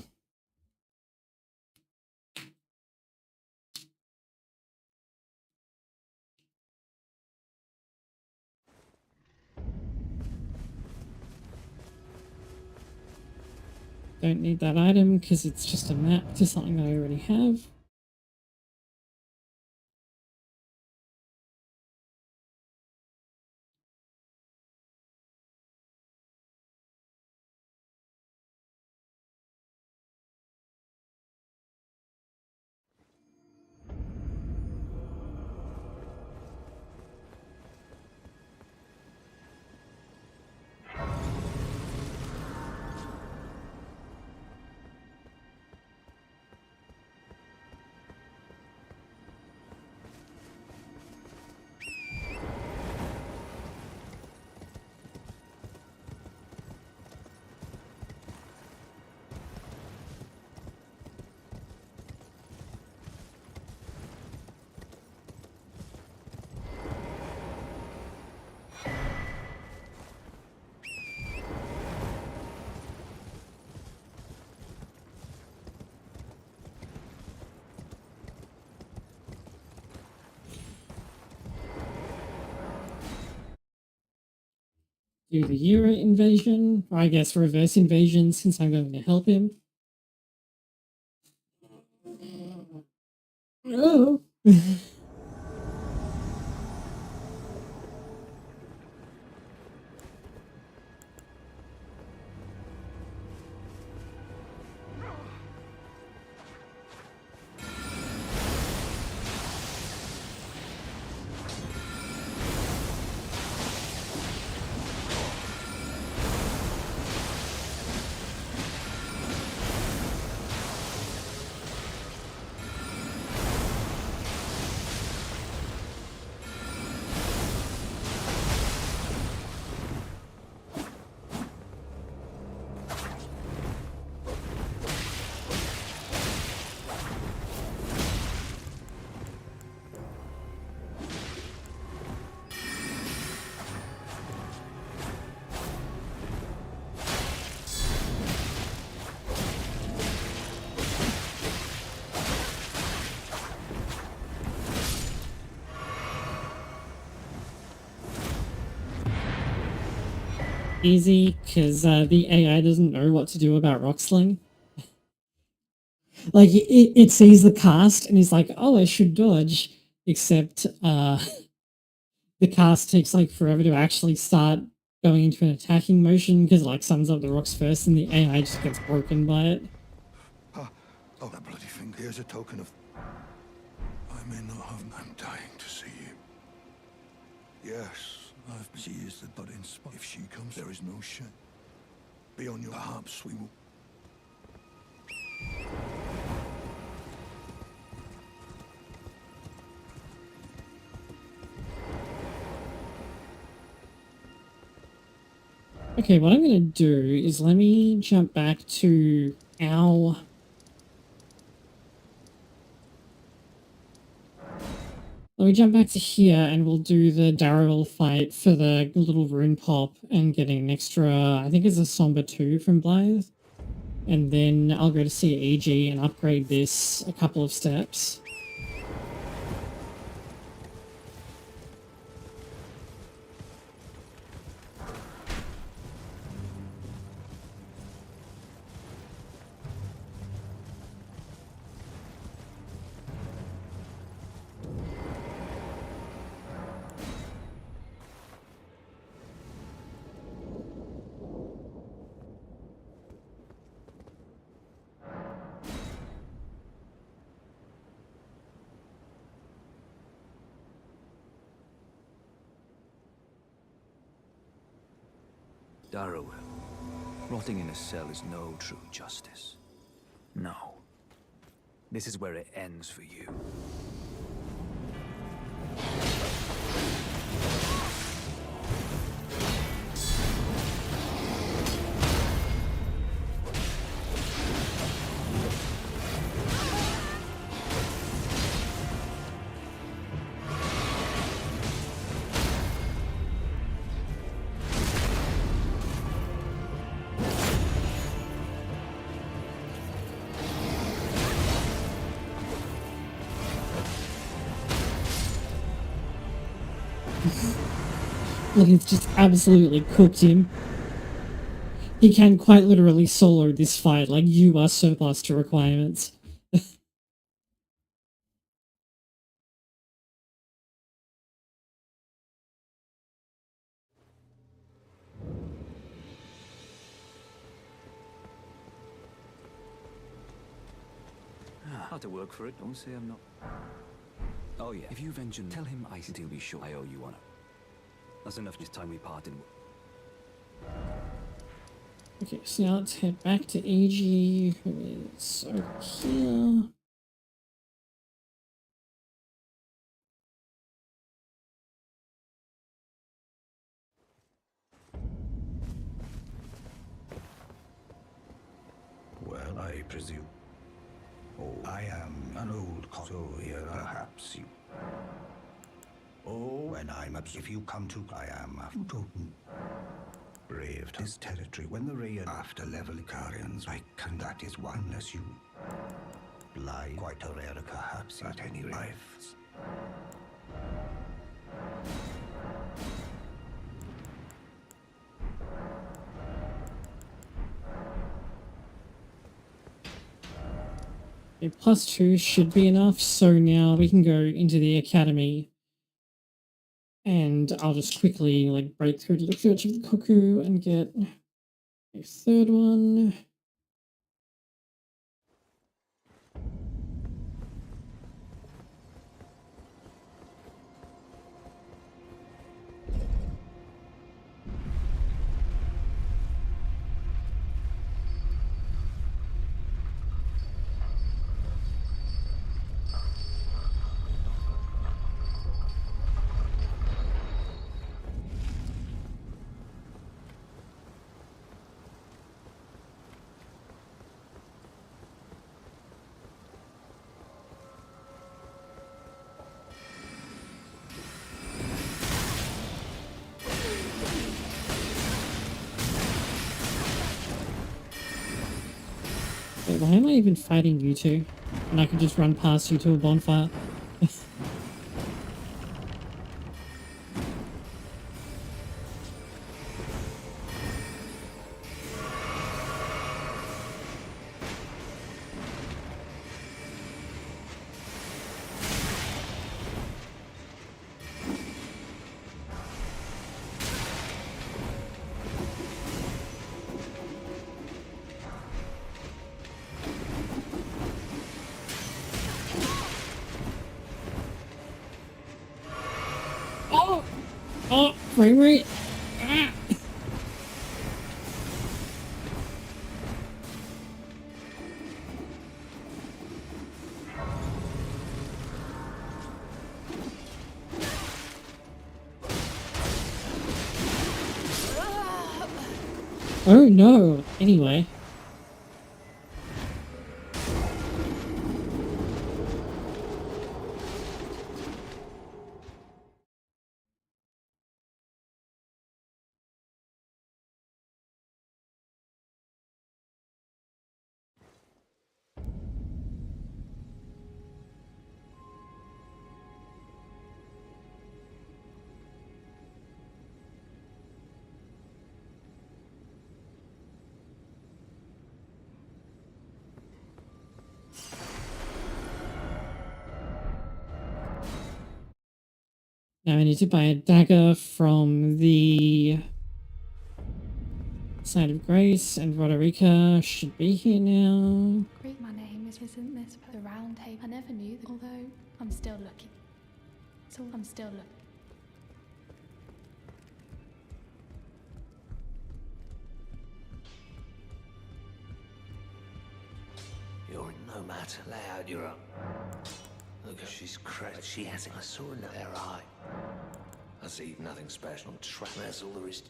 Don't need that item because it's just a map to something that I already have. Do the Euro invasion, or I guess reverse invasion since I'm going to help him. Oh. Easy, because the AI doesn't know what to do about rock sling. Like, it sees the cast and is like, oh, I should dodge, except the cast takes like forever to actually start going into an attacking motion because it like sums up the rocks first and the AI just gets broken by it. Oh, that bloody thing. Here's a token of... I may not have... I'm dying to see you. Yes, she is the budding spot. If she comes, there is no shame. Be on your... Perhaps we will... Okay, what I'm going to do is let me jump back to our... Let me jump back to here and we'll do the Darrell fight for the little rune pop and getting an extra, I think it's a Somber 2 from Blythe. And then I'll go to see EG and upgrade this a couple of steps. Darrowell, rotting in a cell is no true justice. No. This is where it ends for you. Like, it's just absolutely cooked him. He can quite literally solo this fight, like, you are surplus to requirements. How to work for it, don't say I'm not. Oh yeah, if you venture, tell him I said he'll be sure I owe you one. That's enough this time we parted. Okay, so now let's head back to AG, who is over here. Well, I presume. Oh, I am an old so here, perhaps you. Oh, when I'm up, if you come to, I am a totem. Braved his territory when the Rayan after level Icarians, I can that is one unless you lie quite a rare perhaps at any rate. Okay, +2 should be enough, so now we can go into the academy. And I'll just quickly, like, break through to the Church of the Cuckoo and get a third one. Wait, why am I even fighting you two? And I can just run past you to a bonfire. Oh, frame rate. Ah. Oh no. Anyway. Now I need to buy a dagger from the Side of Grace, and Roderica should be here now. Great, my name isn't this the round table. I never knew that, although I'm still looking. So I'm still looking. You're in no matter. Lay out your arm. Look, she's crazy. She has it. I saw in her eye. I see nothing special. I'm trapped. That's all there is.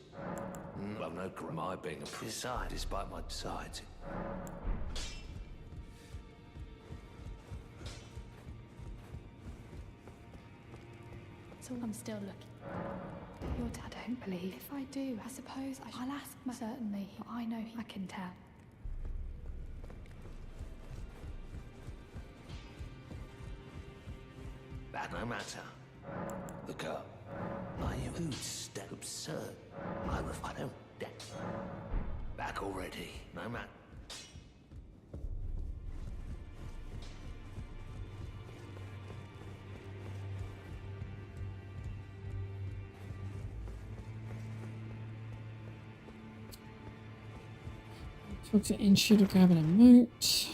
Well, no crime. My being a preside, despite my sides. So I'm still looking. Your dad, I don't believe. If I do, I suppose I'll ask. Certainly, I know I can tell. That no matter. Look up. Are you step absurd? I don't dare. Back already. No matter. Talk to Inshu to grab an emote.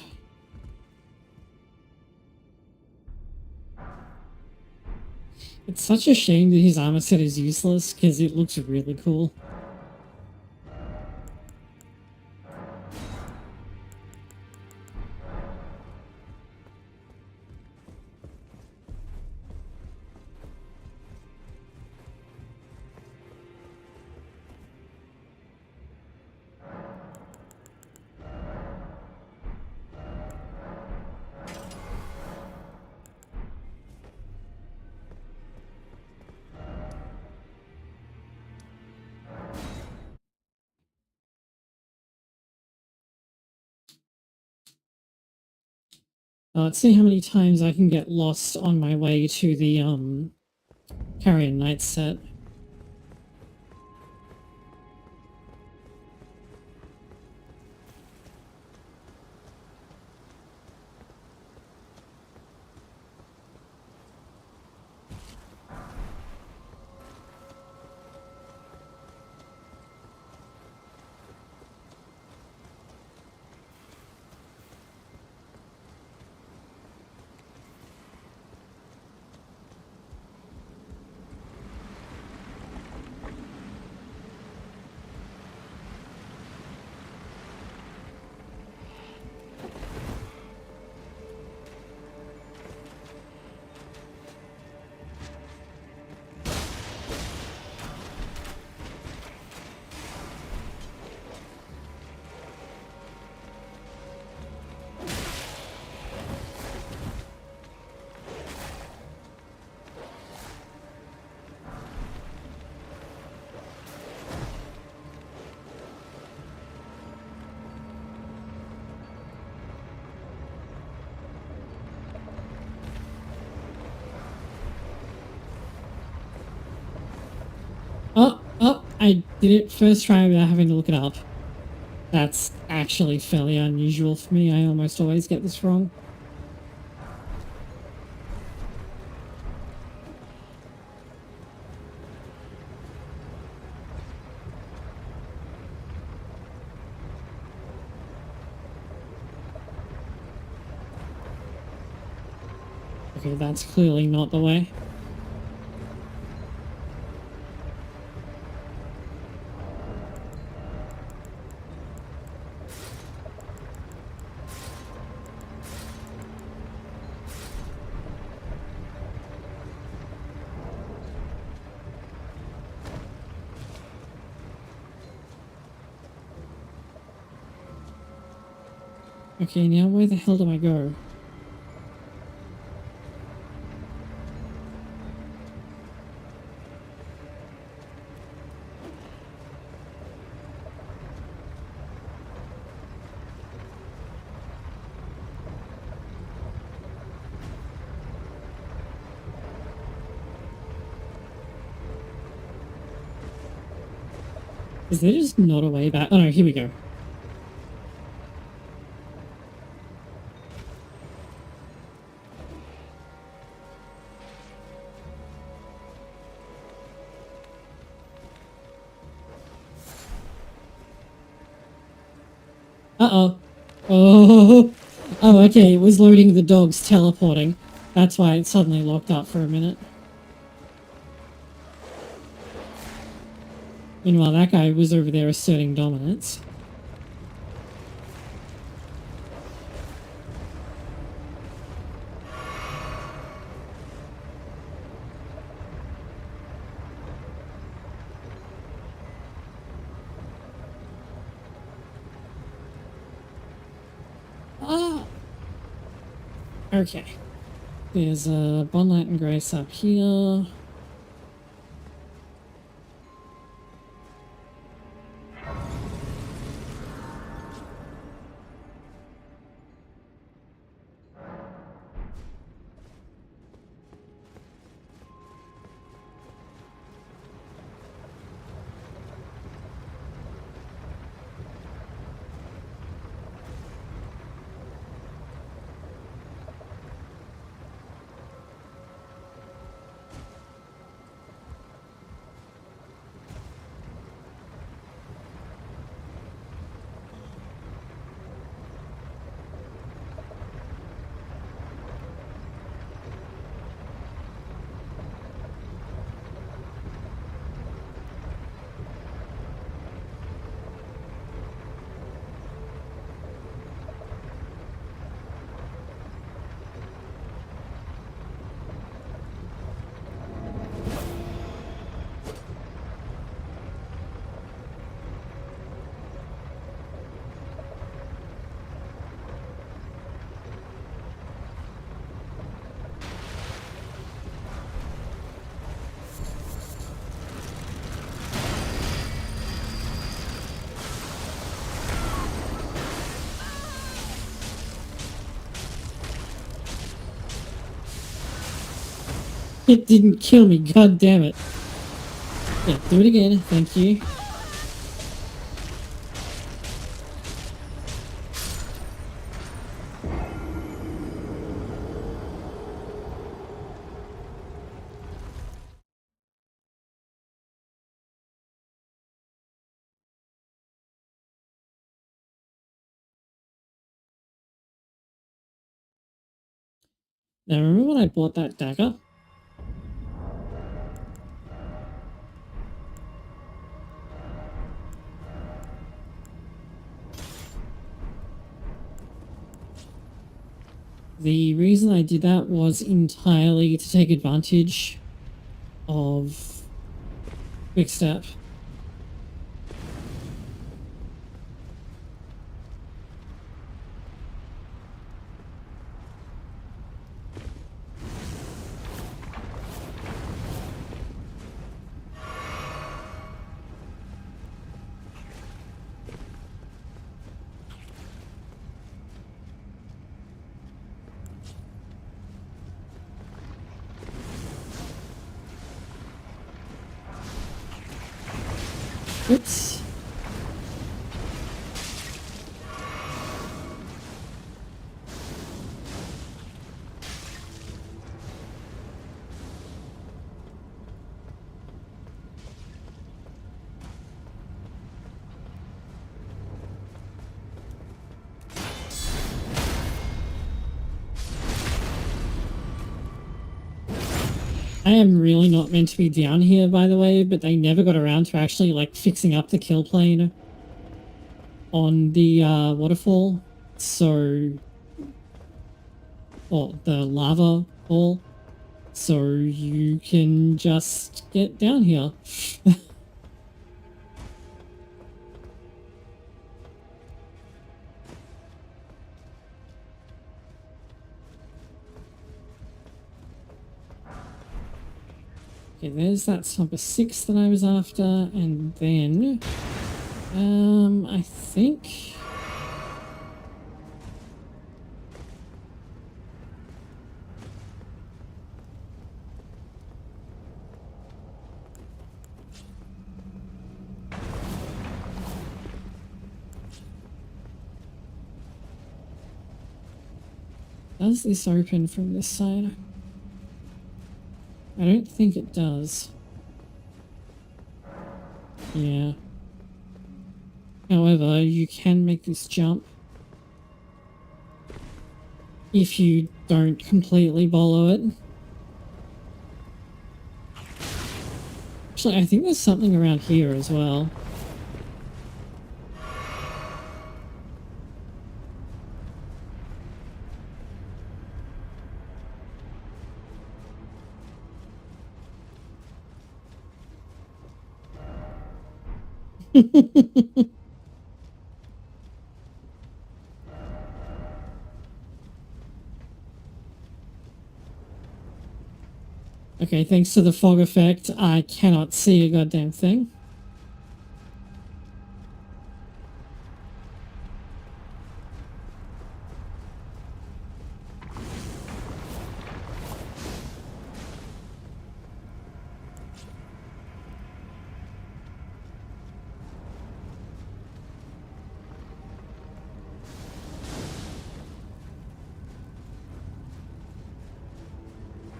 It's such a shame that his armor set is useless because it looks really cool. Let's see how many times I can get lost on my way to the Carrion Knight set. Oh, I did it first try without having to look it up. That's actually fairly unusual for me. I almost always get this wrong. Okay, that's clearly not the way. Okay, now where the hell do I go? Is there just not a way back? Oh no, here we go. Uh-oh. Oh. Oh, okay, it was loading the dogs teleporting. That's why it suddenly locked up for a minute. Meanwhile, that guy was over there asserting dominance. Okay. There's a Bonlight and Grace up here. It didn't kill me, god damn it. Yeah, do it again, thank you. Now remember when I bought that dagger? The reason I did that was entirely to take advantage of Quick Step. Oops. I am really not meant to be down here, by the way, but they never got around to actually, like, fixing up the kill plane on the waterfall. So, or the lava ball. So you can just get down here. Okay, there's that number 6 that I was after, and then, I think... Does this open from this side? I don't think it does. Yeah. However, you can make this jump if you don't completely follow it. Actually, I think there's something around here as well. Okay, thanks to the fog effect, I cannot see a goddamn thing.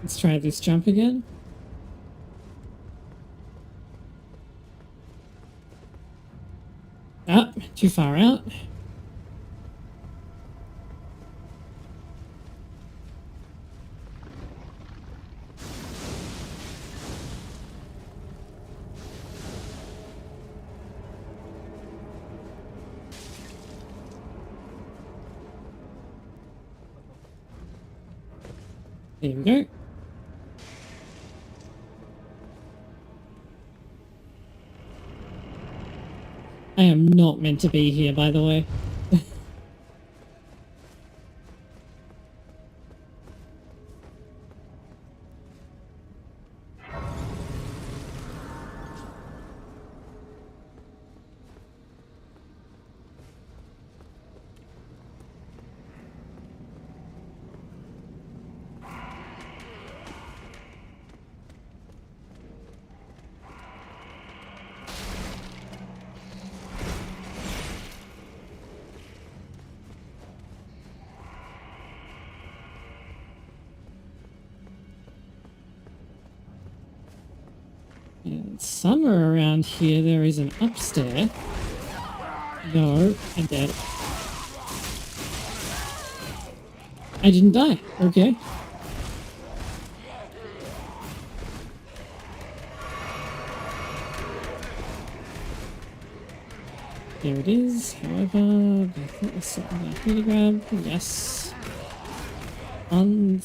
Let's try this jump again. Ah, too far out. There we go. I am not meant to be here, by the way. And somewhere around here there is an upstairs. No, I'm dead. I didn't die. Okay. There it is. However, I think there's something down here to grab. Yes. And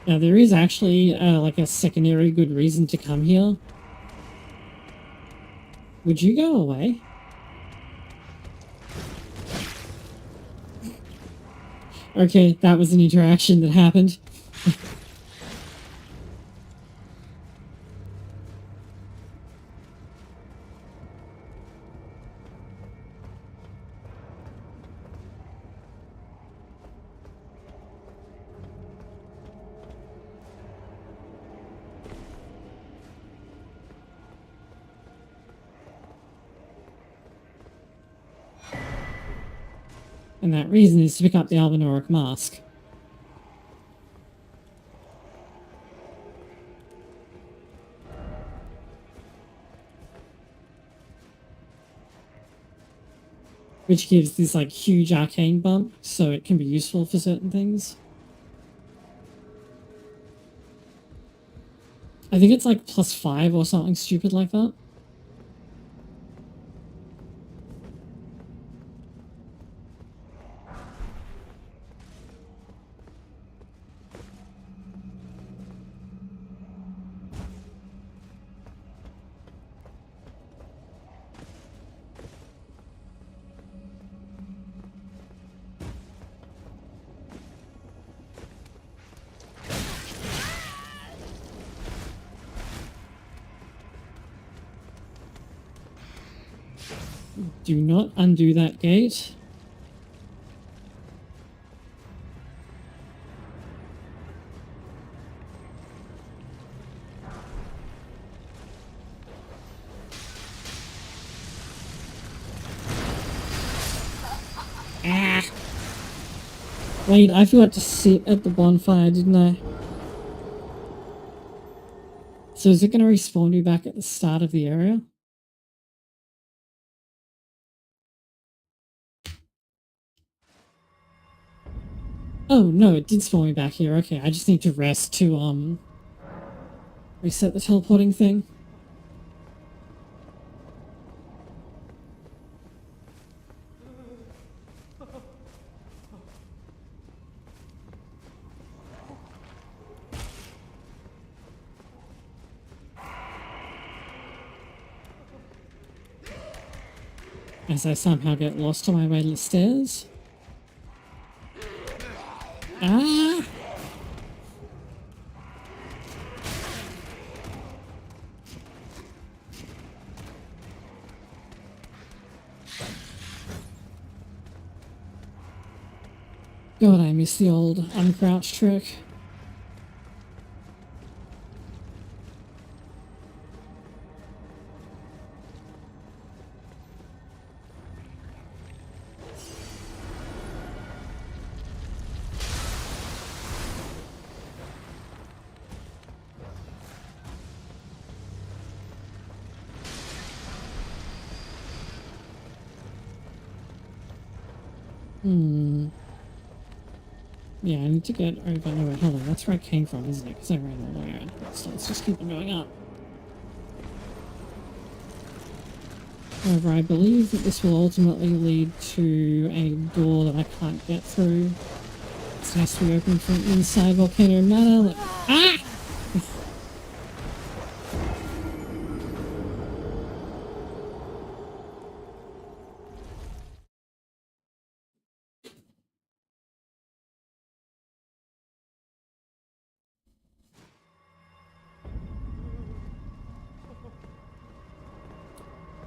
now there is actually like a secondary good reason to come here. Would you go away? Okay, that was an interaction that happened. And that reason is to pick up the Albinoric mask. Which gives this like huge arcane bump, so it can be useful for certain things. I think it's like +5 or something stupid like that. Do not undo that gate. Ah. Wait, I forgot to sit at the bonfire, didn't I? So is it going to respawn me back at the start of the area? Oh, no, it did spawn me back here. Okay, I just need to rest to, reset the teleporting thing. As I somehow get lost on my way to the stairs. Ah! God, I miss the old uncrouch trick. Yeah, I need to get over. No, wait, hold on. That's where I came from, isn't it? Because I ran all the way around. So let's just keep on going up. However, I believe that this will ultimately lead to a door that I can't get through. This has to be opened from inside Volcano Manor. Like, ah!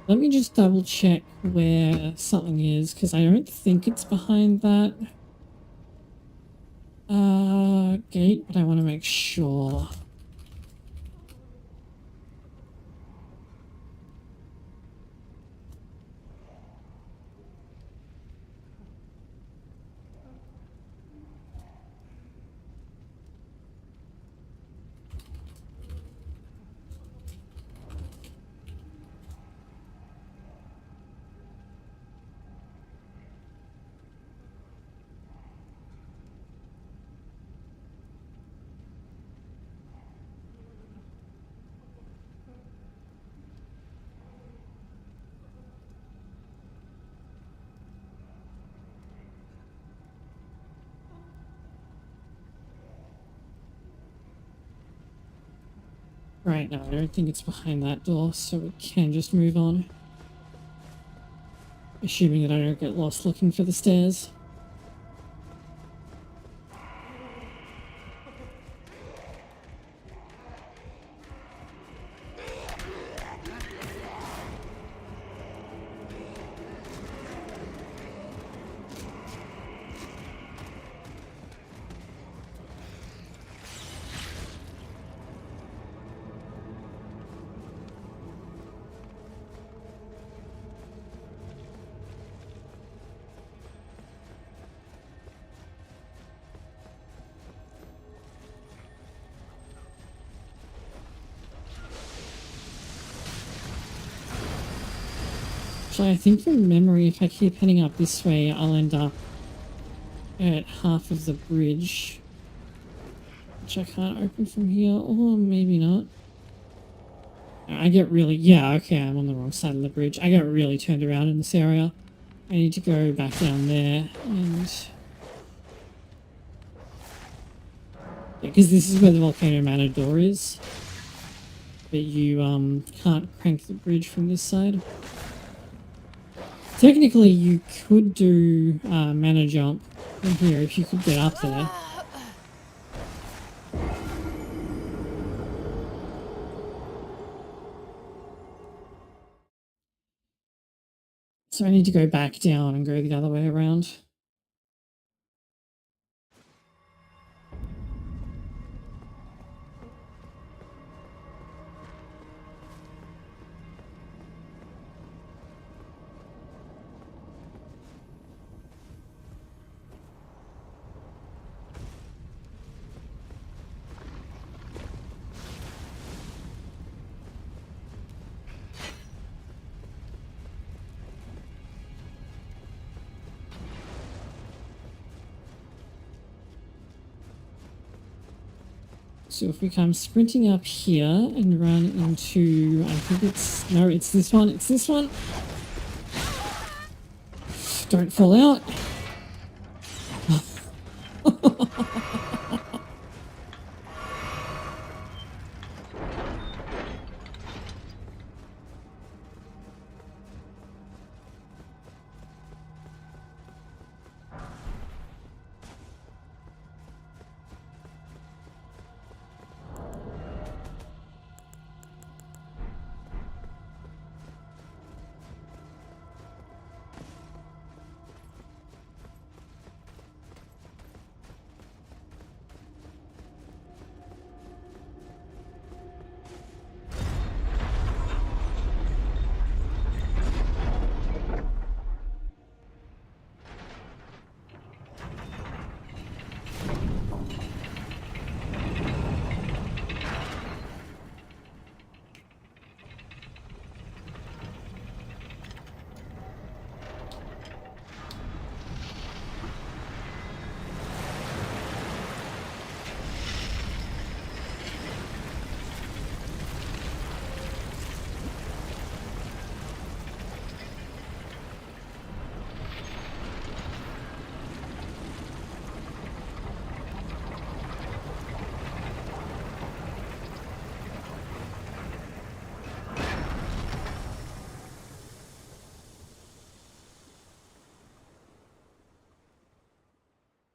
Let me just double check where something is, because I don't think it's behind that gate, but I want to make sure. Right, no, I don't think it's behind that door, so we can just move on. Assuming that I don't get lost looking for the stairs. Actually, I think from memory, if I keep heading up this way, I'll end up at half of the bridge, which I can't open from here, or maybe not. I get really, yeah, okay, I'm on the wrong side of the bridge. I get really turned around in this area. I need to go back down there, and because this is where the Volcano Manor door is, but you can't crank the bridge from this side. Technically, you could do mana jump in here if you could get up there. So I need to go back down and go the other way around. So if we come sprinting up here and run into, I think it's, no, it's this one, it's this one. Don't fall out.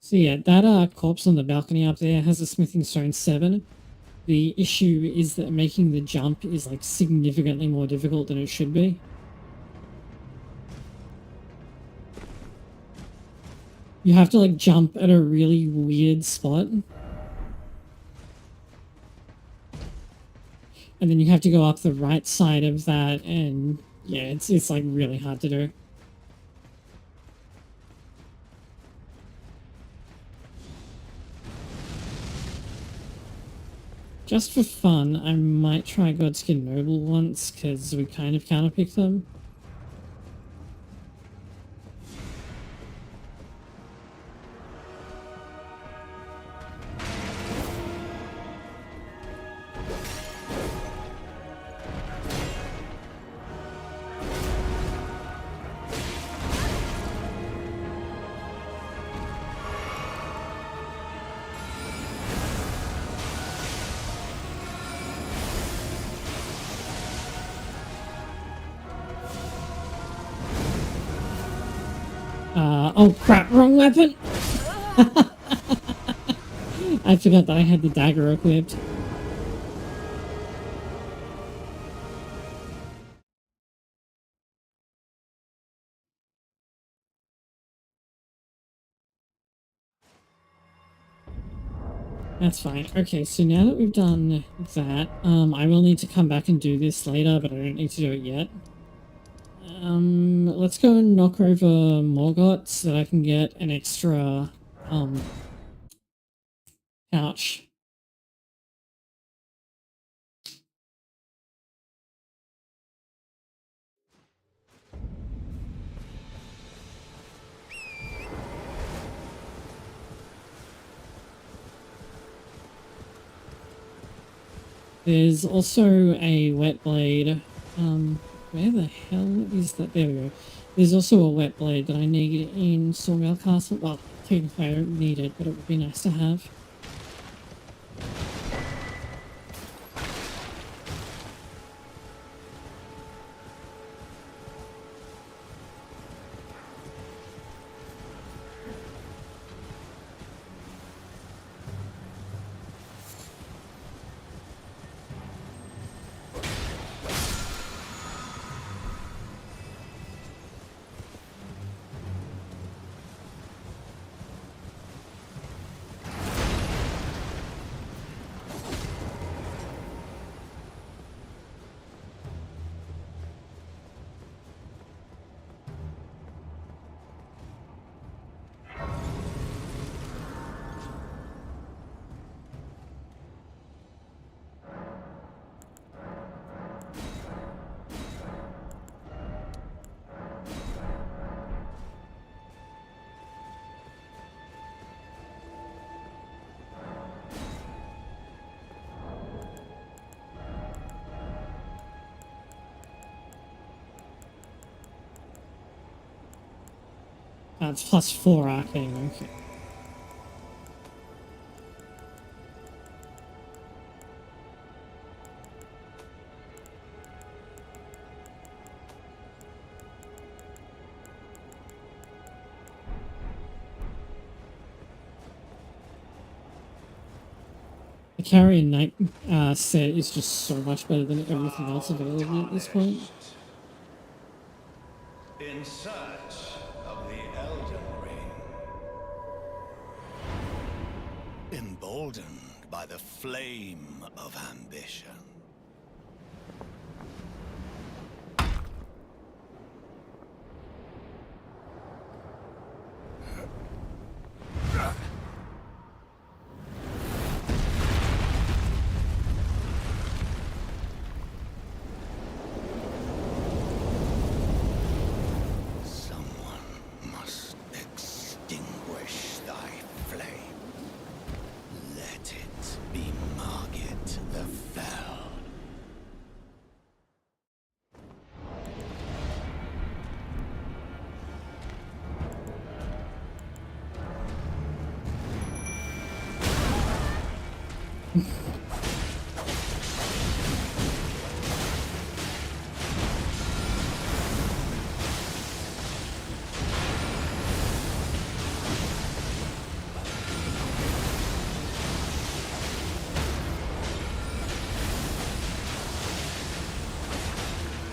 So yeah, that corpse on the balcony up there has a smithing stone 7. The issue is that making the jump is like significantly more difficult than it should be. You have to like jump at a really weird spot. And then you have to go up the right side of that, and yeah, it's like really hard to do. Just for fun, I might try Godskin Noble once, because we kind of counterpick them. Oh crap, wrong weapon! I forgot that I had the dagger equipped. That's fine. Okay, so now that we've done that, I will need to come back and do this later, but I don't need to do it yet. Let's go and knock over Morgott so that I can get an extra, pouch. There's also a wet blade. Where the hell is that? There we go. There's also a wet blade that I need in Sawmill Castle. Well, technically I don't need it, but it would be nice to have. It's +4 arcane, okay. The Carrion Knight set is just so much better than everything else available at this point. In search of the Elden Ring. Emboldened by the flame of ambition.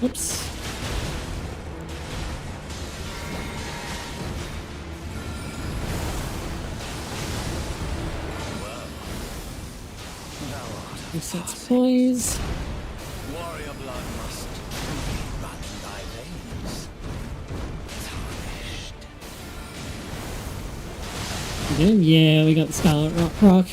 Oops. Resets poise. Warrior blood must run in thy veins. Tarnished. Yeah, we got the Scarlet Rock proc.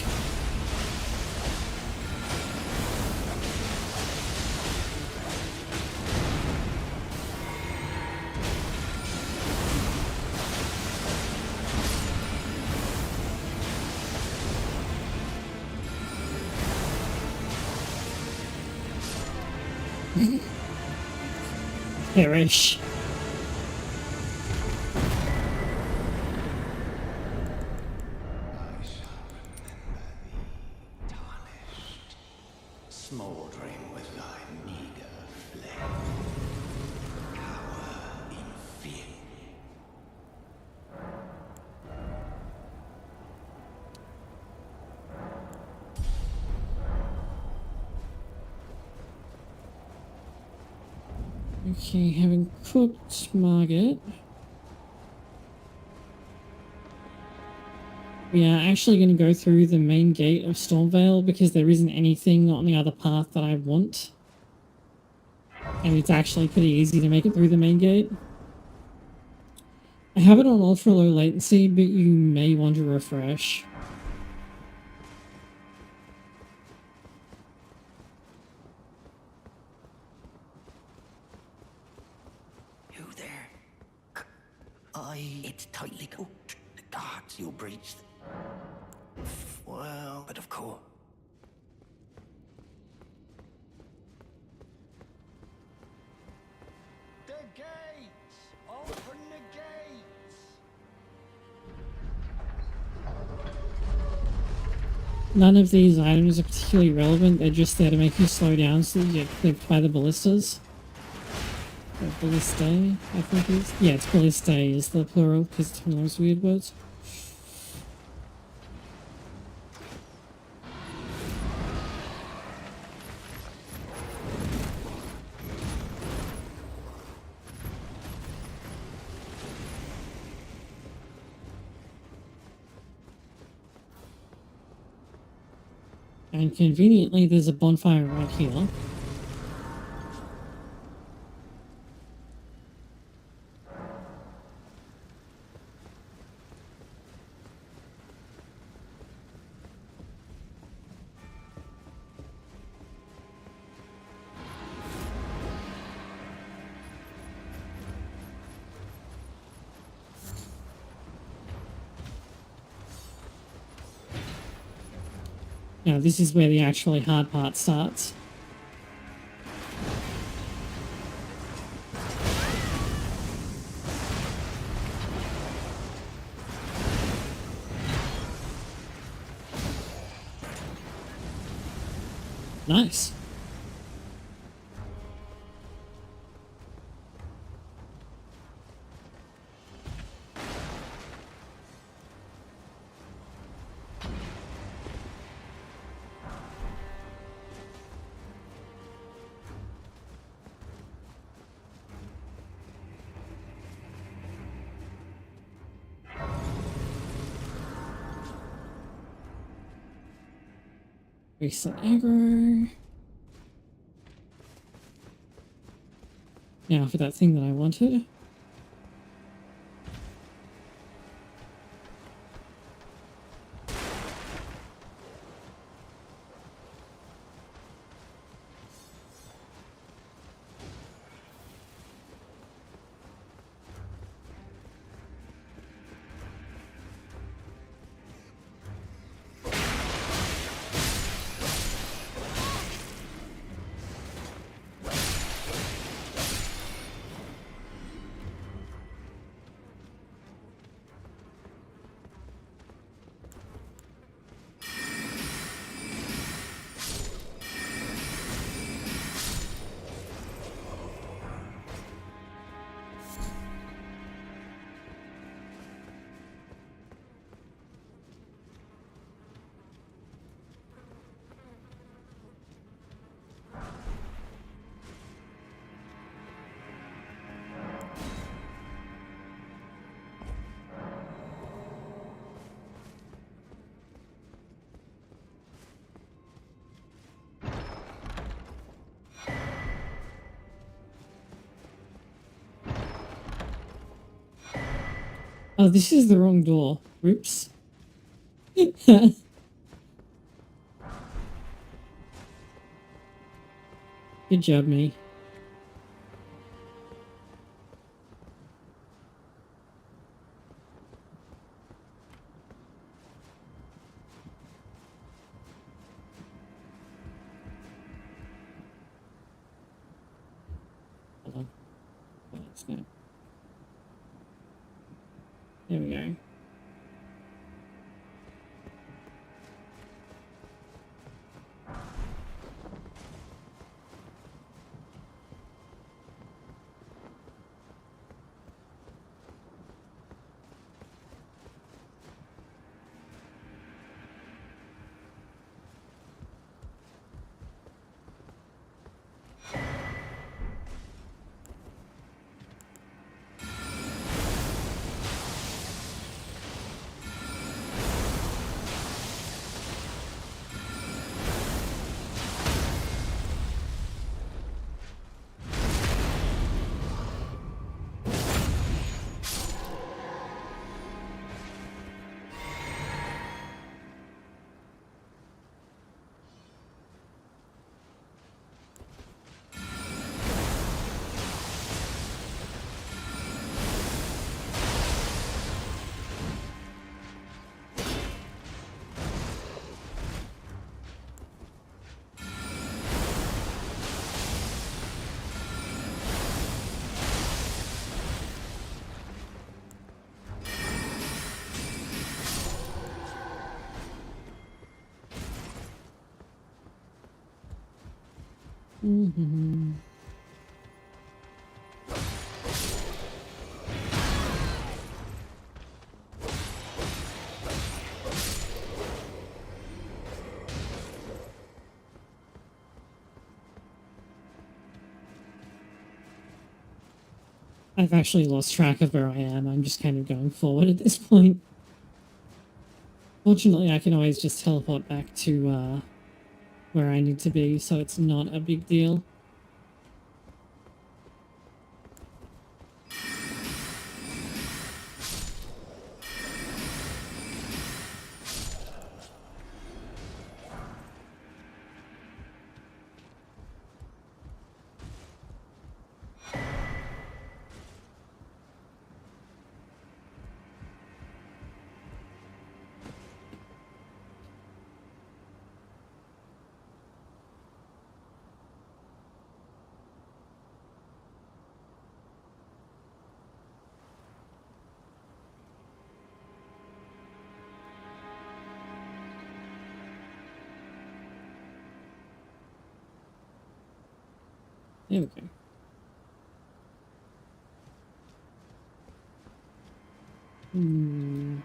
Perish. I shall remember thee, tarnished, smouldering with thy meager flame. Cower in fear. Okay, having cooked Margit. We are actually going to go through the main gate of Stormvale because there isn't anything on the other path that I want. And it's actually pretty easy to make it through the main gate. I have it on ultra low latency, but you may want to refresh. You there? It's tightly cooked. The guards, you'll breach the... Well, but of course. The gates! Open the gates! None of these items are particularly relevant, they're just there to make you slow down so that you get clipped by the ballistas. Or ballistae, I think it is. Yeah, it's ballistae is the plural because it's one of those weird words. And conveniently, there's a bonfire right here. Now, this is where the actually hard part starts. Nice. Reset aggro. Now for that thing that I wanted. Oh, this is the wrong door. Oops. Good job, me. Hold on. Oh, it's not. There we go. Mm-hmm. I've actually lost track of where I am. I'm just kind of going forward at this point. Fortunately, I can always just teleport back to where I need to be, so it's not a big deal. There we go. Hmm.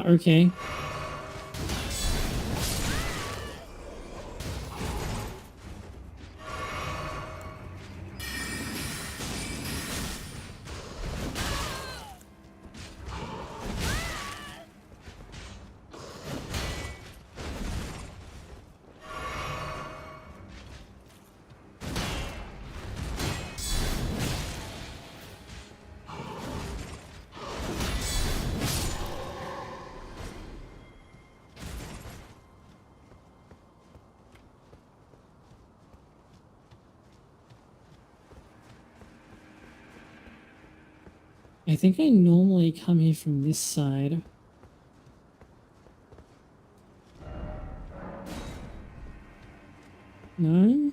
Okay. I think I normally come here from this side. No?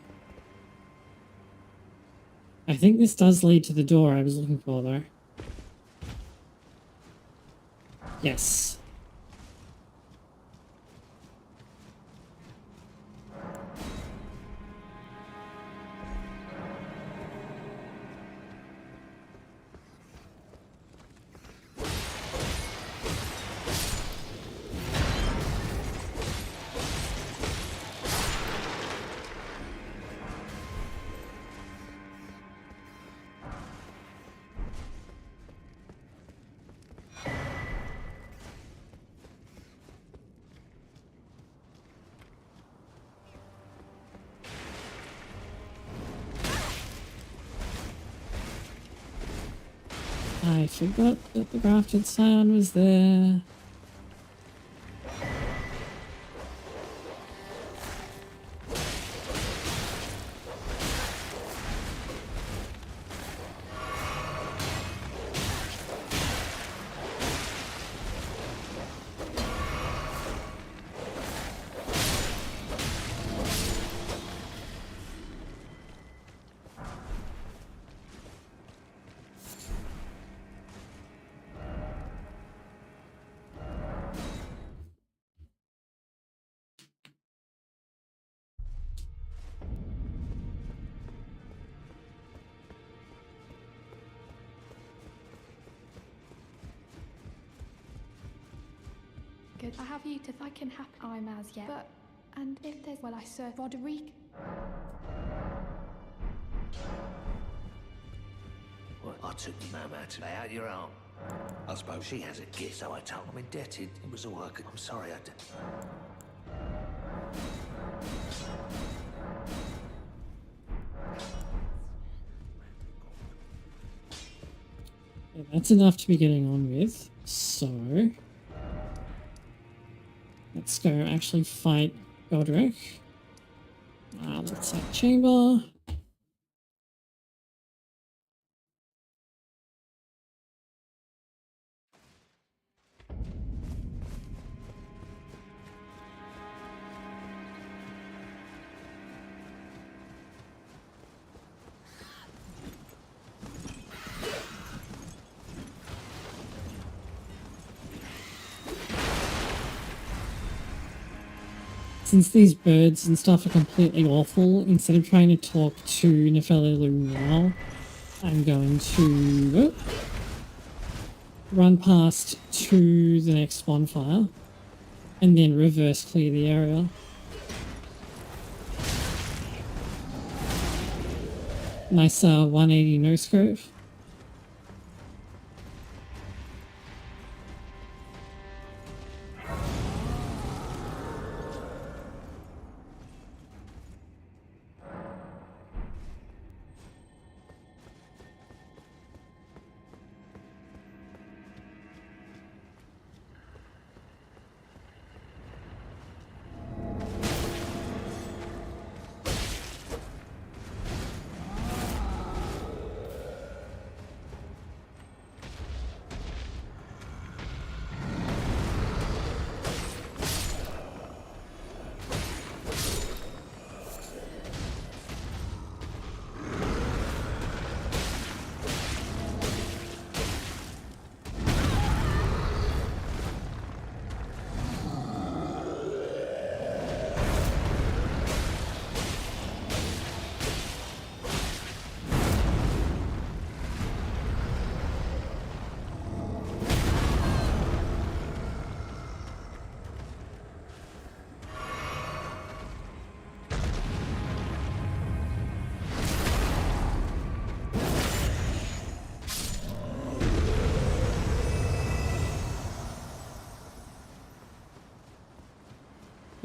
I think this does lead to the door I was looking for, though. Yes. I forgot that the grafted sound was there. Good. I have you to thank and happy I'm as yet. But, and if there's, well, I serve Roderick. What? I took the mama to lay out your arm. I suppose she has a gift, so I told I'm indebted. It was all I could. I'm sorry I did. Yeah, that's enough to be getting on with. So let's go actually fight Godric. Let's have chamber. Since these birds and stuff are completely awful, instead of trying to talk to Nefelelu now, I'm going to run past to the next bonfire and then reverse clear the area. Nice 180 no scope.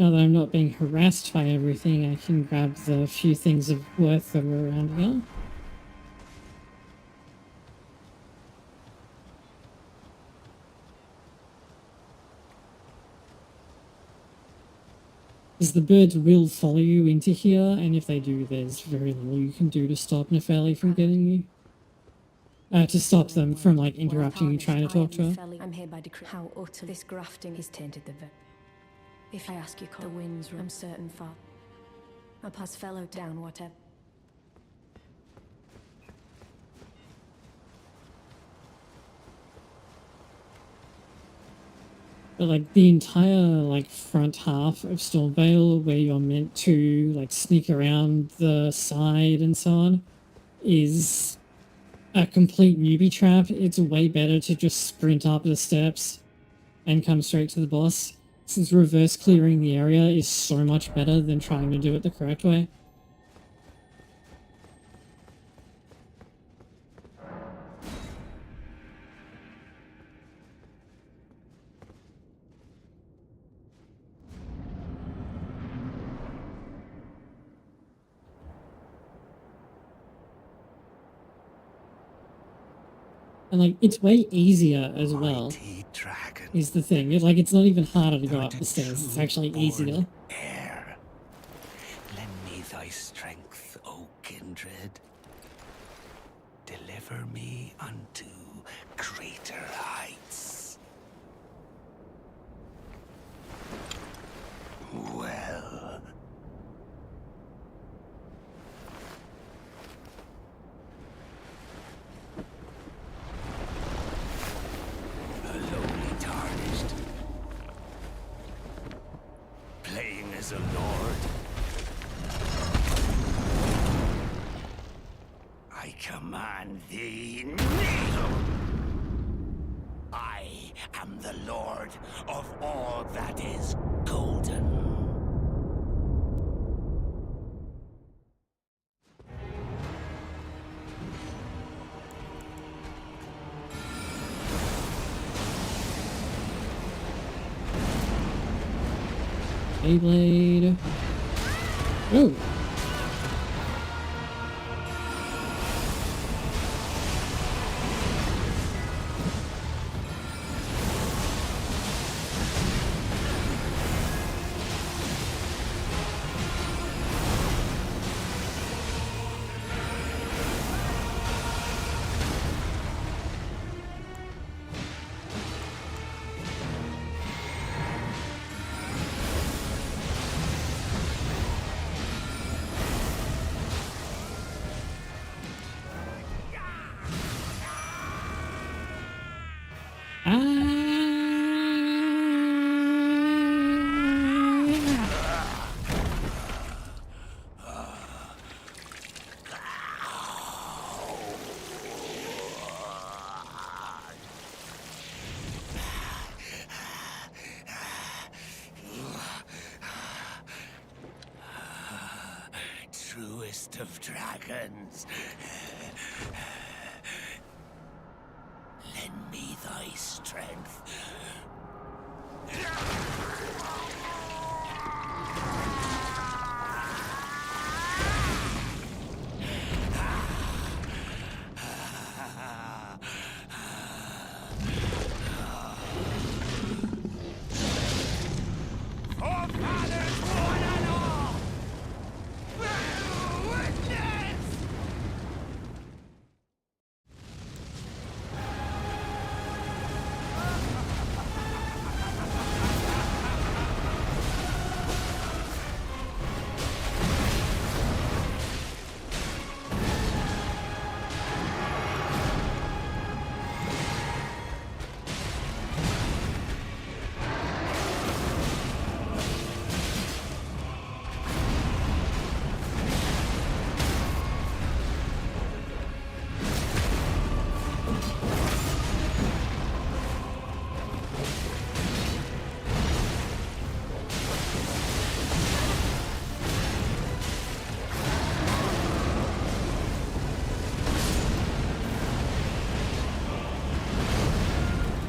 Now that I'm not being harassed by everything, I can grab the few things of worth that are around here. Because the birds will follow you into here, and if they do, there's very little you can do to stop Nefeli from getting you. To stop them from, like, interrupting you trying to talk to her. I'm here by decree. How utter this grafting has tainted the If I ask you, the winds, I'm certain far. I'll pass fellow down, whatever. But, like, the entire, like, front half of Stormvale, where you're meant to, like, sneak around the side and so on, is a complete newbie trap. It's way better to just sprint up the steps and come straight to the boss, since reverse clearing the area is so much better than trying to do it the correct way. And, like, it's way easier as well, is the thing. It's not even harder to go up the stairs. It's actually easier. Air. Lend me thy strength, O kindred. Deliver me unto greater heights. Well. As a lord, I command thee, kneel! I am the lord of all that is golden. Beyblade. Oh. Truest of dragons, lend me thy strength.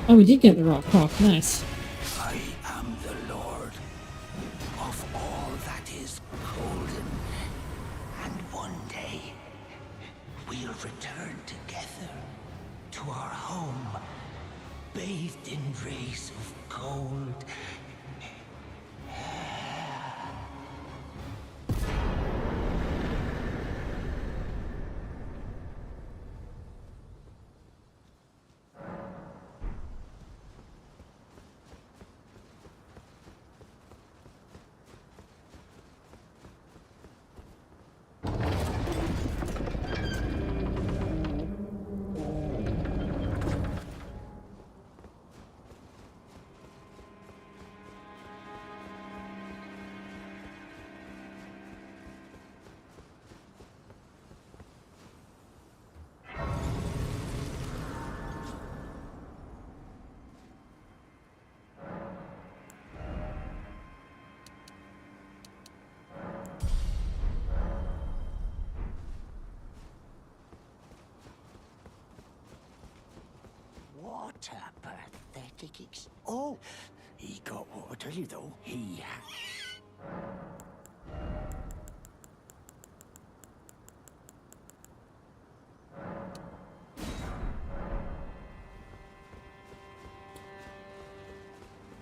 Oh, we did get the rock croc. Nice. I am the lord of is golden. And one day, we'll return together to our home, bathed in rays of gold. What a pathetic Oh! He got what I tell you though. He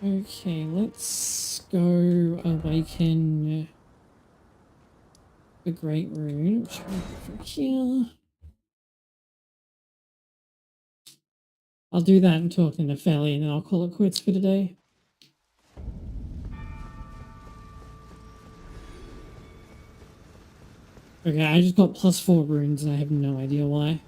Okay, let's go awaken the Great Rune. Which one from here? I'll do that and talk to Nepheli, and then I'll call it quits for today. Okay, I just got +4 runes and I have no idea why.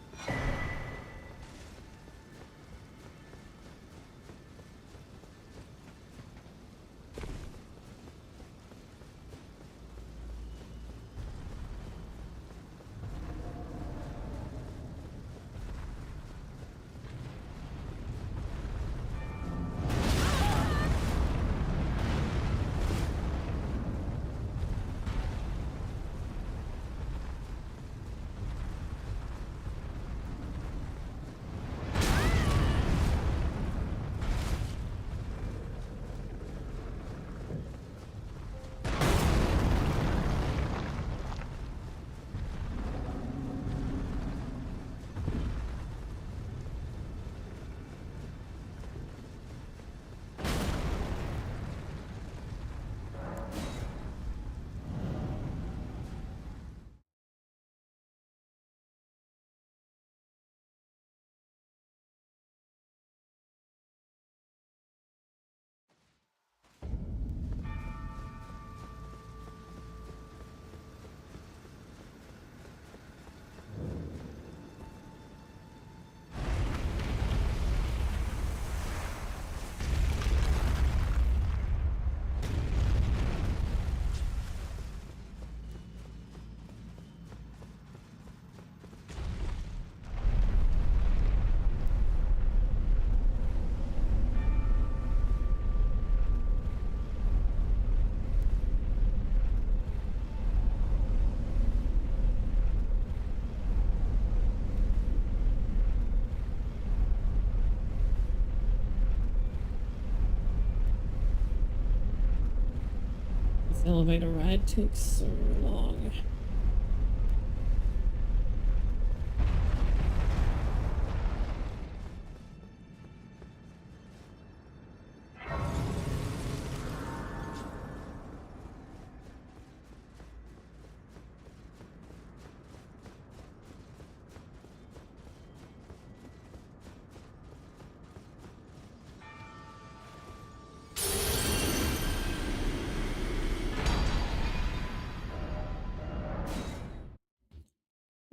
This elevator ride takes so long.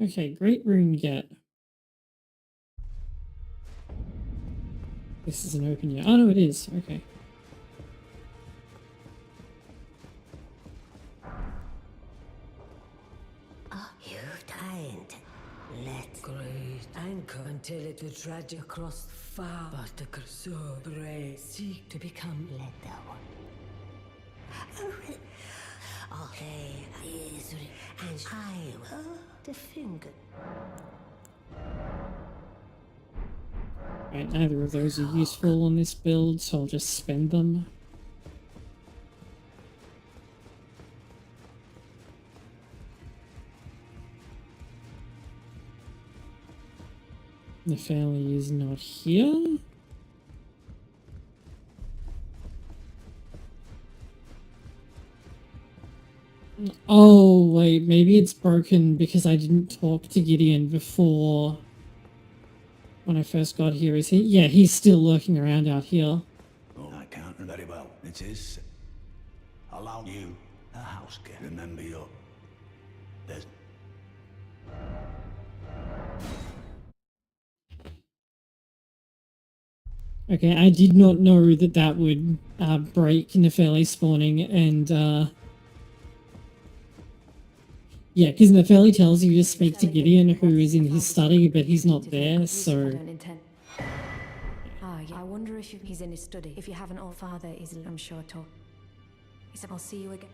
Okay, Great Rune get. This isn't open yet. Oh no, it is. Okay. You've died. Let great anchor until it will drag you across far, but the Kurso brave seek to become let down. All day is and I will defend. Right, neither of those are useful on this build, so I'll just spend them. The family is not here. Oh, wait, maybe it's broken because I didn't talk to Gideon before when I first got here. Is he? Yeah, he's still lurking around out here. Oh, I can't very well. It is. Allow you a house girl. Remember your. There's. Okay, I did not know that that would break Nefeli spawning, and yeah, because Nefeli tells you to speak to Gideon, who is in his study, but he's not there, so... Ah, yeah. I wonder if he's in his study. If you haven't, all father is, I'm sure, talk. He said, I'll see you again.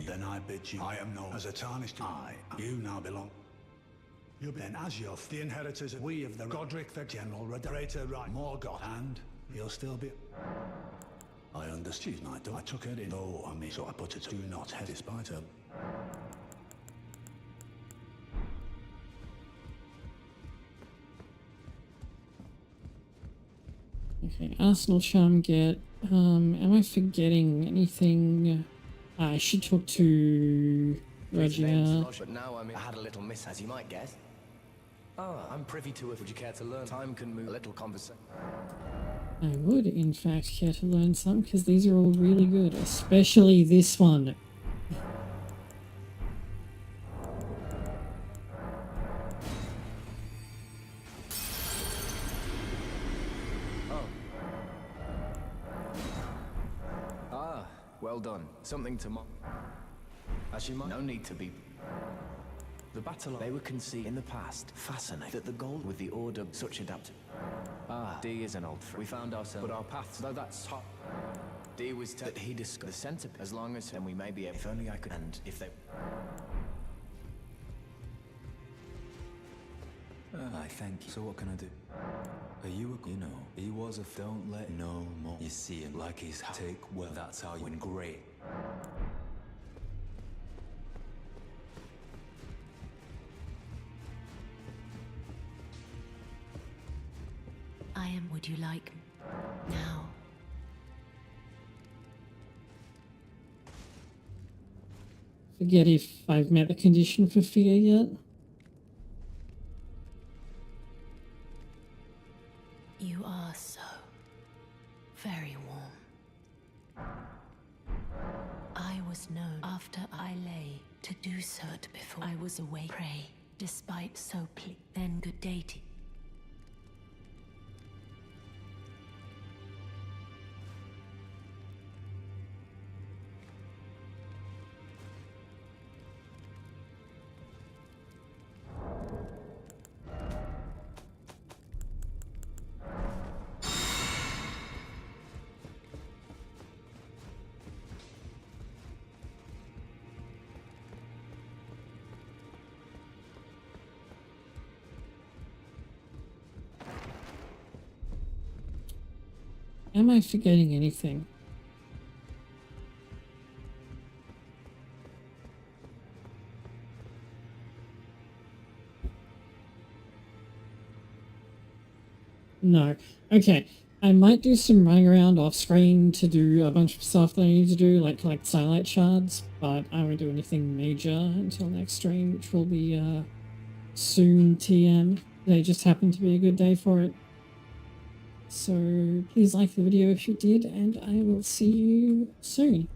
Then I bid you, I am known as a tarnished. You now belong. You then, as you're the inheritors, we of the Godric, the General, Rederator, right, Morgoth, and you'll still be. I understood, I took it in. Oh, I mean, so I put it. Do not head despite her. Okay, Arsenal Charm get. Am I forgetting anything? I should talk to Roger. But now I had a little miss, as you might guess. Ah, I'm privy to it. Would you care to learn? Time can move. A little conversation. I would, in fact, care to learn some, because these are all really good, especially this one. Well done. Something to as you might. No need to be. The battle they were conceived in the past. Fascinating. That the goal with the order such adapted. D is an old friend. We found ourselves, but our paths, though that's hot. D was that he discovered the centipede. As long as then we may be able. If only I could. And if they. I thank you. So what can I do? Are you a, you know, he was a don't let no more. You see him like he's take well. That's how you win great. I am. Would you like now? Forget if I've met the condition for fear yet. You are so very warm. I was known after I lay to do so before I was away. Pray, despite so then good day to you. Am I forgetting anything? No. Okay. I might do some running around off screen to do a bunch of stuff that I need to do, like collect Starlight Shards, but I won't do anything major until next stream, which will be soon TM. Today just happened to be a good day for it. So please like the video if you did, and I will see you soon.